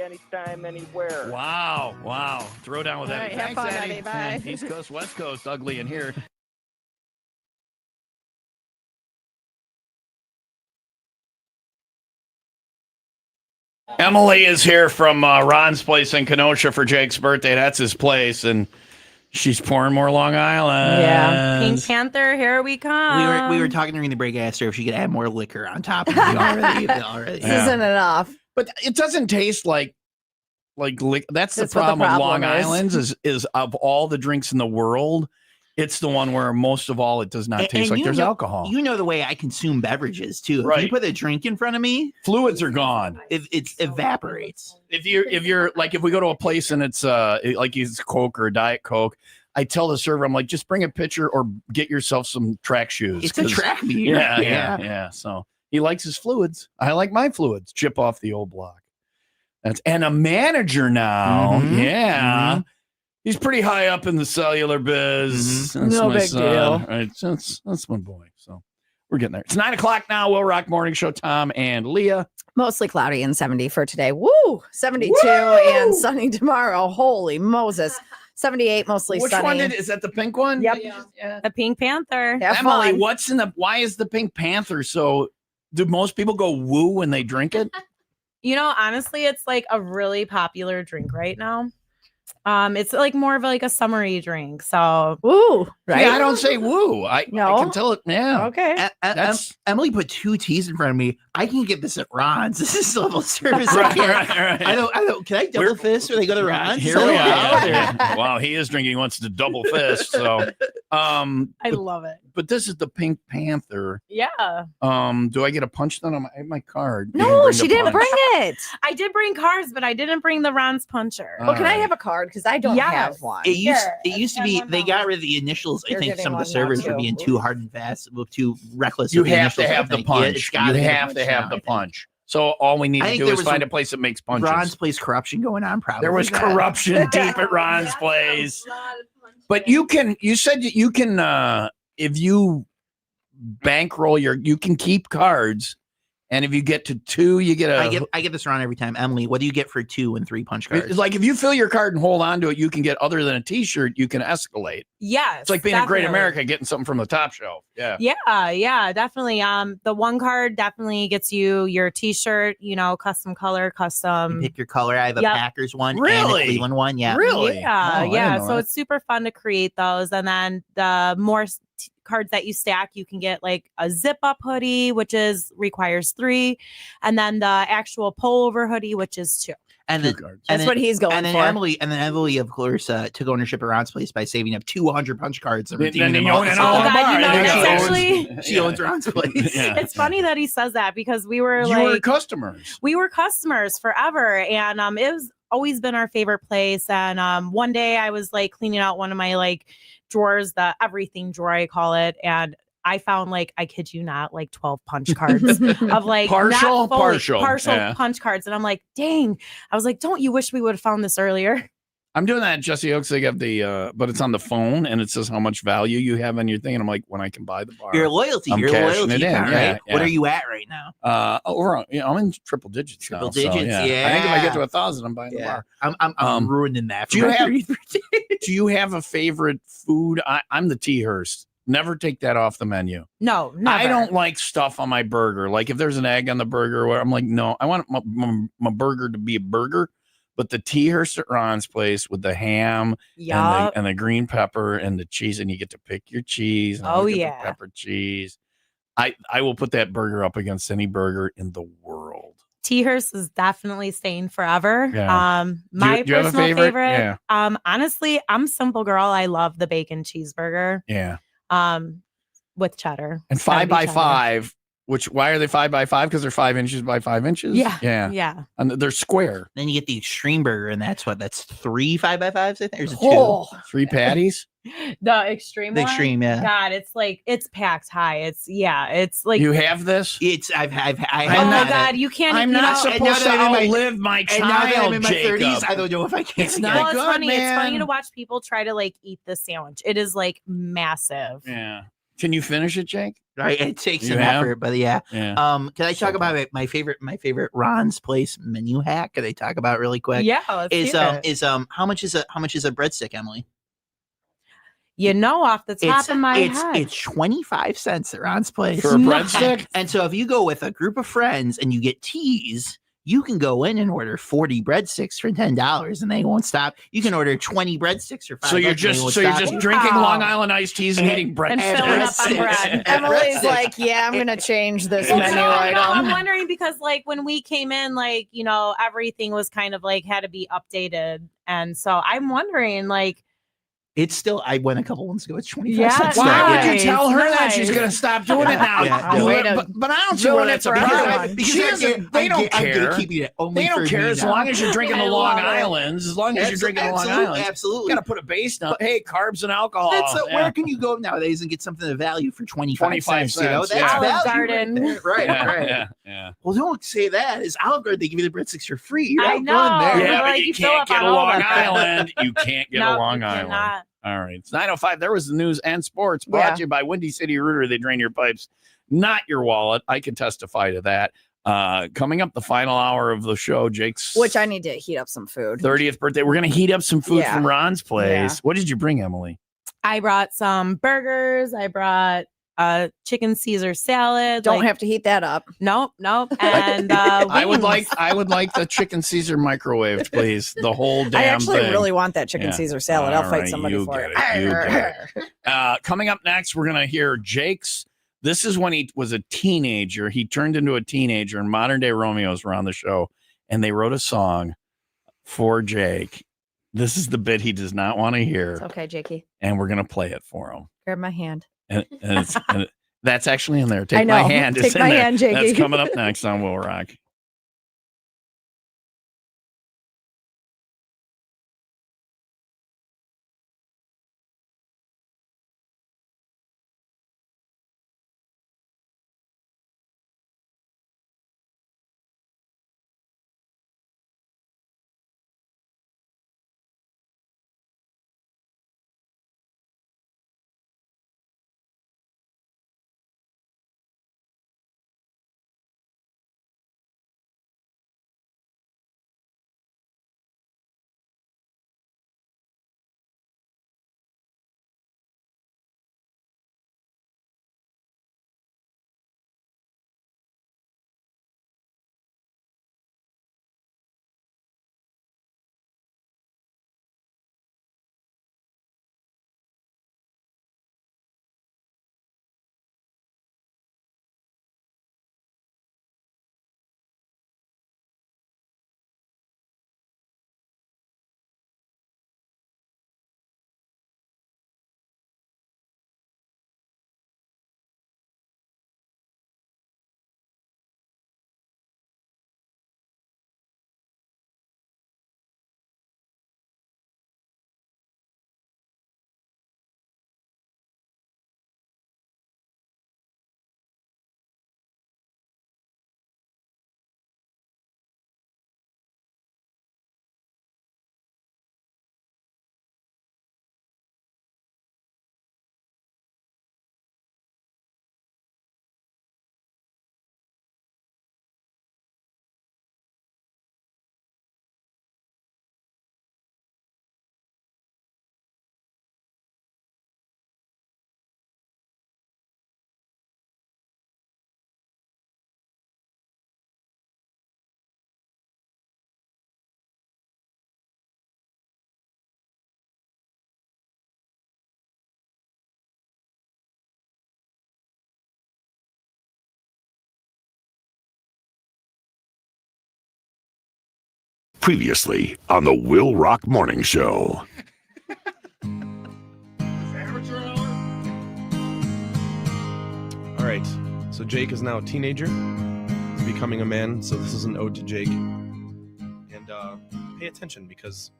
anytime, anywhere. Wow. Throw down with All Eddie. right, have Thanks, fun, Eddie. Eddie. Bye. East Coast, West Coast, ugly in here. Emily is here from Ron's place in Kenosha for Jake's birthday. That's his place, and she's pouring more Long Island. Yeah. Pink Panther, here we come. We were talking during the break. I asked her if she could add more liquor on top of the already. This isn't enough. But it doesn't taste like that's the That's what the problem with Long problem is. Islands is of all the drinks in the world, it's the one where most of all it does not taste like you there's know- alcohol. You know the way I consume beverages too. If Right. you put a drink in front of me, Fluids are gone. it evaporates. If you're like, if we go to a place and it's like it's Coke or Diet Coke, I tell the server, I'm like, just bring a pitcher or get yourself some track shoes. It's a 'cause- track meet. Yeah. So he likes his fluids. I like my fluids. Chip off the old block. And a manager now. Mhm. Yeah. Mhm. He's pretty high up in the cellular biz. That's No my big son. deal. Right. That's my boy. So we're getting there. It's 9:00 now. Will Rock Morning Show. Tom and Leah. Mostly cloudy and 70 for today. Woo! 72 and sunny tomorrow. Holy Moses. 78, mostly Which sunny. one is that? The pink one? Yep. Yeah. The Pink Panther. Have Emily, fun. why is the Pink Panther so? Do most people go woo when they drink it? You know, honestly, it's like a really popular drink right now. It's like more of like a summery drink. So Woo, right? Yeah, I don't say woo. I No? can tell it. Yeah. Okay. That's Emily put 2 teas in front of me. I can get this at Ron's. This is level service. right, I right, can't. right. I don't. Can I double fist when they go to Ron's? Here we Yeah. are. Yeah. Wow, he is drinking. He wants to double fist. So, I love it. but this is the Pink Panther. Yeah. Do I get a punch then on my card? You No, the she didn't punch. bring it. I did bring cards, but I didn't bring the Ron's puncher. Oh. Well, can I Alright. have a card? Because I don't Yes. have one. It used Here, it used to let's be have one they now. got rid of the initials. I You're think getting some of the one now, servers were too. being too hard and fast, too reckless. You with the have to initials, I have the think. Yeah, punch. it's gotta You be the have to punch have now, the I think. punch. So all we need I to think do there is was find a- a place that makes punches. Ron's place corruption going on. Probably There was that. corruption deep at Ron's place. But you said that you can if you bankroll you can keep cards, and if you get to 2, you get I get this wrong every time. Emily, what do you get for 2 and 3 punch cards? it's like if you fill your card and hold on to it, you can get, other than a t-shirt, you can escalate. Yes. It's like being a great definitely. America, getting something from the top shelf. Yeah. Yeah, definitely. The one card definitely gets you your t-shirt, custom color, You custom. pick your color. I have a Yep. Packers one and Really? a Cleveland one. Yeah. Really? Yeah, Oh, I didn't yeah. know So that. it's super fun to create those. And then the more cards that you stack, you can get like a zip up hoodie, which requires 3, and then the actual pullover hoodie, which is 2. And 2 then cards. That's what he's going and then for. Emily, of course, took ownership of Ron's place by saving up 200 punch cards and Then redeeming you them all. own it So all. Oh, God, bar. you know, There that's go. actually- she owns Ron's place. Yeah. It's funny that he says that because we were You were like customers. we were customers forever, and it was always been our favorite place. And one day I was like cleaning out one of my like drawers, the everything drawer I call it, and I found like, I kid you not, like 12 punch cards of like Partial? not fully- Partial, yeah. punch cards. And I'm like, dang, I was like, don't you wish we would have found this earlier? I'm doing that at Jesse Oaks. They have but it's on the phone and it says how much value you have on your thing. And I'm like, when I can buy the bar. Your loyalty, I'm your cashing loyalty it in, account, yeah, right? What yeah. are you at right now? I'm in triple digits. Triple now, so, digits, I think if I get yeah. to 1,000, I'm buying the bar. I'm ruining that. do For you my have- 30th birthday. Do you have a favorite food? I'm the T-Hearst. Never take that off the menu. No, never. I don't like stuff on my burger. Like if there's an egg on the burger, where I'm like, no, I want my burger to be a burger. But the T-Hearst at Ron's place with the ham Yeah. and the green pepper and the cheese, and you get to pick your cheese. And I Oh, look at the yeah. pepper cheese. I will put that burger up against any burger in the world. T-Hearst is definitely staying forever. Yeah. My do you have a personal favorite? favorite. Yeah. Honestly, I'm simple girl. I love the bacon cheeseburger. Yeah. With cheddar. And It's gotta 5 be by cheddar. 5. Why are they 5 by 5? Because they're 5 inches by 5 inches. Yeah. Yeah. Yeah. And they're square. Then you get the extreme burger, and that's 3 5x5s. I think there's a 2. Oh, 3 patties. The extreme The one? extreme, yeah. God, it's packed high. It's like You have this? It's I oh have I'm my not- God, you can't I'm you not know, and now supposed to that I'm in my- outlive my and now that I'm child, in my Jacob. 30s, I don't know if I can. It's again. not well, it's good, funny. It's funny man. to watch people try to like eat the sandwich. It is like massive. Yeah. Can you finish it, Jake? Right, it takes You an have? effort, but yeah. Yeah. Can I talk about my favorite Ron's Place menu hack? Can I talk about it really quick? Yeah, let's Is hear it. how much is a breadstick, Emily? You know, off the top of my head. It's 25 cents at Ron's Place For a breadstick? And so if you go with a group of friends and you get teas, you can go in and order 40 breadsticks for $10 and they won't stop. You can order 20 breadsticks for $5. So you're just drinking Long Island iced teas and eating bread. And filling up on bread. Emily's like, yeah, I'm gonna change this menu item. I'm wondering because like when we came in, like, you know, everything was kind of like had to be updated. And so I'm wondering like, it's still, I went a couple months ago. It's 25 Yeah, cents. Why would you Nice, tell her that nice. she's going to stop doing it now? Yeah. Way to But I don't see where ruin that's it a for problem. everyone. Because She I doesn't- get- they don't I'm care. gonna keep it only They don't for care me as now. long as you're drinking the I Long love it. Islands. As long as you're drinking the Long Islands. Absolutely. You got to put a base down. Hey, carbs and alcohol. Where Yeah. can you go nowadays and get something of value for 25 cents? You know, cents, that's yeah. value Olive right Garden. there. Right, Yeah, right. yeah. Well, don't say that. It's Olive Garden. They give you the breadsticks for free. You're I outgoing know. there. Yeah, Like, but you you fill can't up get on a all Long that. Island. You can't get No, a Long you Island. cannot. All right. It's 9:05. There was the news and sports brought Yeah. to you by Windy City Rooter. They drain your pipes, not your wallet. I can testify to that. Coming up the final hour of the show, Jake's Which I need to heat up some food. 30th birthday. We're going to heat up some food Yeah. from Ron's place. Yeah. What did you bring, Emily? I brought some burgers. I brought chicken Caesar salad. Don't like, have to heat that up. Nope. And I would wings. like the chicken Caesar microwave, please. The whole damn I actually thing. really want that chicken Yeah. Caesar salad. All I'll fight right, somebody you for get it. You get it. Coming up next, we're going to hear Jake's. This is when he was a teenager. He turned into a teenager, and Modern Day Romeos were on the show, and they wrote a song for Jake. This is the bit he does not want to hear, It's okay, Jakey. and we're going to play it for him. Grab my hand. And that's actually in there. I Take my know. hand. Take It's in my there. hand, Jakey. That's coming up next on Will Rock. Previously on the Will Rock Morning Show. All right, so Jake is now a teenager. He's becoming a man, so this is an ode to Jake. And pay attention because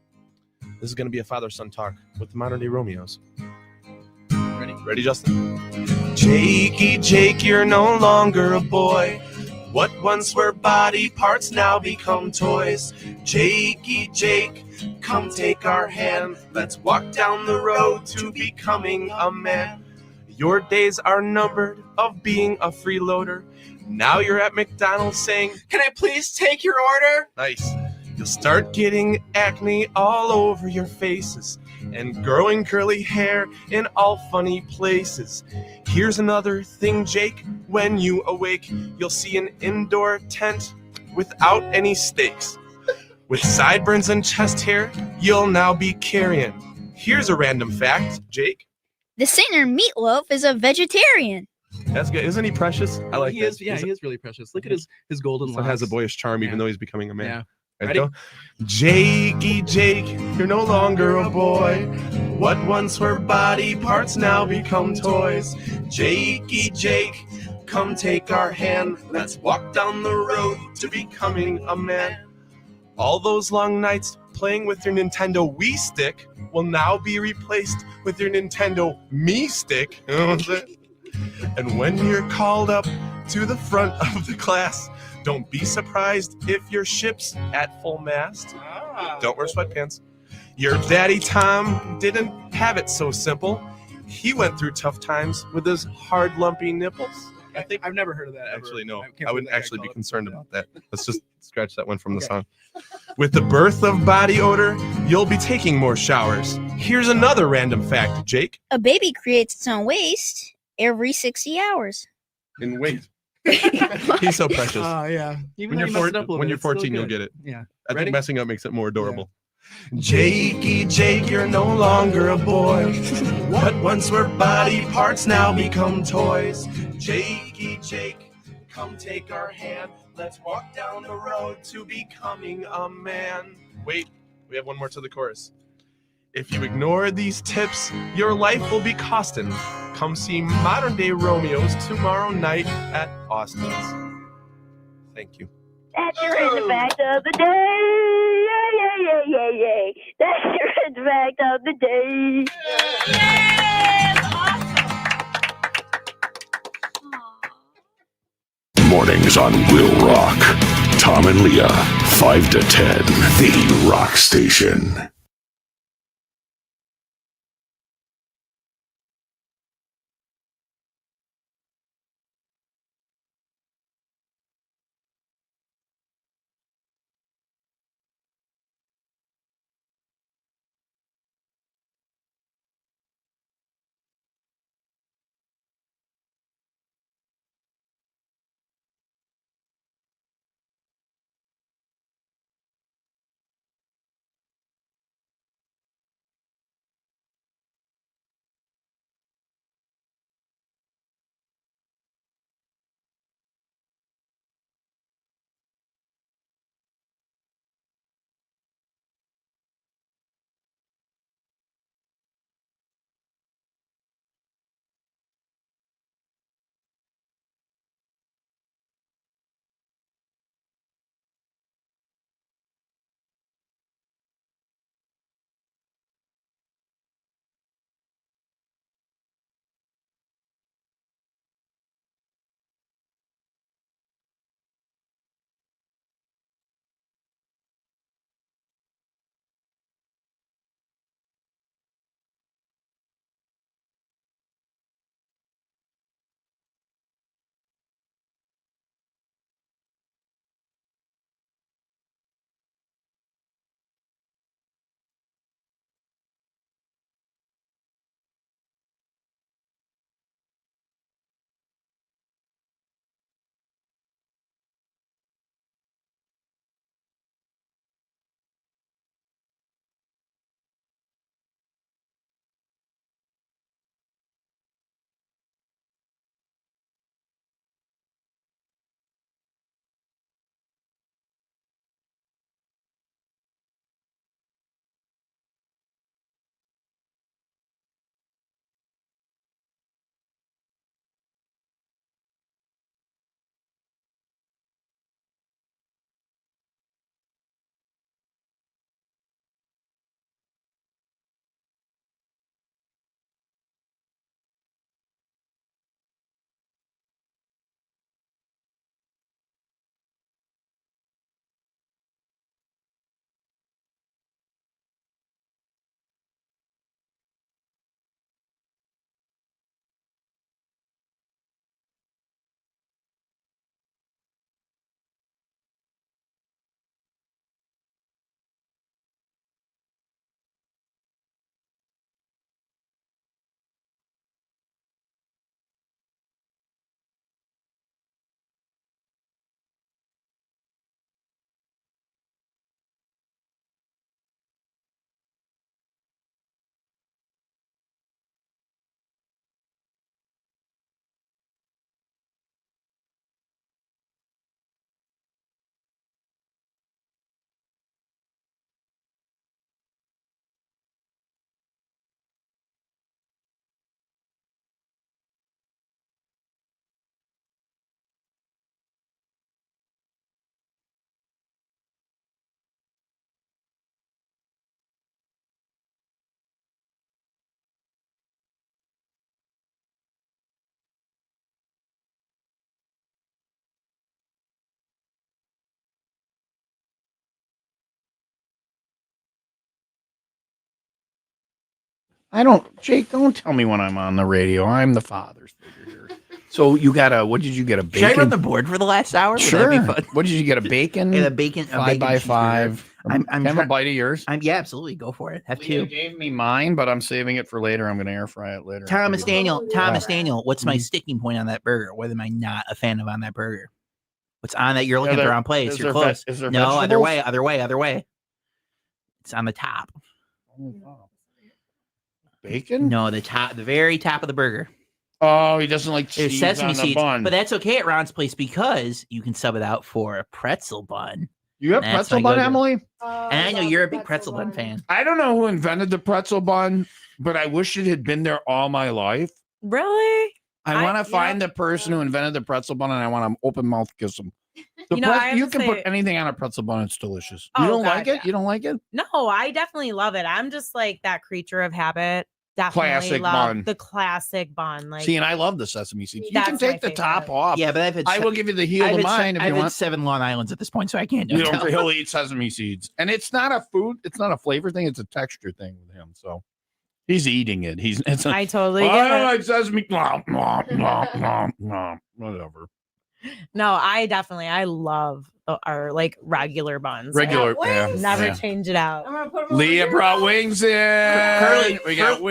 this is going to be a father-son talk with the Modern Day Romeos. Ready, Justin? Jakey, Jake, you're no longer a boy. What once were body parts now become toys. Jakey, Jake, come take our hand. Let's walk down the road to becoming a man. Your days are numbered of being a freeloader. Now you're at McDonald's saying, "Can I please take your order?" Nice. You'll start getting acne all over your faces and growing curly hair in all funny places. Here's another thing, Jake. When you awake, you'll see an indoor tent without any stakes. With sideburns and chest hair, you'll now be carrying. Here's a random fact, Jake. The singer Meatloaf is a vegetarian. That's good. Isn't he precious? I like he that. is. Yeah, he is really precious. Look at his golden So locks. has a boyish charm, even Yeah. though he's becoming a man. Yeah. Right, Ready? go. Jakey Jake, you're no longer a boy. What once were body parts now become toys. Jakey Jake, come take our hand. Let's walk down the road to becoming a man. All those long nights playing with your Nintendo Wii stick will now be replaced with your Nintendo Me stick. You know what I'm saying? And when you're called up to the front of the class, don't be surprised if your ship's at full mast. Don't wear sweatpants. Your daddy Tom didn't have it so simple. He went through tough times with his hard, lumpy nipples. I think I've never heard of that. Ever. Actually, no. can't I believe wouldn't that guy actually be called it concerned that. about that. Let's just scratch that one from the Okay. song. With the birth of body odor, you'll be taking more showers. Here's another random fact, Jake. A baby creates its own waste every 60 hours. And wait. He's so precious. Yeah. Even When though you're, you messed it up a little when bit, you're it's still 14, you'll good. get it. Yeah. I Ready? think messing up makes it more adorable. Jakey Jake, you're no longer a boy. What once were body parts now become toys. Jakey Jake, come take our hand. Let's walk down the road to becoming a man. Wait, we have one more to the chorus. If you ignore these tips, your life will be costing. Come see Modern Day Romeos tomorrow night at Austin's. Thank you. That's your random fact of the day. Yay. That's your random fact of the day. Mornings on Will Rock. Tom and Leah, 5 to 10, the Rock Station. I don't, Jake, don't tell me when I'm on the radio. I'm the father's figure here. So you got what did you get? A bacon? Should I run the board for the last hour? Would Sure. that be fun? What did you get? A bacon? And a bacon 5x5. I'm Can I have a bite of yours? Yeah, absolutely. Go for it. Have You two. gave me mine, but I'm saving it for later. I'm going to air fry it later. Thomas Daniel, what's my Mhm. sticking point on that burger? What am I not a fan of on that burger? What's on that? You're looking at the there- wrong place. is You're there close. is there No, vegetables? other way. It's on the top. Bacon? No, the very top of the burger. Oh, he doesn't like There's cheese sesame on the seeds, bun. but that's okay at Ron's place because you can sub it out for a pretzel bun. You have That's pretzel my bun, go-to. Emily? And I know you're a big pretzel bun fan. I don't know who invented the pretzel bun, but I wish it had been there all my life. Really? I want to find the person who invented the pretzel bun, and I want to open mouth kiss them. You know, I have you to can say- put anything on a pretzel bun; it's delicious. Oh, You don't God, like it? yeah. You don't like it? No, I definitely love it. I'm just like that creature of habit. Definitely Classic love bun. the classic bun. Like, See, and I love the sesame seeds. You That's can my take the top favorite. off. Yeah, but I've had I will give you the heel I've of had mine if I've you had want. 7 Long Islands at this point, so I can't. You tell. know, he'll eat sesame seeds, and it's not a food. It's not a flavor thing. It's a texture thing with him. So he's eating it. It's a, I totally I get don't it. like sesame. Nom, nom, nom, nom, nom, whatever. No, I love our like regular buns. Regular. Like, Yeah, never yeah. change it out. Leah brought wings in. We got curly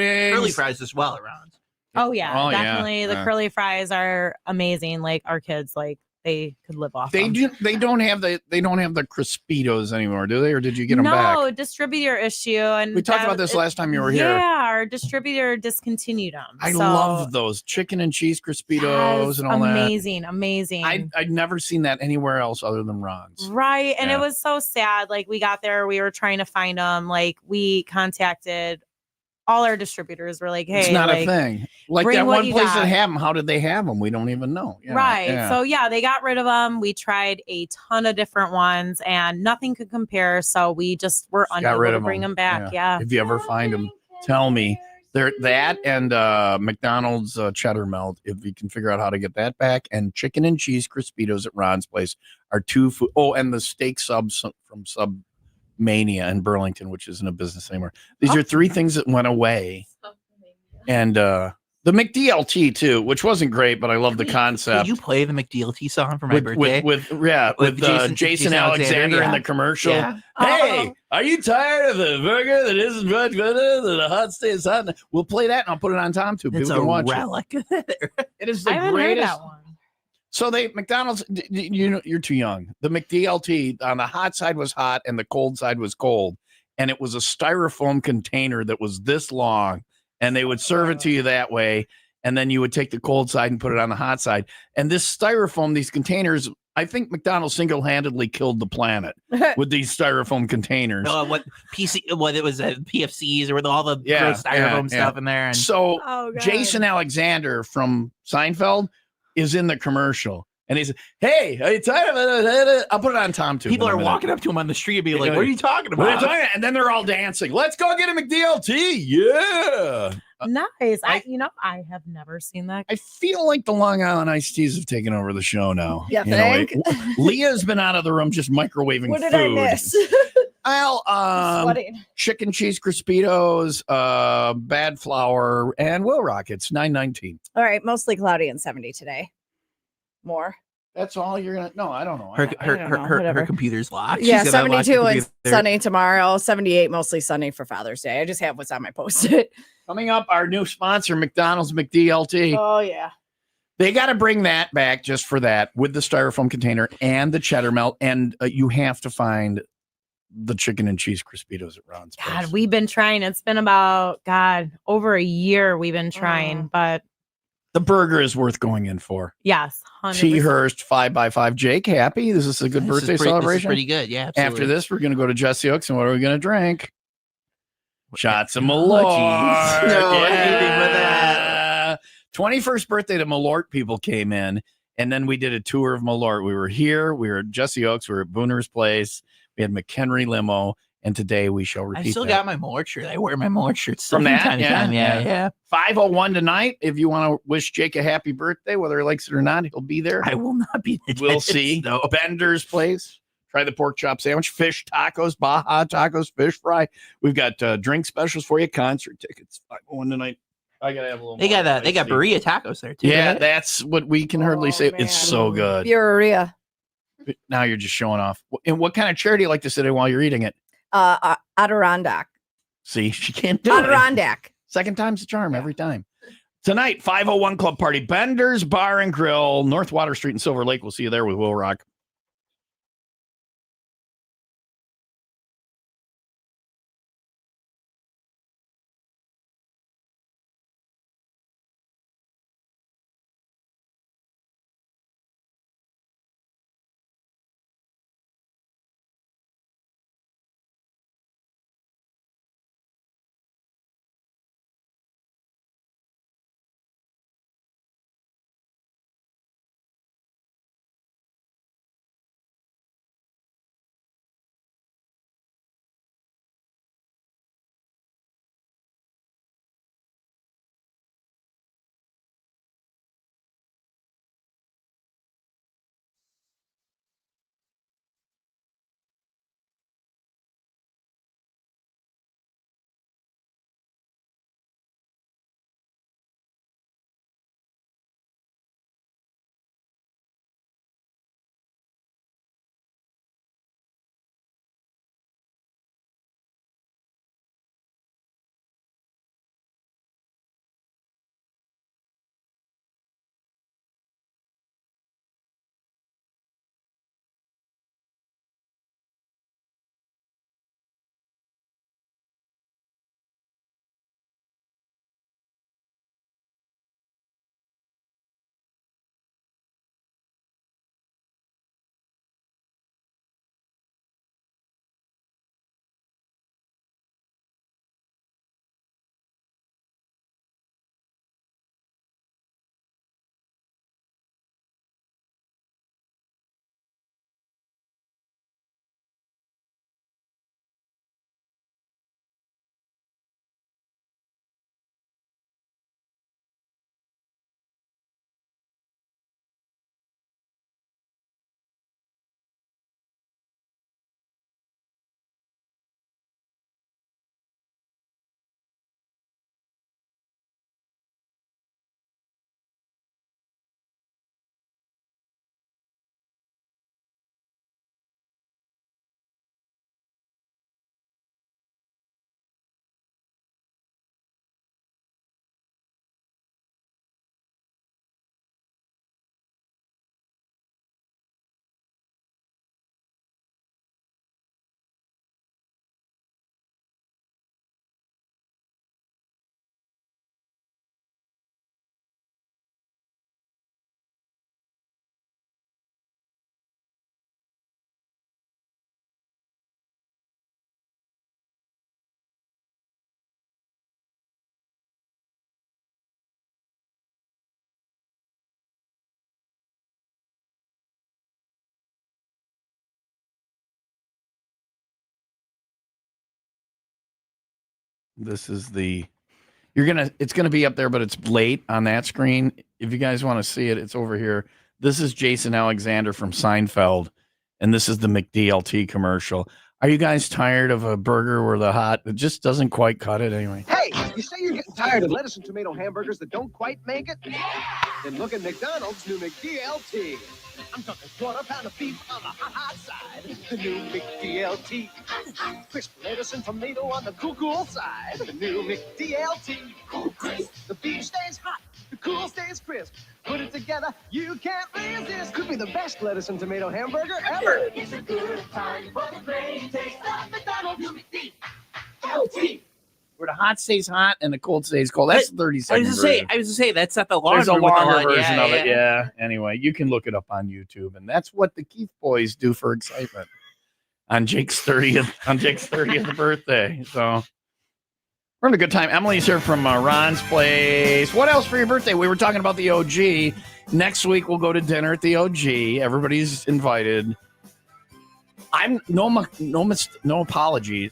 wings. fries as well around. Oh yeah, Oh, yeah, definitely. The yeah. curly fries are amazing. Like our kids, like they could live off. They them. do. They don't have the Crispitos anymore, do they? Or did you get them no back? distributor issue, and We talked about this last time you were here. Yeah, our distributor discontinued them. I so, love those chicken and cheese Crispitos yes, and all that. amazing. I'd never seen that anywhere else other than Ron's. Right. And Yeah. it was so sad. Like we got there, we were trying to find them. Like we contacted all our distributors. We're like, hey, It's not like, a thing. Like bring that what one you place got. that have them. How did they have them? We don't even know. Yeah, right. yeah. So yeah, they got rid of them. We tried a ton of different ones and nothing could compare. So we just were Got unable rid to of bring them back. Yeah. If you ever find them, tell me. They're that and McDonald's cheddar melt. If you can figure out how to get that back, and chicken and cheese Crispitos at Ron's place are two food. Oh, and the steak subs from Sub Mania in Burlington, which isn't a business anymore. These are 3 things that went away. And the McDLT too, which wasn't great, but I love the concept. Could you play the McDLT song for my birthday? with Jason Jason Alexander in yeah. the commercial. Yeah. Hey, are you tired of a burger that isn't much better than a hot stays hot? We'll play that and I'll put it on Tom too. It's People a can watch relic. it. It is the I haven't heard greatest. that one. So McDonald's, you know, you're too young. The McDLT on the hot side was hot and the cold side was cold, and it was a styrofoam container that was this long, and they would serve it to you that way, and then you would take the cold side and put it on the hot side. And this styrofoam, these containers, I think McDonald's single-handedly killed the planet with these styrofoam containers. What it was PFCs or with all the Yeah, gross styrofoam yeah, stuff in there. And So Oh, God. Jason Alexander from Seinfeld is in the commercial, and he says, "Hey, are you tired of it?" I'll put it on Tom too. people in a are minute. walking up to him on the street and being Yeah, like, "What are you talking What are you about?" talking? And then they're all dancing. Let's go get a McDLT. Yeah. Nice. I have never seen that. I feel like the Long Island iced teas have taken over the show now. Yeah, You know, think? Leah's been out of the room just microwaving What did food. I miss? Well, Sweating. chicken cheese Crispitos, bad flour, and WIIL Rockets, $9.19. All right, mostly cloudy and 70 today. More. That's all you're gonna. No, I don't know. Her I don't know, her whatever. computer's locked. Yeah, She's gonna unlock the 72 and computer. sunny tomorrow. 78 mostly sunny for Father's Day. I just have what's on my post-it. Coming up, our new sponsor, McDonald's McDLT. Oh yeah. They got to bring that back just for that with the styrofoam container and the cheddar melt. And you have to find the chicken and cheese Crispitos at Ron's place. God, we've been trying. It's been about over a year we've been trying, but The burger is worth going in for. yes, 100%. T. Hurst 5x5. Jake, happy? This is a good This is birthday pretty- celebration. This is pretty good. Yeah. After Absolutely. this, we're going to go to Jesse Oaks, and what are we going to drink? Shots of Oh, Malort. geez. No, anything but that. 21st birthday to Malort people came in, and then we did a tour of Malort. We were here. We were at Jesse Oaks. We were at Booner's place. We had McHenry Limo, and today we shall repeat I still that. got my Malort shirt. I wear my Malort shirts From that? time to Yeah, time. Yeah, yeah. yeah. 5:01 tonight. If you want to wish Jake a happy birthday, whether he likes it or not, he'll be there. I will not be. We'll see. No. Bender's place. Try the pork chop sandwich, fish tacos, Baja tacos, fish fry. We've got drink specials for you, concert tickets. One tonight. I gotta have a little. They more got spicy. burrito tacos there too. Yeah, right? that's what we can hardly say. It's so good. Bureria. Now you're just showing off. And what kind of chair do you like to sit in while you're eating it? Adirondack. See, she can't do it. Adirondack. Second time's the charm every time. Tonight, 501 Club Party, Bender's Bar and Grill, North Water Street in Silver Lake. We'll see you there with Will Rock. This is the it's gonna be up there, but it's late on that screen. If you guys want to see it, it's over here. This is Jason Alexander from Seinfeld, and this is the McDLT commercial. Are you guys tired of a burger where it just doesn't quite cut it anyway? Hey, you say you're getting tired of lettuce and tomato hamburgers that don't quite make it? Then look at McDonald's new McDLT. I'm talking quarter-pound of beef on the hot side. The new McDLT. Crisp lettuce and tomato on the cool side. The new McDLT. Cool crisp. The beef stays hot. The cool stays crisp. Put it together, you can't resist. Could be the best lettuce and tomato hamburger ever. It's a good time for the great taste of McDonald's new McDLT. Where the hot stays hot and the cold stays cold. That's 30 seconds. I was to say that's not the longer. There's a longer version of it. Yeah. Anyway, you can look it up on YouTube, and that's what the Keith boys do for excitement on Jake's 30th birthday. So we're having a good time. Emily's here from Ron's place. What else for your birthday? We were talking about the OG. Next week we'll go to dinner at the OG. Everybody's invited. No apologies.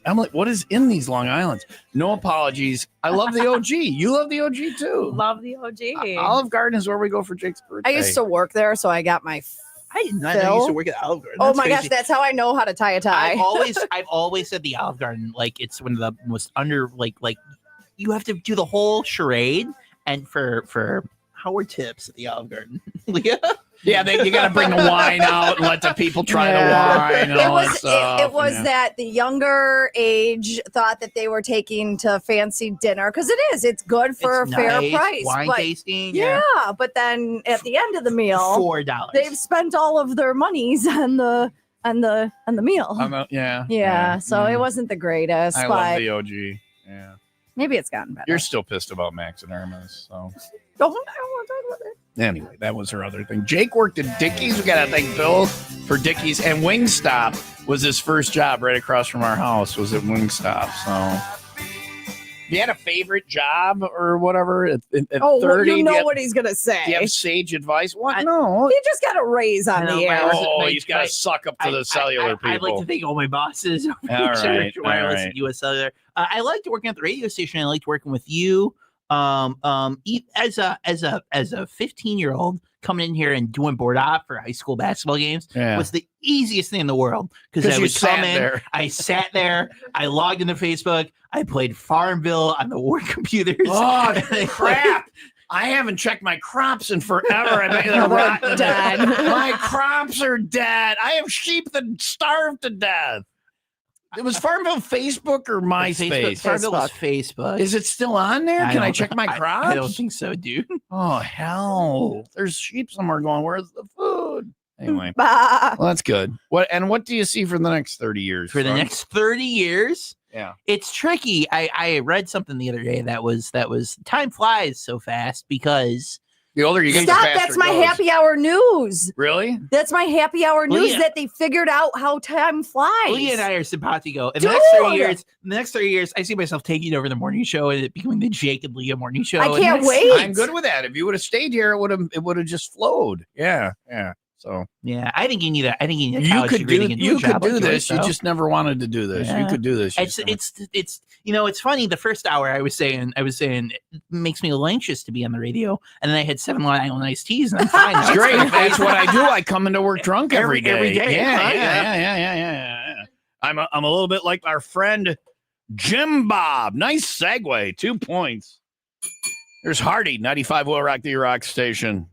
Emily, what is in these Long Islands? No apologies. I love the OG. You love the OG too. Love the OG. Olive Garden is where we go for Jake's birthday. I used to work there, so I got my I did not know you Phil? used to work at Olive Garden. Oh That's my crazy. gosh, that's how I know how to tie a tie. I've always said the Olive Garden, like it's one of the most like you have to do the whole charade, and for how were tips at the Olive Garden, Leah? Yeah, you got to bring the wine out and let the people try the wine. And It all was that stuff. it was Yeah. that the younger age thought that they were taking to fancy dinner because it's good for It's a fair nice, price. wine but tasting, yeah, but then at the end of the meal, $4. they've spent all of their monies on the meal. Yeah. So it wasn't the greatest, I but love the OG. Yeah. maybe it's gotten better. You're still pissed about Max and Irma's, so. I don't want to talk about it. Anyway, that was her other thing. Jake worked at Dickies. We got to thank Bill for Dickies. And Wingstop was his first job right across from our house, was at Wingstop. So, you had a favorite job or whatever at 30? You know do you what he's going to say. Do you have sage advice? What? No. He just got a raise on the air. Oh, he's got to suck up to the cellular people. I'd like to thank all my bosses over All at right, Wireless all right. and US Cellular. I liked working at the radio station. I liked working with you. As a 15-year-old coming in here and doing board op for high school basketball games was the easiest thing in the world because I you would come sat in, there. I sat there, I logged into Facebook, I played Farmville on the work computers. Oh, crap. I haven't checked my crops in forever. I bet they're rotten. dead. My crops are dead. I have sheep that starved to death. It was Farmville Facebook or MySpace? Farmville was Facebook. Is it still on there? Can I check my crops? I don't think so, dude. Oh, hell. There's sheep somewhere going, where's the food? Anyway, Bah. well, that's good. What do you see for the next 30 years? For the son? next 30 years, Yeah. it's tricky. I read something the other day that was time flies so fast because the older you get, Stop, the faster that's it my goes. happy hour news. Really? That's my happy hour news Leah. that they figured out how time flies. Leah and I are simpatico. In Dude! the next 30 years, I see myself taking over the morning show and it becoming the Jake and Leah morning show. I And can't that's- wait. I'm good with that. If you would have stayed here, it would have just flowed. Yeah. So Yeah, I think you need a you college could degree do to get into a job like yours, this. You though. just never wanted to do this. You Yeah. could do this. You just never- It's it's funny. The first hour I was saying it makes me a little anxious to be on the radio, and then I had 7 Long Island iced teas, and I'm fine. It's great. That's what I do. I come into work drunk every day. Every day. Yeah. I'm a little bit like our friend Jim Bob. Nice segue. 2 points. There's Hardy, 95 Will Rock the Rock Station.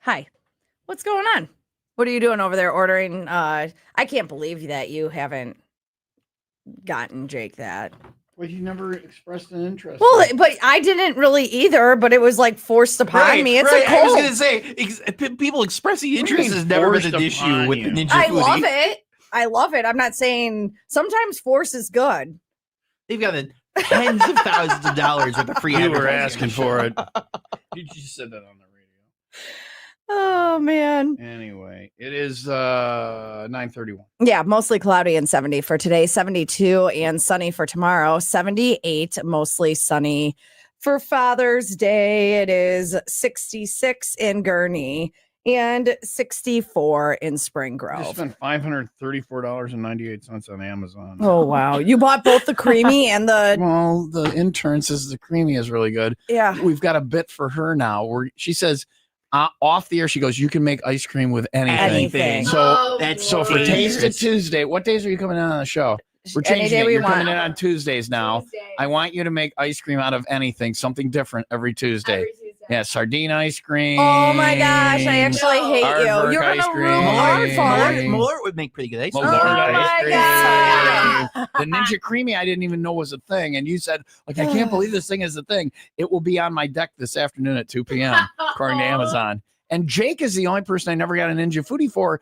Hi. What's going on? What are you doing over there ordering? I can't believe that you haven't gotten Jake that. Well, you never expressed an interest. Well, but I didn't really either, but it was like forced upon me. It's a I was cold. gonna say people expressing do you interest mean has never been forced an issue upon with you? the Ninja I Foodie. love it. I love it. I'm not saying sometimes force is good. They've got tens of thousands of dollars worth of free. You were advertising. asking for it. You just said that on the radio. Oh man. Anyway, it is 9:31. Yeah, mostly cloudy and 70 for today, 72 and sunny for tomorrow, 78, mostly sunny for Father's Day. It is 66 in Gurnee and 64 in Spring I Grove. spent $534.98 on Amazon. Oh wow. You bought both the creamy and the Well, the intern says the creamy is really good. yeah. We've got a bit for her now where she says off the air, she goes, you can make ice cream with anything. Anything. So That's so for dangerous. Taste It Tuesday, what days are you coming in on the show? We're Any changing day it. we You're want. coming in on Tuesdays now. I want you to make ice cream out of anything, something different every Tuesday. Yeah, sardine ice cream. Oh my gosh, I actually hate you. Aardvark You're ice gonna cream. ruin Aardvark. Malort would make pretty good ice cream. Malort Oh ice my cream. God. The Ninja Creamy, I didn't even know was a thing. And you said, like, I can't believe this thing is a thing. It will be on my deck this afternoon at 2 p.m., according to Amazon. And Jake is the only person I never got a Ninja Foodie for.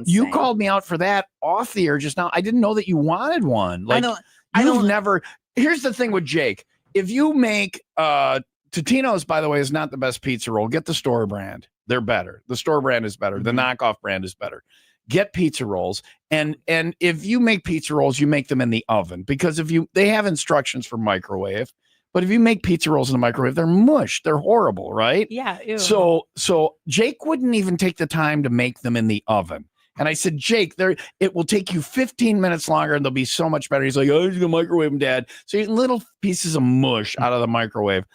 You called me out for that off the air just now. I didn't know that you wanted one. Like, you've never. Here's the thing with Jake. If you make Totino's, by the way, is not the best pizza roll. Get the store brand. They're better. The store brand is better. The knockoff brand is better. Get pizza rolls. And if you make pizza rolls, you make them in the oven because they have instructions for microwave. But if you make pizza rolls in the microwave, they're mush. They're horrible, right? Yeah. Ew. So Jake wouldn't even take the time to make them in the oven. And I said, Jake, it will take you 15 minutes longer and they'll be so much better. He's like, oh, he's gonna microwave them, Dad. So you're little pieces of mush out of the microwave.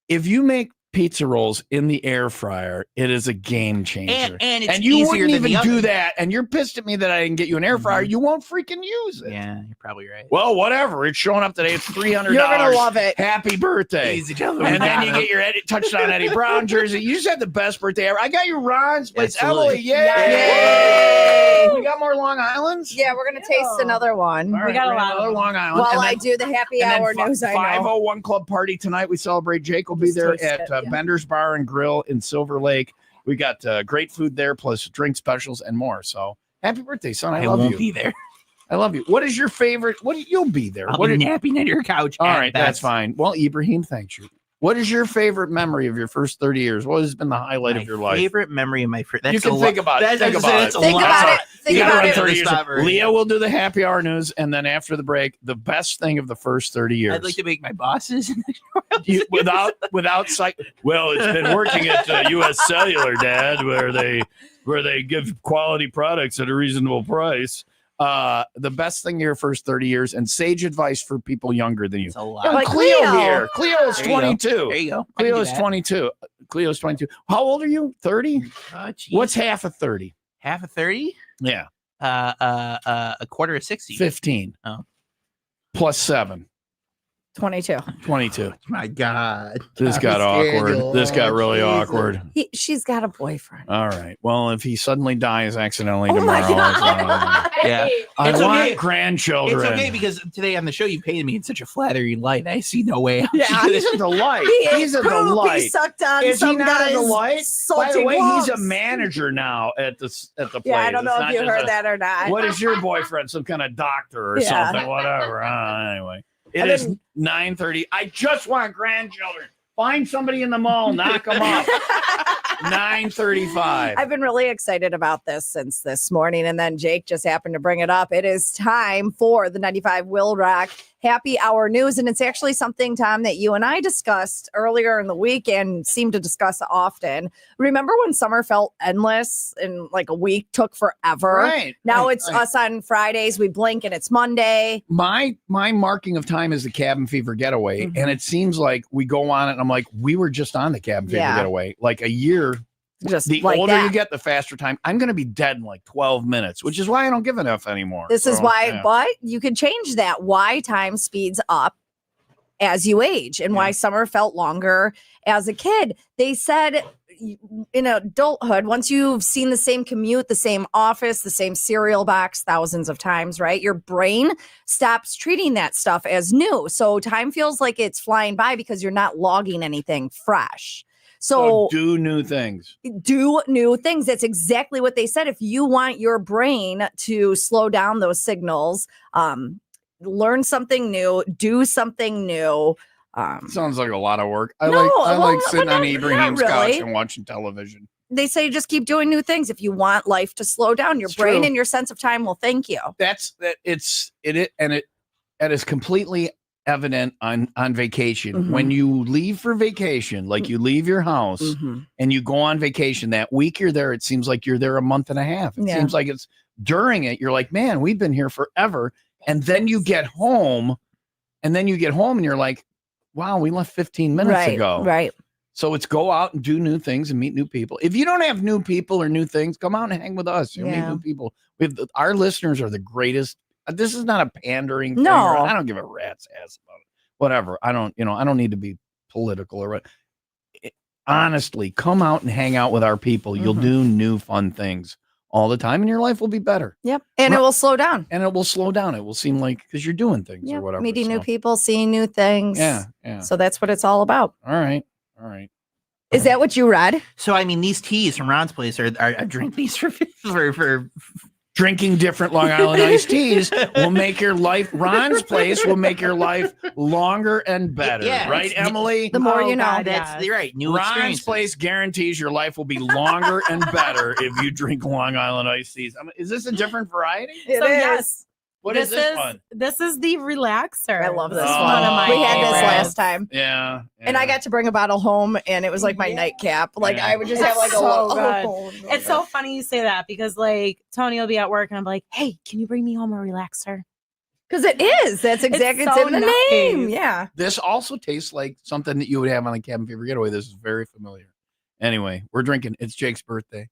If you make pizza rolls in the air fryer, it is a game changer. And it's you easier wouldn't than the even do oven. that. And you're pissed at me that I didn't get you an air fryer. You won't freaking use it. Yeah, you're probably right. Well, whatever. It's showing up today. It's $300. You're gonna love it. Happy birthday. Ladies and gentlemen, And then you get your touchdown Eddie Brown jersey. You just had the best birthday ever. I got you Ron's place. Absolutely. Emily, yay! Yay! We got more Long Islands? Yeah, we're gonna taste another one. All right, got a we lot of another them. Long Island. While And I then- do the happy and then hour news, I know. 501 Club Party tonight. We celebrate. Jake will be Just there taste at it, yeah. Bender's Bar and Grill in Silver Lake. We got great food there, plus drink specials and more. So happy birthday, son! I love won't you. be there. I love you. What is your favorite? You'll be there? I'll What be is, napping on your couch. all at right, that's best. fine. Well, Ibrahim, thanks you. What is your favorite memory of your first 30 years? What has been the highlight My of your life? favorite memory of my first. You can think about it. Think about it. Think about it. Think You gotta about run it. 30 years. Stop her. Leah will do the happy hour news, and then after the break, the best thing of the first 30 years. I'd like to make my bosses. without psych. Well, it's been working at U.S. Cellular, Dad, where they give quality products at a reasonable price. The best thing your first 30 years, and sage advice for people younger than you. It's a lot. Yeah, Like Cleo Cleo. here. Cleo is There you go. 22. There you go. I can Cleo do is that. 22. Cleo's 22. How old are you? 30? Geez. What's half of 30? half of 30? Yeah. A quarter of 60. 15. Oh. Plus 7. 22. 22. My God. This got awkward. This got really awkward. She's got a boyfriend. All right. Well, if he suddenly dies accidentally Oh my tomorrow, God. Yeah. I It's want okay. grandchildren. It's okay because today on the show you painted me in such a flattering light. I see no way. Yeah, he's a delight. He's a He delight. sucked on Is some he not a guy's delight? By the salty way, he's a gloves. manager now at the place. Yeah, I don't know It's if not you just heard that or not. What is your boyfriend? Some kind of doctor or Yeah. something? Whatever. Anyway, I it is didn't- 9:30. I just want grandchildren. Find somebody in the mall, knock them up. 9:35. I've been really excited about this since this morning, and then Jake just happened to bring it up. It is time for the 95 WIIL Rock Happy Hour News, and it's actually something, Tom, that you and I discussed earlier in the week and seem to discuss often. Remember when summer felt endless and like a week took forever? Right. Now right, it's right. us on Fridays. We blink and it's Monday. My marking of time is the Cabin Fever Getaway, Mhm. and it seems like we go on it, and I'm like, we were just on the Cabin Fever Yeah. Getaway, like a year. Just The like older that. you get, the faster time. I'm going to be dead in like 12 minutes, which is why I don't give enough anymore. This is So, why, yeah. but you can change that. Why time speeds up as you age and why summer felt longer as a kid. They said, in adulthood, once you've seen the same commute, the same office, the same cereal box thousands of times, right? Your brain stops treating that stuff as new. So time feels like it's flying by because you're not logging anything fresh. So do new things. Do new things. That's exactly what they said. If you want your brain to slow down those signals, learn something new, do something new. Sounds like a lot of work. I No, like well, sitting not- on Ibrahim's not really. couch and watching television. They say just keep doing new things. If you want life to slow down, your It's brain true. and your sense of time will thank you. It is completely evident on vacation. Mhm. When you leave for vacation, like you leave your house Mhm. and you go on vacation, that week you're there, it seems like you're there a month and a half. It Yeah. seems like it's during it, you're like, man, we've been here forever. And then you get home and you're like, wow, we left 15 minutes ago. Right. So it's go out and do new things and meet new people. If you don't have new people or new things, come out and hang with us. You'll meet Yeah. new people. Our listeners are the greatest. This is not a pandering thing. No. I don't give a rat's ass about it. Whatever. I don't need to be political or what. Honestly, come out and hang out with our people. You'll Mhm. do new fun things all the time and your life will be better. Yep. And it will slow down. And it will slow down. It will seem like because you're doing things or Yep. whatever. Meeting new so. people, seeing new things. Yeah. So that's what it's all about. All right. Is that what you read? So I mean, these teas from Ron's place are drink these for Drinking different Long Island iced teas will make your life. Ron's place will make your life longer and better. Yeah, Right, it's- Emily? The more you know. God, That's yes. right. New Ron's experiences. place guarantees your life will be longer and better if you drink Long Island iced teas. Is this a different variety? It So is. yes, What is this one? This is the relaxer. I love this Oh. one. of my We had this favorites. last time. Yeah. And I got to bring a bottle home, and it was like my nightcap. Like Yeah. I would just It's have like a so little. good. Oh, It's so funny you say that because like Tony will be at work and I'm like, hey, can you bring me home a relaxer? because it is. That's exactly it's so in the nice. name. Yeah. This also tastes like something that you would have on a cabin fever getaway. This is very familiar. Anyway, we're drinking. It's Jake's birthday.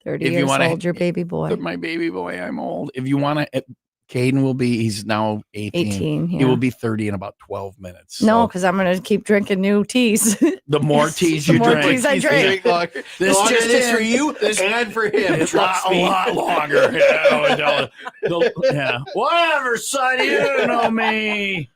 30 If you years wanna- old, your baby boy. My baby boy, I'm old. If you want to, Caden will be, he's now 18. 18. He Yeah. will be 30 in about 12 minutes. No, So because I'm gonna keep drinking new teas. the more teas The you more drink, teas I drink. this Longer just this in, for you this, and for him. it's a lot longer. Yeah. Whatever, son. You don't know me.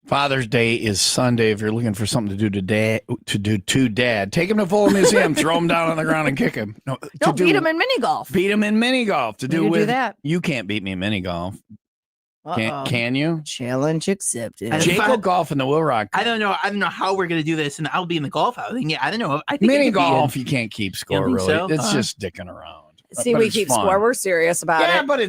Father's Day is Sunday. If you're looking for something to do to dad, take him to Volo Museum, throw him down on the ground and kick him. No, beat him in mini golf. Beat him in mini golf. We could do that. You can't beat me in mini golf. Uh-oh. Can you? Challenge accepted. Jake will golf in the Will Rock. I don't know how we're gonna do this, and I'll be in the golf outing. Yeah, I don't know. I think Mini golf, you can't keep score. think Really, so? it's just dicking around. See, But we it's keep fun. score. We're serious about Yeah, it. but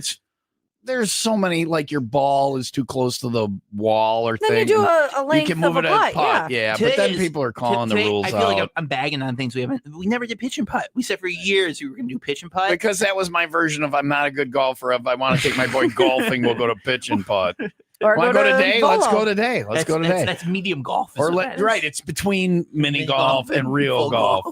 there's so many, like your ball is too close to the wall or Then thing. you do a you length can move of it a at putt. putt. Yeah, Today but then is- people are calling the Today, rules I feel out. like I'm bagging on things we never did pitch and putt. We said for years we were gonna do pitch and putt. Because that was my version of I'm not a good golfer. If I want to take my boy golfing, we'll go to pitch and putt. Or Want to go today? Volo. Let's go today. Let's go today. That's medium golf. Or right, it's between mini golf and real full golf.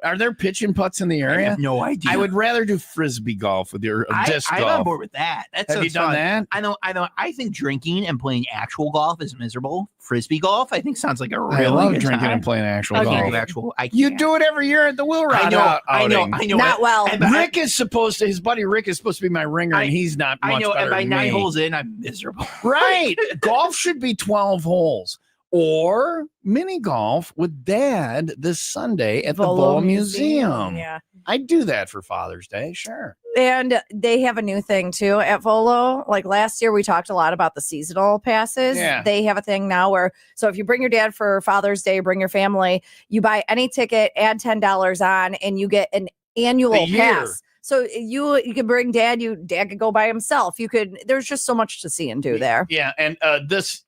Are there pitch and putts in the I area? have no idea. I would rather do frisbee golf with your disc I'm golf. on board with that. That Have you sounds done fun. that? I know. I think drinking and playing actual golf is miserable. Frisbee golf, I think, sounds like a really I love good drinking time. and playing actual I can't golf. do actual. You do it every year at the Will Rod I know. outing. I know. Not well. And by- Rick is supposed to. His buddy Rick is supposed to be my ringer, and he's not much I know. better And by than 9 me. holes in, I'm miserable. Right. Golf should be 12 holes. Or mini golf with Dad this Sunday at the Volo Museum. Yeah. I'd do that for Father's Day, sure. And they have a new thing too at Volo. Like last year, we talked a lot about the seasonal passes. Yeah. They have a thing now where, so if you bring your dad for Father's Day, bring your family, you buy any ticket, add $10 on, and you get an annual year. pass. So you can bring dad. Dad could go by himself. You could. There's just so much to see and do there. Yeah, and this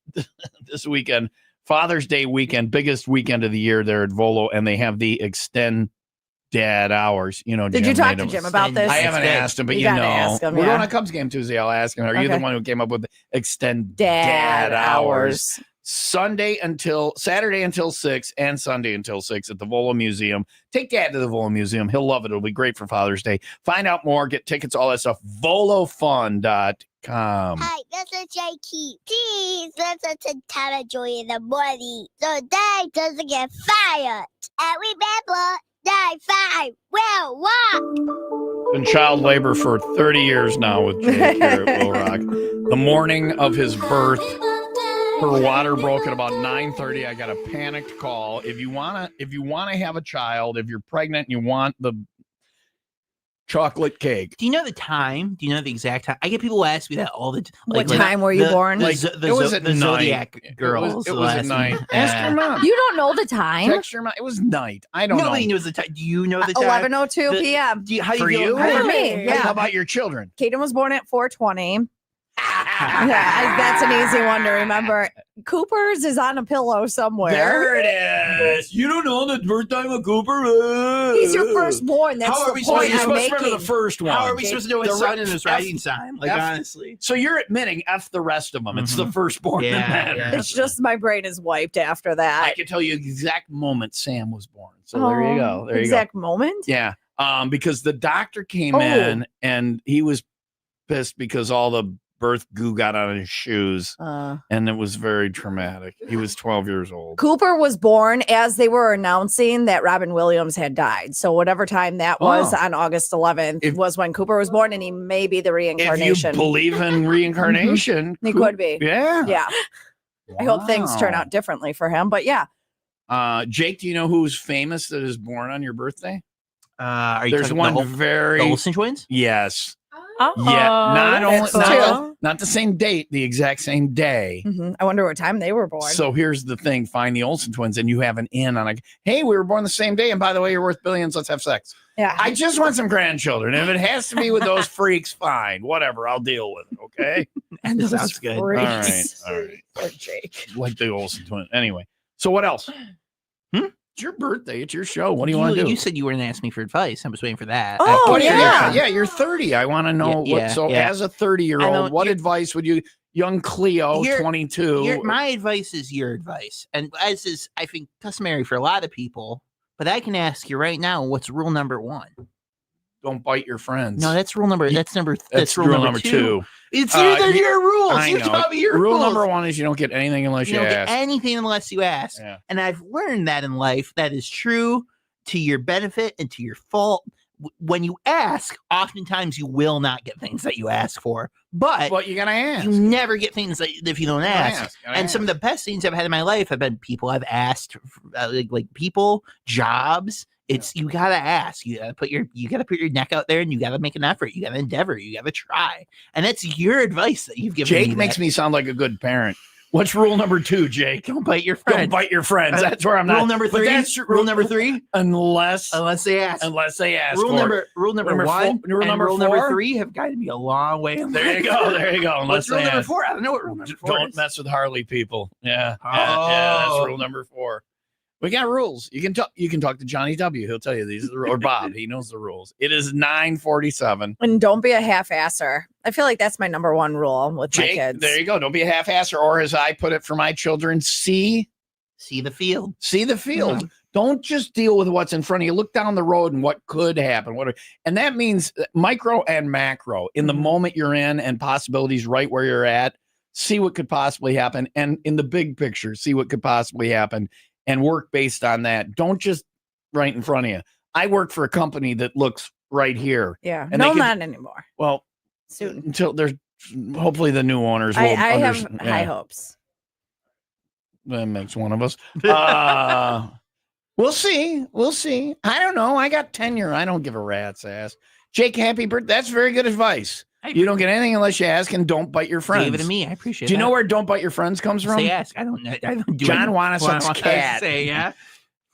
weekend, Father's Day weekend, biggest weekend of the year there at Volo, and they have the extend dad hours. You know, Did you Jim talk made to him- Jim about this? I haven't asked him, but you gotta know, ask him, we're yeah. going to Cubs game Tuesday. I'll ask him. Are you the Okay. one who came up with the extend Dad hours? hours. Saturday until 6 and Sunday until 6 at the Volo Museum. Take Dad to the Volo Museum. He'll love it. It'll be great for Father's Day. Find out more, get tickets, all that stuff. volofun.com. Hi, this is Jakey. Please listen to Tara Joy in the morning so Dad doesn't get fired. And remember, 9-5 will walk. Been child labor for 30 years now with Jake here at Will Rock. The morning of his birth, her water broke at about 9:30. I got a panicked call. If you wanna have a child, if you're pregnant and you want the chocolate cake. Do you know the time? Do you know the exact time? I get people who ask me that all the time. What time were you born? Like, it was at the night. Zodiac It girls. was at ask me. night. Ask your mom. You don't know the time? Text your mom. It was night. I don't know. Nobody knows the time. Do you know the time? 11:02 The- p.m. How do For you feel? you? For me, yeah. How about your children? Kaden was born at 4:20. Yeah, that's an easy one to remember. Cooper's is on a pillow somewhere. There it is. You don't know the birth time of Cooper. He's your firstborn. That's How are the we point You're I'm supposed to remember making. the first one. How are we supposed to know his The son re- and his F- rising sign? Like, F- honestly. So you're admitting F the rest of them. It's the firstborn that Yeah, matters. yeah. It's just my brain is wiped after I that. can tell you the exact moment Sam was born. So there you go. There you exact moment. go. Yeah. Because the doctor came Oh. in and he was pissed because all the birth goo got on his shoes, and it was very traumatic. He was 12 years old. Cooper was born as they were announcing that Robin Williams had died. So whatever time that was on August 11th was when Cooper was born, and he may be the If reincarnation. you believe in reincarnation, He could be. Yeah. Yeah. I hope things turn Wow. out differently for him. But yeah. Jake, do you know who's famous that is born on your birthday? Are you There's talking one the very Olsen twins? Yes. Oh, Yeah. Not only that's not the same date, the exact same day. I wonder what time they were born. So here's the thing: find the Olsen twins, and you have an in on like, hey, we were born the same day, and by the way, you're worth billions. Let's have sex. Yeah. I just want some grandchildren. If it has to be with those freaks, fine, whatever. I'll deal with it. Okay. And that sounds good. All right. All right. Poor Jake. Like the Olsen twins. Anyway. So what else? It's your birthday. It's your show. What do you want to do? You said you were going to ask me for advice. I was waiting for that. Oh, yeah. You're 30. I want to know Yeah, what. So yeah. as a I 30-year-old, know what advice would you, young Cleo, 22? My advice is your advice. And as is, I think, customary for a lot of people. But I can ask you right now, what's rule number 1? Don't bite your friends. No, that's rule number. That's rule number 2. It's your rules. I You know. taught me your Rule rules. number 1 is you don't get anything unless You you don't ask. get anything unless you ask. Yeah. And I've learned that in life, that is true to your benefit and to your fault. when you ask, oftentimes you will not get things that you ask for, but What you gotta ask? you never get things that if you don't Gotta ask. gotta And some of the best things I've had in my life have been people I've asked, like people, jobs. It's you gotta ask. You gotta put your neck out there, and you gotta make an effort. You gotta endeavor. You gotta try. And that's your advice that you've given me. Jake makes me sound like a good parent. What's rule number 2, Jake? Don't bite your friends. Don't bite your friends. That's where I'm not. Rule number 3. That's Rule number 3. Unless they ask. Unless they ask. Rule number 1. Rule number 4. Number 3 have guided me a long way. There you go. There you go. Unless What's rule they number ask. 4? I don't know what rule number 4 Don't is. mess with Harley people. Yeah. Oh. Yeah. That's rule number 4. We got rules. You can talk to Johnny W. He'll tell you these are the rules. Or Bob. He knows the rules. It is 9:47. And don't be a half-asser. I feel like that's my number 1 rule with my Jake, kids. there you go. Don't be a half-asser, or as I put it for my children, see the field. See the field. Mm-hmm. Don't just deal with what's in front of you. Look down the road and what could happen. And that means micro and macro. In the moment you're in and possibilities right where you're at, see what could possibly happen. And in the big picture, see what could possibly happen and work based on that. Don't just right in front of you. I work for a company that looks right here. Yeah. And No, they can- not anymore. Well, Soon. until there's hopefully the new owners will I have understand. high hopes. That makes one of us. We'll see. We'll see. I don't know. I got tenure. I don't give a rat's ass. Jake, happy birthday. That's very good advice. You don't get anything unless you ask, and don't bite your friends. Give it to me. I appreciate it. Do you know where "don't bite your friends" comes from? They ask. I don't do John it. Wanason's cat. Say, yeah.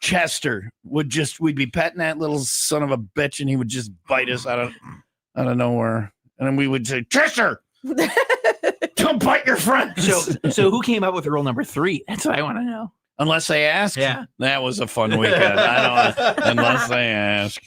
Chester we'd be petting that little son of a bitch, and he would just bite us out of nowhere, and then we would say, "Chester, don't bite your friends." So who came up with rule number 3? That's what I want to know. Unless they ask. Yeah. That was a fun weekend. I don't. Unless they ask.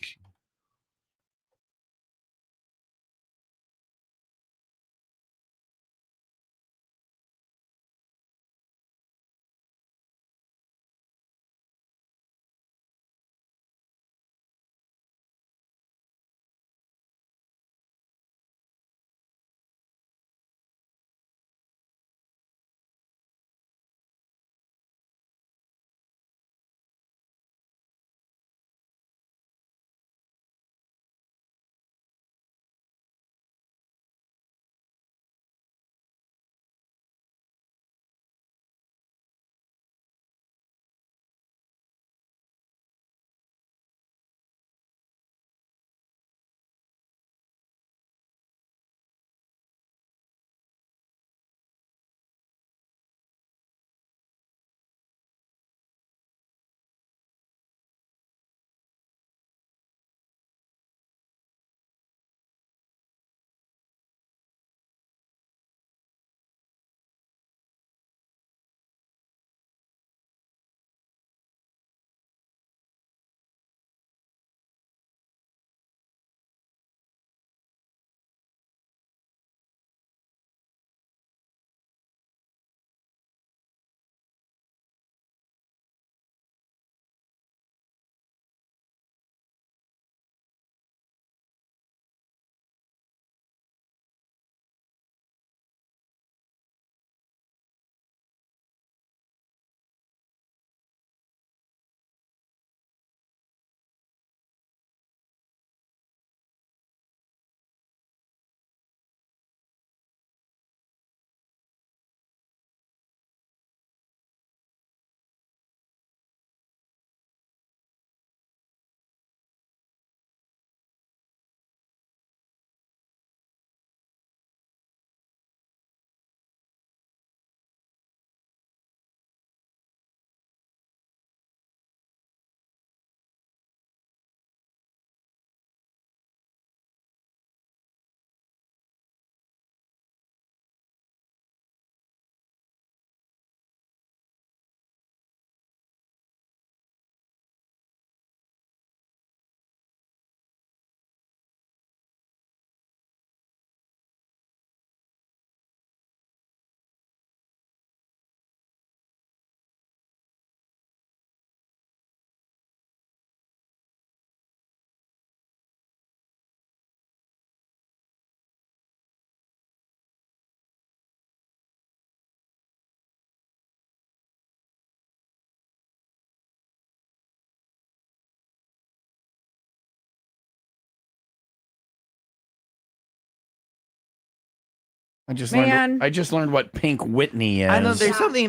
I just Man. learned what Pink Whitney is. I know there's something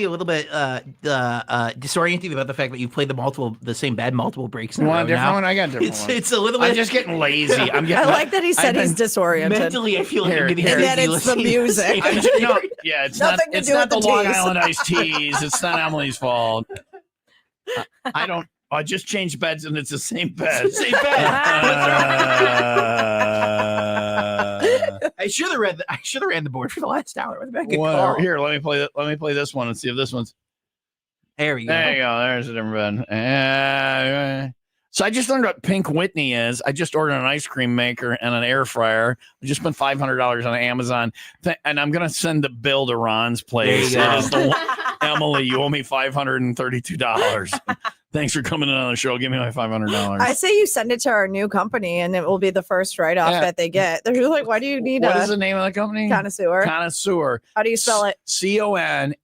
a little bit disorienting about the fact that you've played the same bed multiple breaks in You a row want a different now. one? I got a different one. It's a little bit. I'm just getting lazy. I'm I getting. like that he said he's disoriented. Mentally, I feel like Here, I'm getting here. And then dizzy it's the listening to music. same I'm just, no, yeah, it's not. Nothing to It's do not the with the Long teas. Island iced teas. It's not Emily's fault. I don't. I just changed beds and it's the same bed. Same bed. I should have ran the board for the last hour with a good Whatever. call. Here, let me play this one and see if this one's. There we go. There you go. There's a different bed. So I just learned what Pink Whitney is. I just ordered an ice cream maker and an air fryer. I just spent $500 on Amazon, and I'm gonna send the bill to Ron's place. There you go. It is the one- Emily, you owe me $532. Thanks for coming in on the show. Give me my $500. I say you send it to our new company and it will be the first write-off Yeah. that they get. They're like, why do you need What a is the name of the company? connoisseur? Connoisseur. How do you spell it? CONASEWER.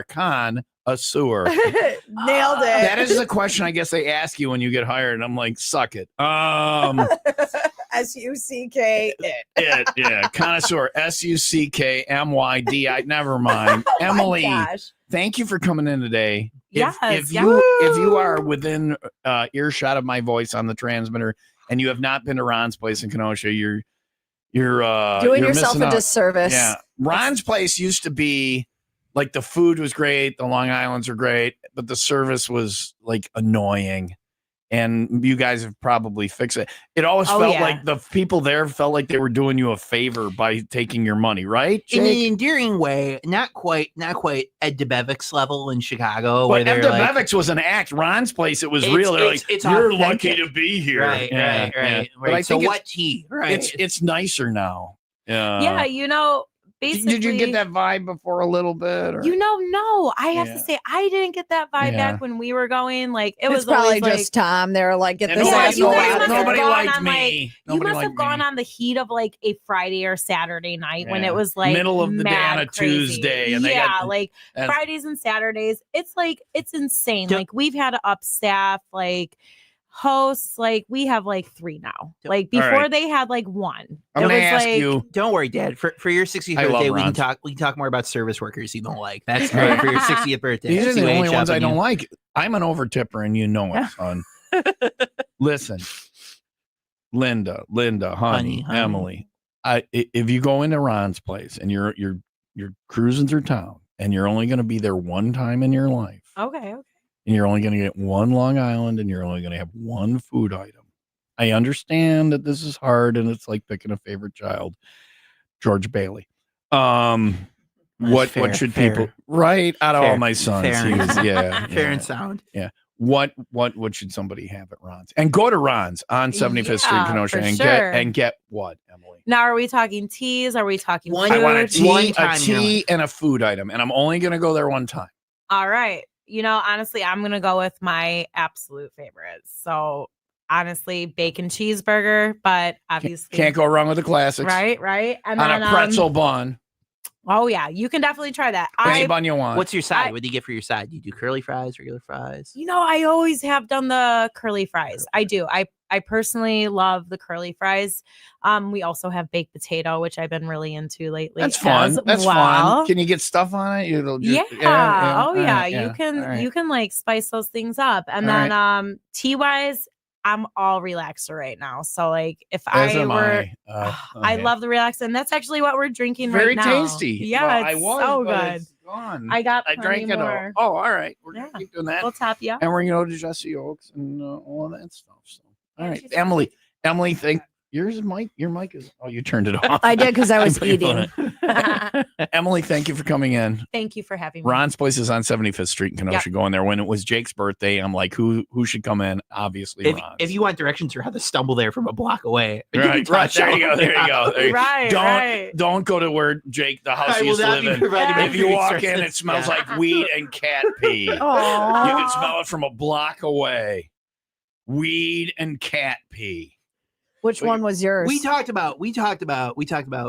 Connoisseur. Nailed it. That is the question I guess they ask you when you get hired. And I'm like, suck it. SUCK. Yeah. Connoisseur. SUCKMYDI. Never mind. Emily, Gosh. thank you for coming in today. Yes, If yes. you are within earshot of my voice on the transmitter and you have not been to Ron's place in Kenosha, you're Doing you're yourself missing a out. disservice. Yeah. Ron's place used to be like the food was great, the Long Islands are great, but the service was like annoying. And you guys have probably fixed it. It always Oh, felt yeah. like the people there felt like they were doing you a favor by taking your money, right? In an Jake? endearing way, not quite Ed DeBevick's level in Chicago, where But they're Ed like, DeBevick's was an act. Ron's place, it was It's- real. They're it's- like, it's you're authentic. lucky to be here. right. But I So think what tea? Right. it's nicer now. Yeah, you know, basically. Did you get that vibe before a little bit? Or? You know, no. I have Yeah. to say, I didn't get that vibe Yeah. back when we were going. Like, it It's was probably always just like, Tom. They were like, get And this Yeah, asshole you guys out must of have nobody here. gone liked on, me. like- you Nobody must have liked gone me. on the heat of like a Friday or Saturday night when Yeah. it was like Middle of the day mad on a crazy. Tuesday, and they yeah, got- like and- Fridays and Saturdays. It's like it's insane. Don't- Like we've had to up staff like hosts. Like we have like 3 now. Like All before right. they had like 1. I'm It gonna was ask like, you. Don't worry, Dad. For your 60th I love birthday, we Ron's. can talk more about service workers you don't like. That's great for your 60th birthday. These are See the what only age ones I up in don't you. like. I'm an overtipper, and you know it, son. Listen, Linda, honey, Honey. Emily. If you go into Ron's place and you're cruising through town, and you're only going to be there one time in your life, okay. and you're only going to get one Long Island, and you're only going to have one food item. I understand that this is hard, and it's like picking a favorite child, George Bailey. What fair, should fair. people right out of all Fair, my sons? fair. He was, yeah, Fair yeah. and sound. What should somebody have at Ron's? And go to Ron's on 75th Street, Yeah, Kenosha, for and sure. get what, Emily? Now, are we talking teas? Are we talking One- food? I want a One tea, time in your life. and a food item, and I'm only gonna go there one time. All right. You know, honestly, I'm going to go with my absolute favorites. So, honestly, bacon cheeseburger, but obviously. Can't go wrong with the classics. Right. And On then, a pretzel bun, oh, yeah. You can definitely try that. any bun you want. What's your side? I- What do you get for your side? Do you do curly fries, regular fries? You know, I always have done the curly fries. I do. I personally love the curly fries. We also have baked potato, which I've been really into lately. That's fun. as That's well. fun. Can you get stuff on it? It'll just, Yeah. Oh all yeah. right, You can all right. you can like spice those things up. And All then tea wise, I'm all relaxer right now. So like if As I am were I. I Okay. love the relaxer, and that's actually what we're drinking Very right now. tasty. Yeah, Well, it's so but good. it's gone. I got I drank plenty it all. more. Oh, all right. We're gonna Yeah. keep doing that. We'll top you. And we're gonna go to Jesse Oaks and all of that stuff. So, all Yeah, right, she's Emily, think your mic is. Oh, you turned it off. I did because I was I'm putting eating. it. Emily, thank you for coming in. Thank you for having me. Ron's place is on 75th Street in Kenosha. Yep. Going there when it was Jake's birthday. I'm like, who should come in? Obviously, Ron's. If you want directions for how to stumble there from a block away, you can Right, touch there you out. go. There you go. There you go. Right, Don't right. don't go to where Jake, the house I he will used to not live be in. providing Yeah. If you walk in, it resources. smells Yeah. like weed and cat pee. You Aw. can smell it from a block away. Weed and cat pee. Which one was yours? We talked about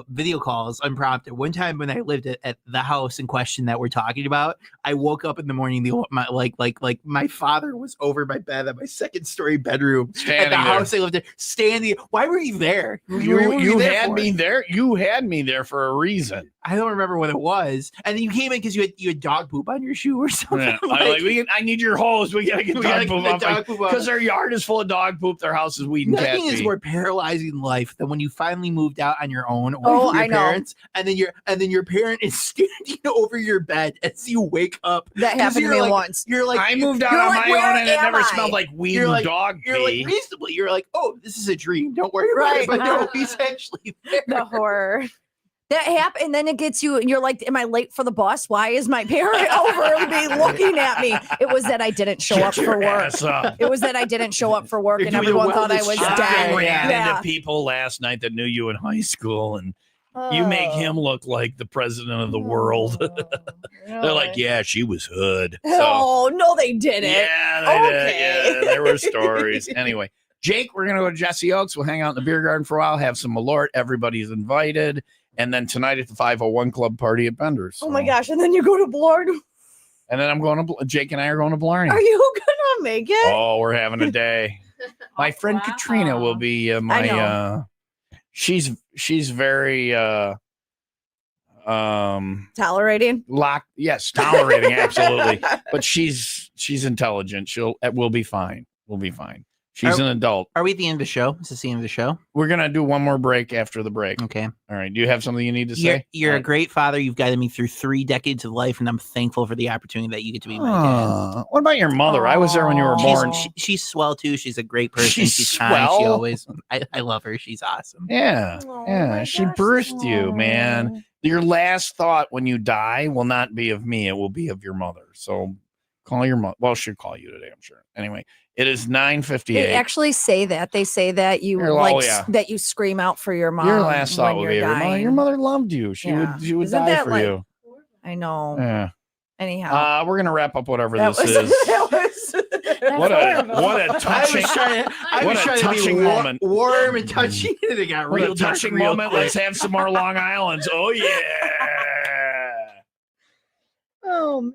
video calls unprompted. One time when I lived at the house in question that we're talking about, I woke up in the morning. My father was over my bed at my second story bedroom at Standing the there. house I lived in. Standing. Why were you there? You there had for? me there. You had me there for a reason. I don't remember what it was. And then you came in because you had dog poop on your shoe or something. Yeah. I need your hose. We gotta get We dog gotta poop get off dog poop off. because their yard is full of dog poop. Their house is weed and cat Nothing is pee. more paralyzing in life than when you finally moved out on your own away Oh, from your I know. parents, and then your parent is standing over your bed as you wake up. That 'Cause happened to you're me like- once. You're like I moved out you're on like, my "Where own and it am never I?" smelled like weed You're and like dog you're like pee. reasonably. You're like, oh, this is a dream. Don't worry about Right. it. But no, he's actually there. The horror. That happened, and then it gets you, and you're like, "Am I late for the bus? Why is my parent over me looking at me?" It was that I didn't show Get up your for work. ass up. It was that I didn't show up for work, You're and doing a everyone thought I wellness was check. dead. I ran Yeah. into people last night that knew you in high school, and you make Oh. him look like the president of the world. They're like, yeah, she was hood. So, Oh no, they didn't. yeah, they did. Okay. Yeah, there were stories. Anyway, Jake, we're going to go to Jesse Oaks. We'll hang out in the beer garden for a while, have some Malort. Everybody's invited. And then tonight at the 501 Club party at Bender's. Oh my gosh! And then you go to Blard. And then I'm going to, Jake and I are going to Blarney. Are you gonna make it? Oh, we're having a day. My friend Katrina will be she's very Tolerating. tolerating, absolutely. But she's intelligent. We'll be fine. We'll be fine. She's an adult. Are we at the end of the show? Is this the end of the show? We're gonna do one more break after the break. Okay. All right. Do you have something you need to say? You're a great father. You've guided me through 3 decades of life, and I'm thankful for the opportunity that you get to be my dad. What about your mother? I was there when you were born. She's swell too. She's a great person. She's kind. She swell? always. I love her. She's awesome. Yeah. Yeah. She birthed you, man. Your last thought when you die will not be of me. It will be of your mother. So call your mother. Well, she'll call you today, I'm sure. Anyway, it is 9:58. They actually say that. They say that you that you scream out for your mom. Your last thought when will be you're of your mother. dying. Your mother loved you. She would Isn't die that for like- you. I know. Yeah. Anyhow, We're gonna wrap up whatever that this was, is. that was What a touching, what a touching moment. Warm and touchy. And it got What real a touching dark real moment. quick. Let's have some more Long Islands. Oh yeah. oh.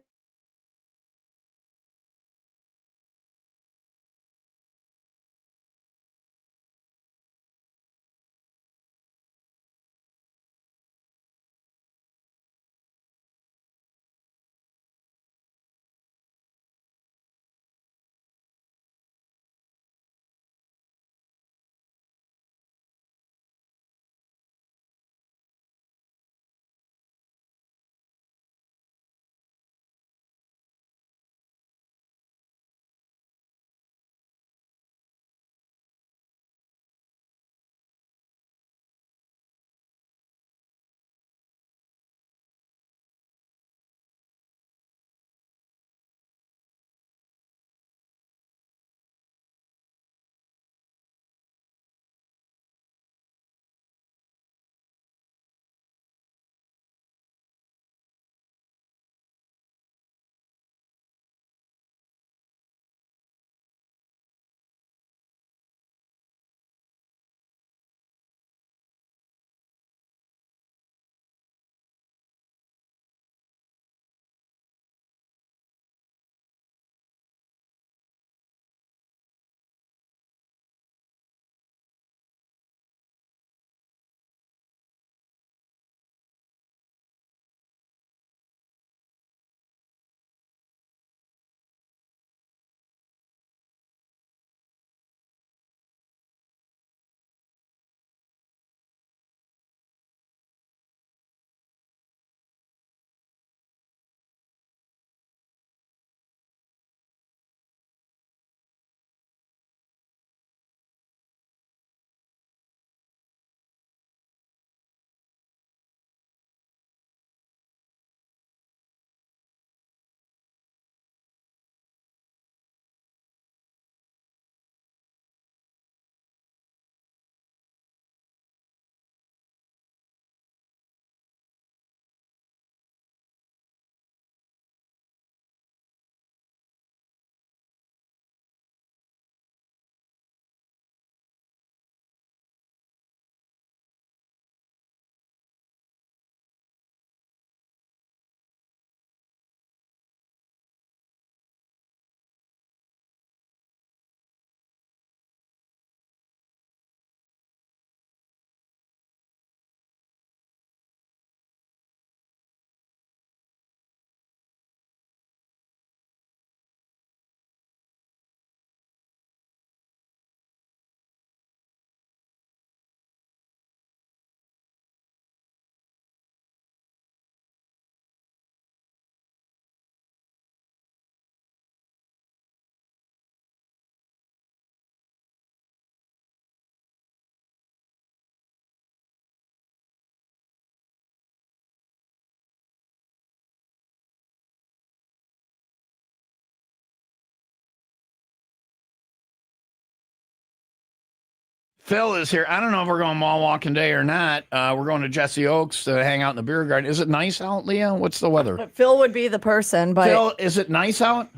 Phil is here. I don't know if we're going mall walking day or not. We're going to Jesse Oaks to hang out in the beer garden. Is it nice out, Leah? What's the weather? Phil would be the person, but Phil, is it nice out?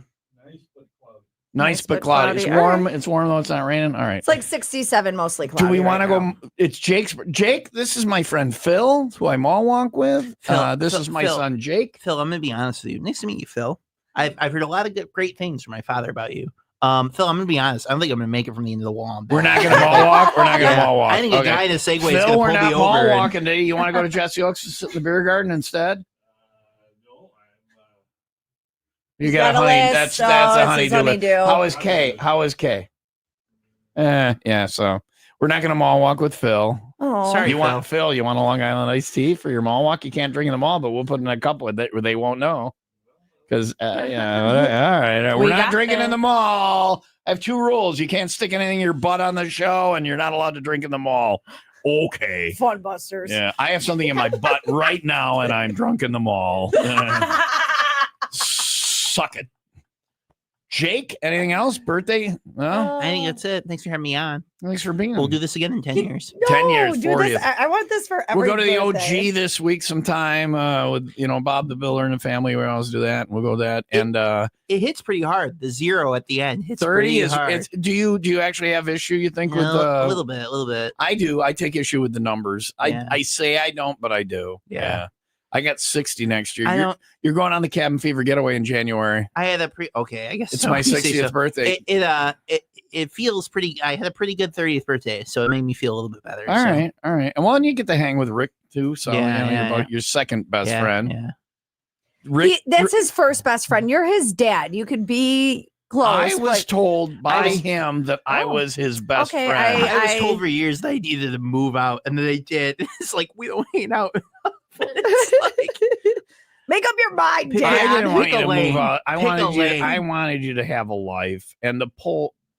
Nice but cloudy. It's All warm. right. It's warm though. It's not raining. All right. It's like 67, mostly cloudy. Do we want to right go? It's Jake. This is my friend Phil, who I mall walk with. This is my son Jake. Phil, I'm gonna be honest with you. Nice to meet you, Phil. I've heard a lot of great things from my father about you. Phil, I'm gonna be honest. I don't think I'm gonna make it from the end of the wall. We're not gonna mall walk. We're not gonna mall walk. I think a guy in a Segway is Phil, gonna we're pull not me mall over. walking today. You want to go to Jesse Oaks to sit in the beer garden instead? You got a honey. That's a honeydew. How is Kay? Yeah. So we're not gonna mall walk with Phil. Oh, sorry. You want Phil? You want a Long Island iced tea for your mall walk? You can't drink in the mall, but we'll put in a cup with it where they won't know. Because all right, we're not drinking in the mall. I have 2 rules: you can't stick anything in your butt on the show, and you're not allowed to drink in the mall. Okay. Fun busters. Yeah, I have something in my butt right now, and I'm drunk in the mall. Suck it. Jake, anything else? Birthday? No? I think that's it. Thanks for having me on. Thanks for being on. We'll do this again in 10 years. 10 years, do 40th. this. I want this for every We'll go to the birthday. OG this week sometime with Bob the Builder and the family. We always do that. We'll go that. And it hits pretty hard. The 0 at the end hits 30 pretty is. hard. Do you actually have issue? You think with a little bit? I do. I take issue with the numbers. Yeah. I say I don't, but I do. Yeah. I got 60 next year. I don't. You're going on the Cabin Fever getaway in January. I had a okay. I guess It's so. my You say 60th so. birthday. It feels pretty. I had a pretty good 30th birthday, so it made me feel a little bit better. All right. And well, and you get to hang with Rick too. So Yeah. your second best Yeah, friend. yeah. Rick, That's his first best friend. You're his dad. You could be close. I was but- told by was- him that I was his best Okay, friend. I was told for years that I needed to move out, and then they did. It's like we don't hang out. Make up your mind, Pick- Dad. I didn't want pick you a to lane. move out. I Pick a wanted lane. you to have a life. And the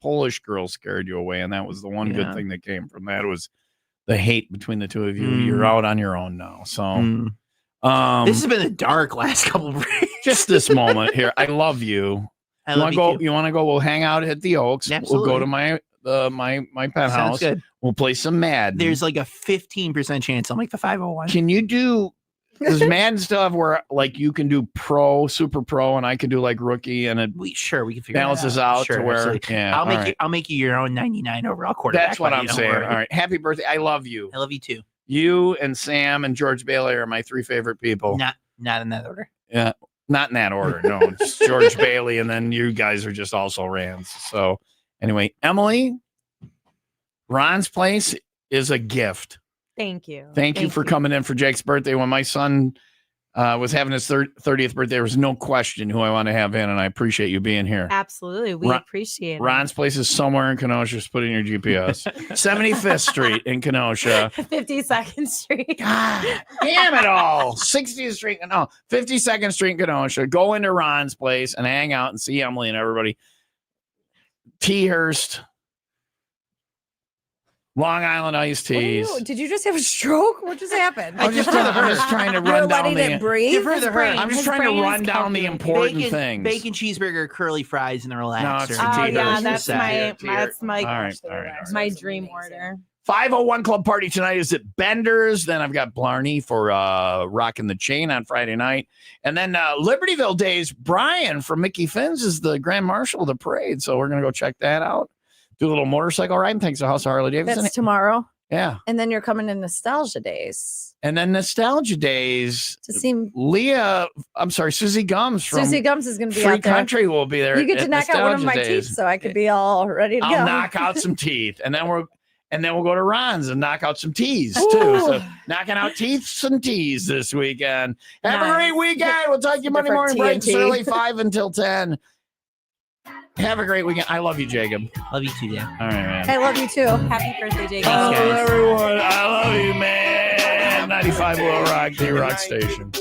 Polish girl scared you away, and that was the one good thing that came from that was the hate between the two of you. You're out on your own now. So this has been a dark last couple of weeks. just this moment here. I love you. I love you too. You want to go? We'll hang out at the Oaks. Absolutely. We'll go to my penthouse. Sounds good. We'll play some Madden. There's like a 15% chance I'll make the 501. Can you do? Does Madden still have where like you can do pro, super pro, and I can do like rookie, and it we can figure balances that out Sure, to where absolutely. yeah. I'll make all right. I'll make you your own 99 overall quarterback. That's what buddy, I'm don't saying. worry. All right, happy birthday! I love you. I love you too. You and Sam and George Bailey are my 3 favorite people. Not in that order. Yeah, not in that order. No, just George Bailey, and then you guys are just also Rands. So anyway, Emily, Ron's place is a gift. Thank you. Thank you for coming in for Jake's birthday. When my son was having his 30th birthday, there was no question who I want to have in, and I appreciate you being here. Absolutely. We appreciate it. Ron's place is somewhere in Kenosha. Just put in your GPS. 75th Street in Kenosha. 52nd Street. God damn it all. 60th Street. No, 52nd Street in Kenosha. Go into Ron's place and hang out and see Emily and everybody. T-Hurst. Long Island iced teas. Did you just have a stroke? What just happened? I'm just trying to You're run down letting it breathe. Give her the hurt. I'm just trying to run down the important things. Bacon cheeseburger, curly fries, and the relaxer. No, it's Oh T-Hurst. yeah, that's Set. my All right. my dream order. 501 Club Party tonight is at Bender's. Then I've got Blarney for Rocking the Chain on Friday night. And then Libertyville Days, Brian from Mickey Finn's is the Grand Marshal of the parade. So we're going to go check that out. Do a little motorcycle ride. Thanks to House of Harley Davidson. That's tomorrow. Yeah. And then you're coming to Nostalgia Days. And then Nostalgia Days. To see Susie Gums from Susie Gums is going to be Free out there. Country will be there. You get to at knock out one of Nostalgia my Days. teeth so I could be all ready to go. I'll knock out some teeth. And then we'll go to Ron's and knock out some teas too. So knocking out teeth and teas this weekend. Have a great weekend. We'll talk to you Monday morning breaks early 5 until 10. Have a great weekend. I love you, Jacob. Love you too, Dan. All right, man. I love you too. Happy birthday, Jake. Oh, everyone. I love you, man. 95 Will Rock, the Rock Station.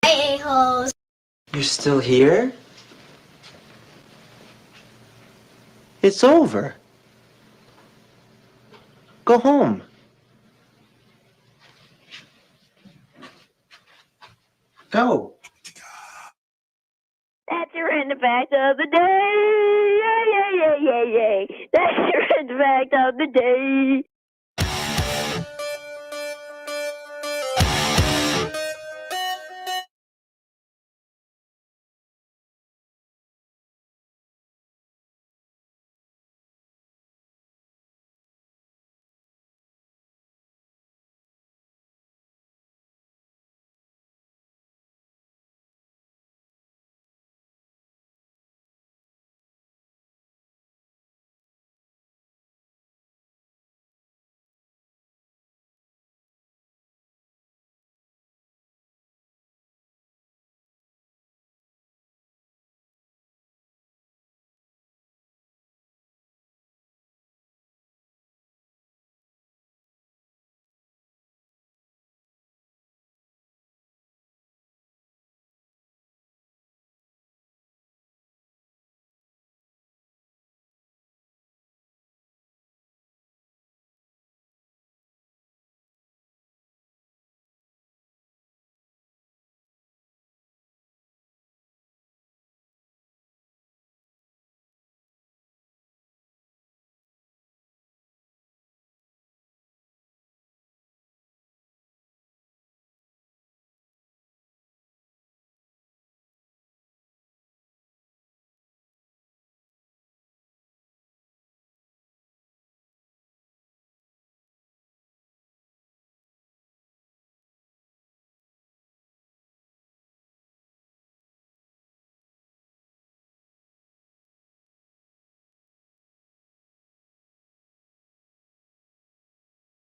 A-holes. You're still here? It's over. Go home. Go. That's your random fact of the day. Yay, yay, yay, yay, yay. That's your random fact of the day.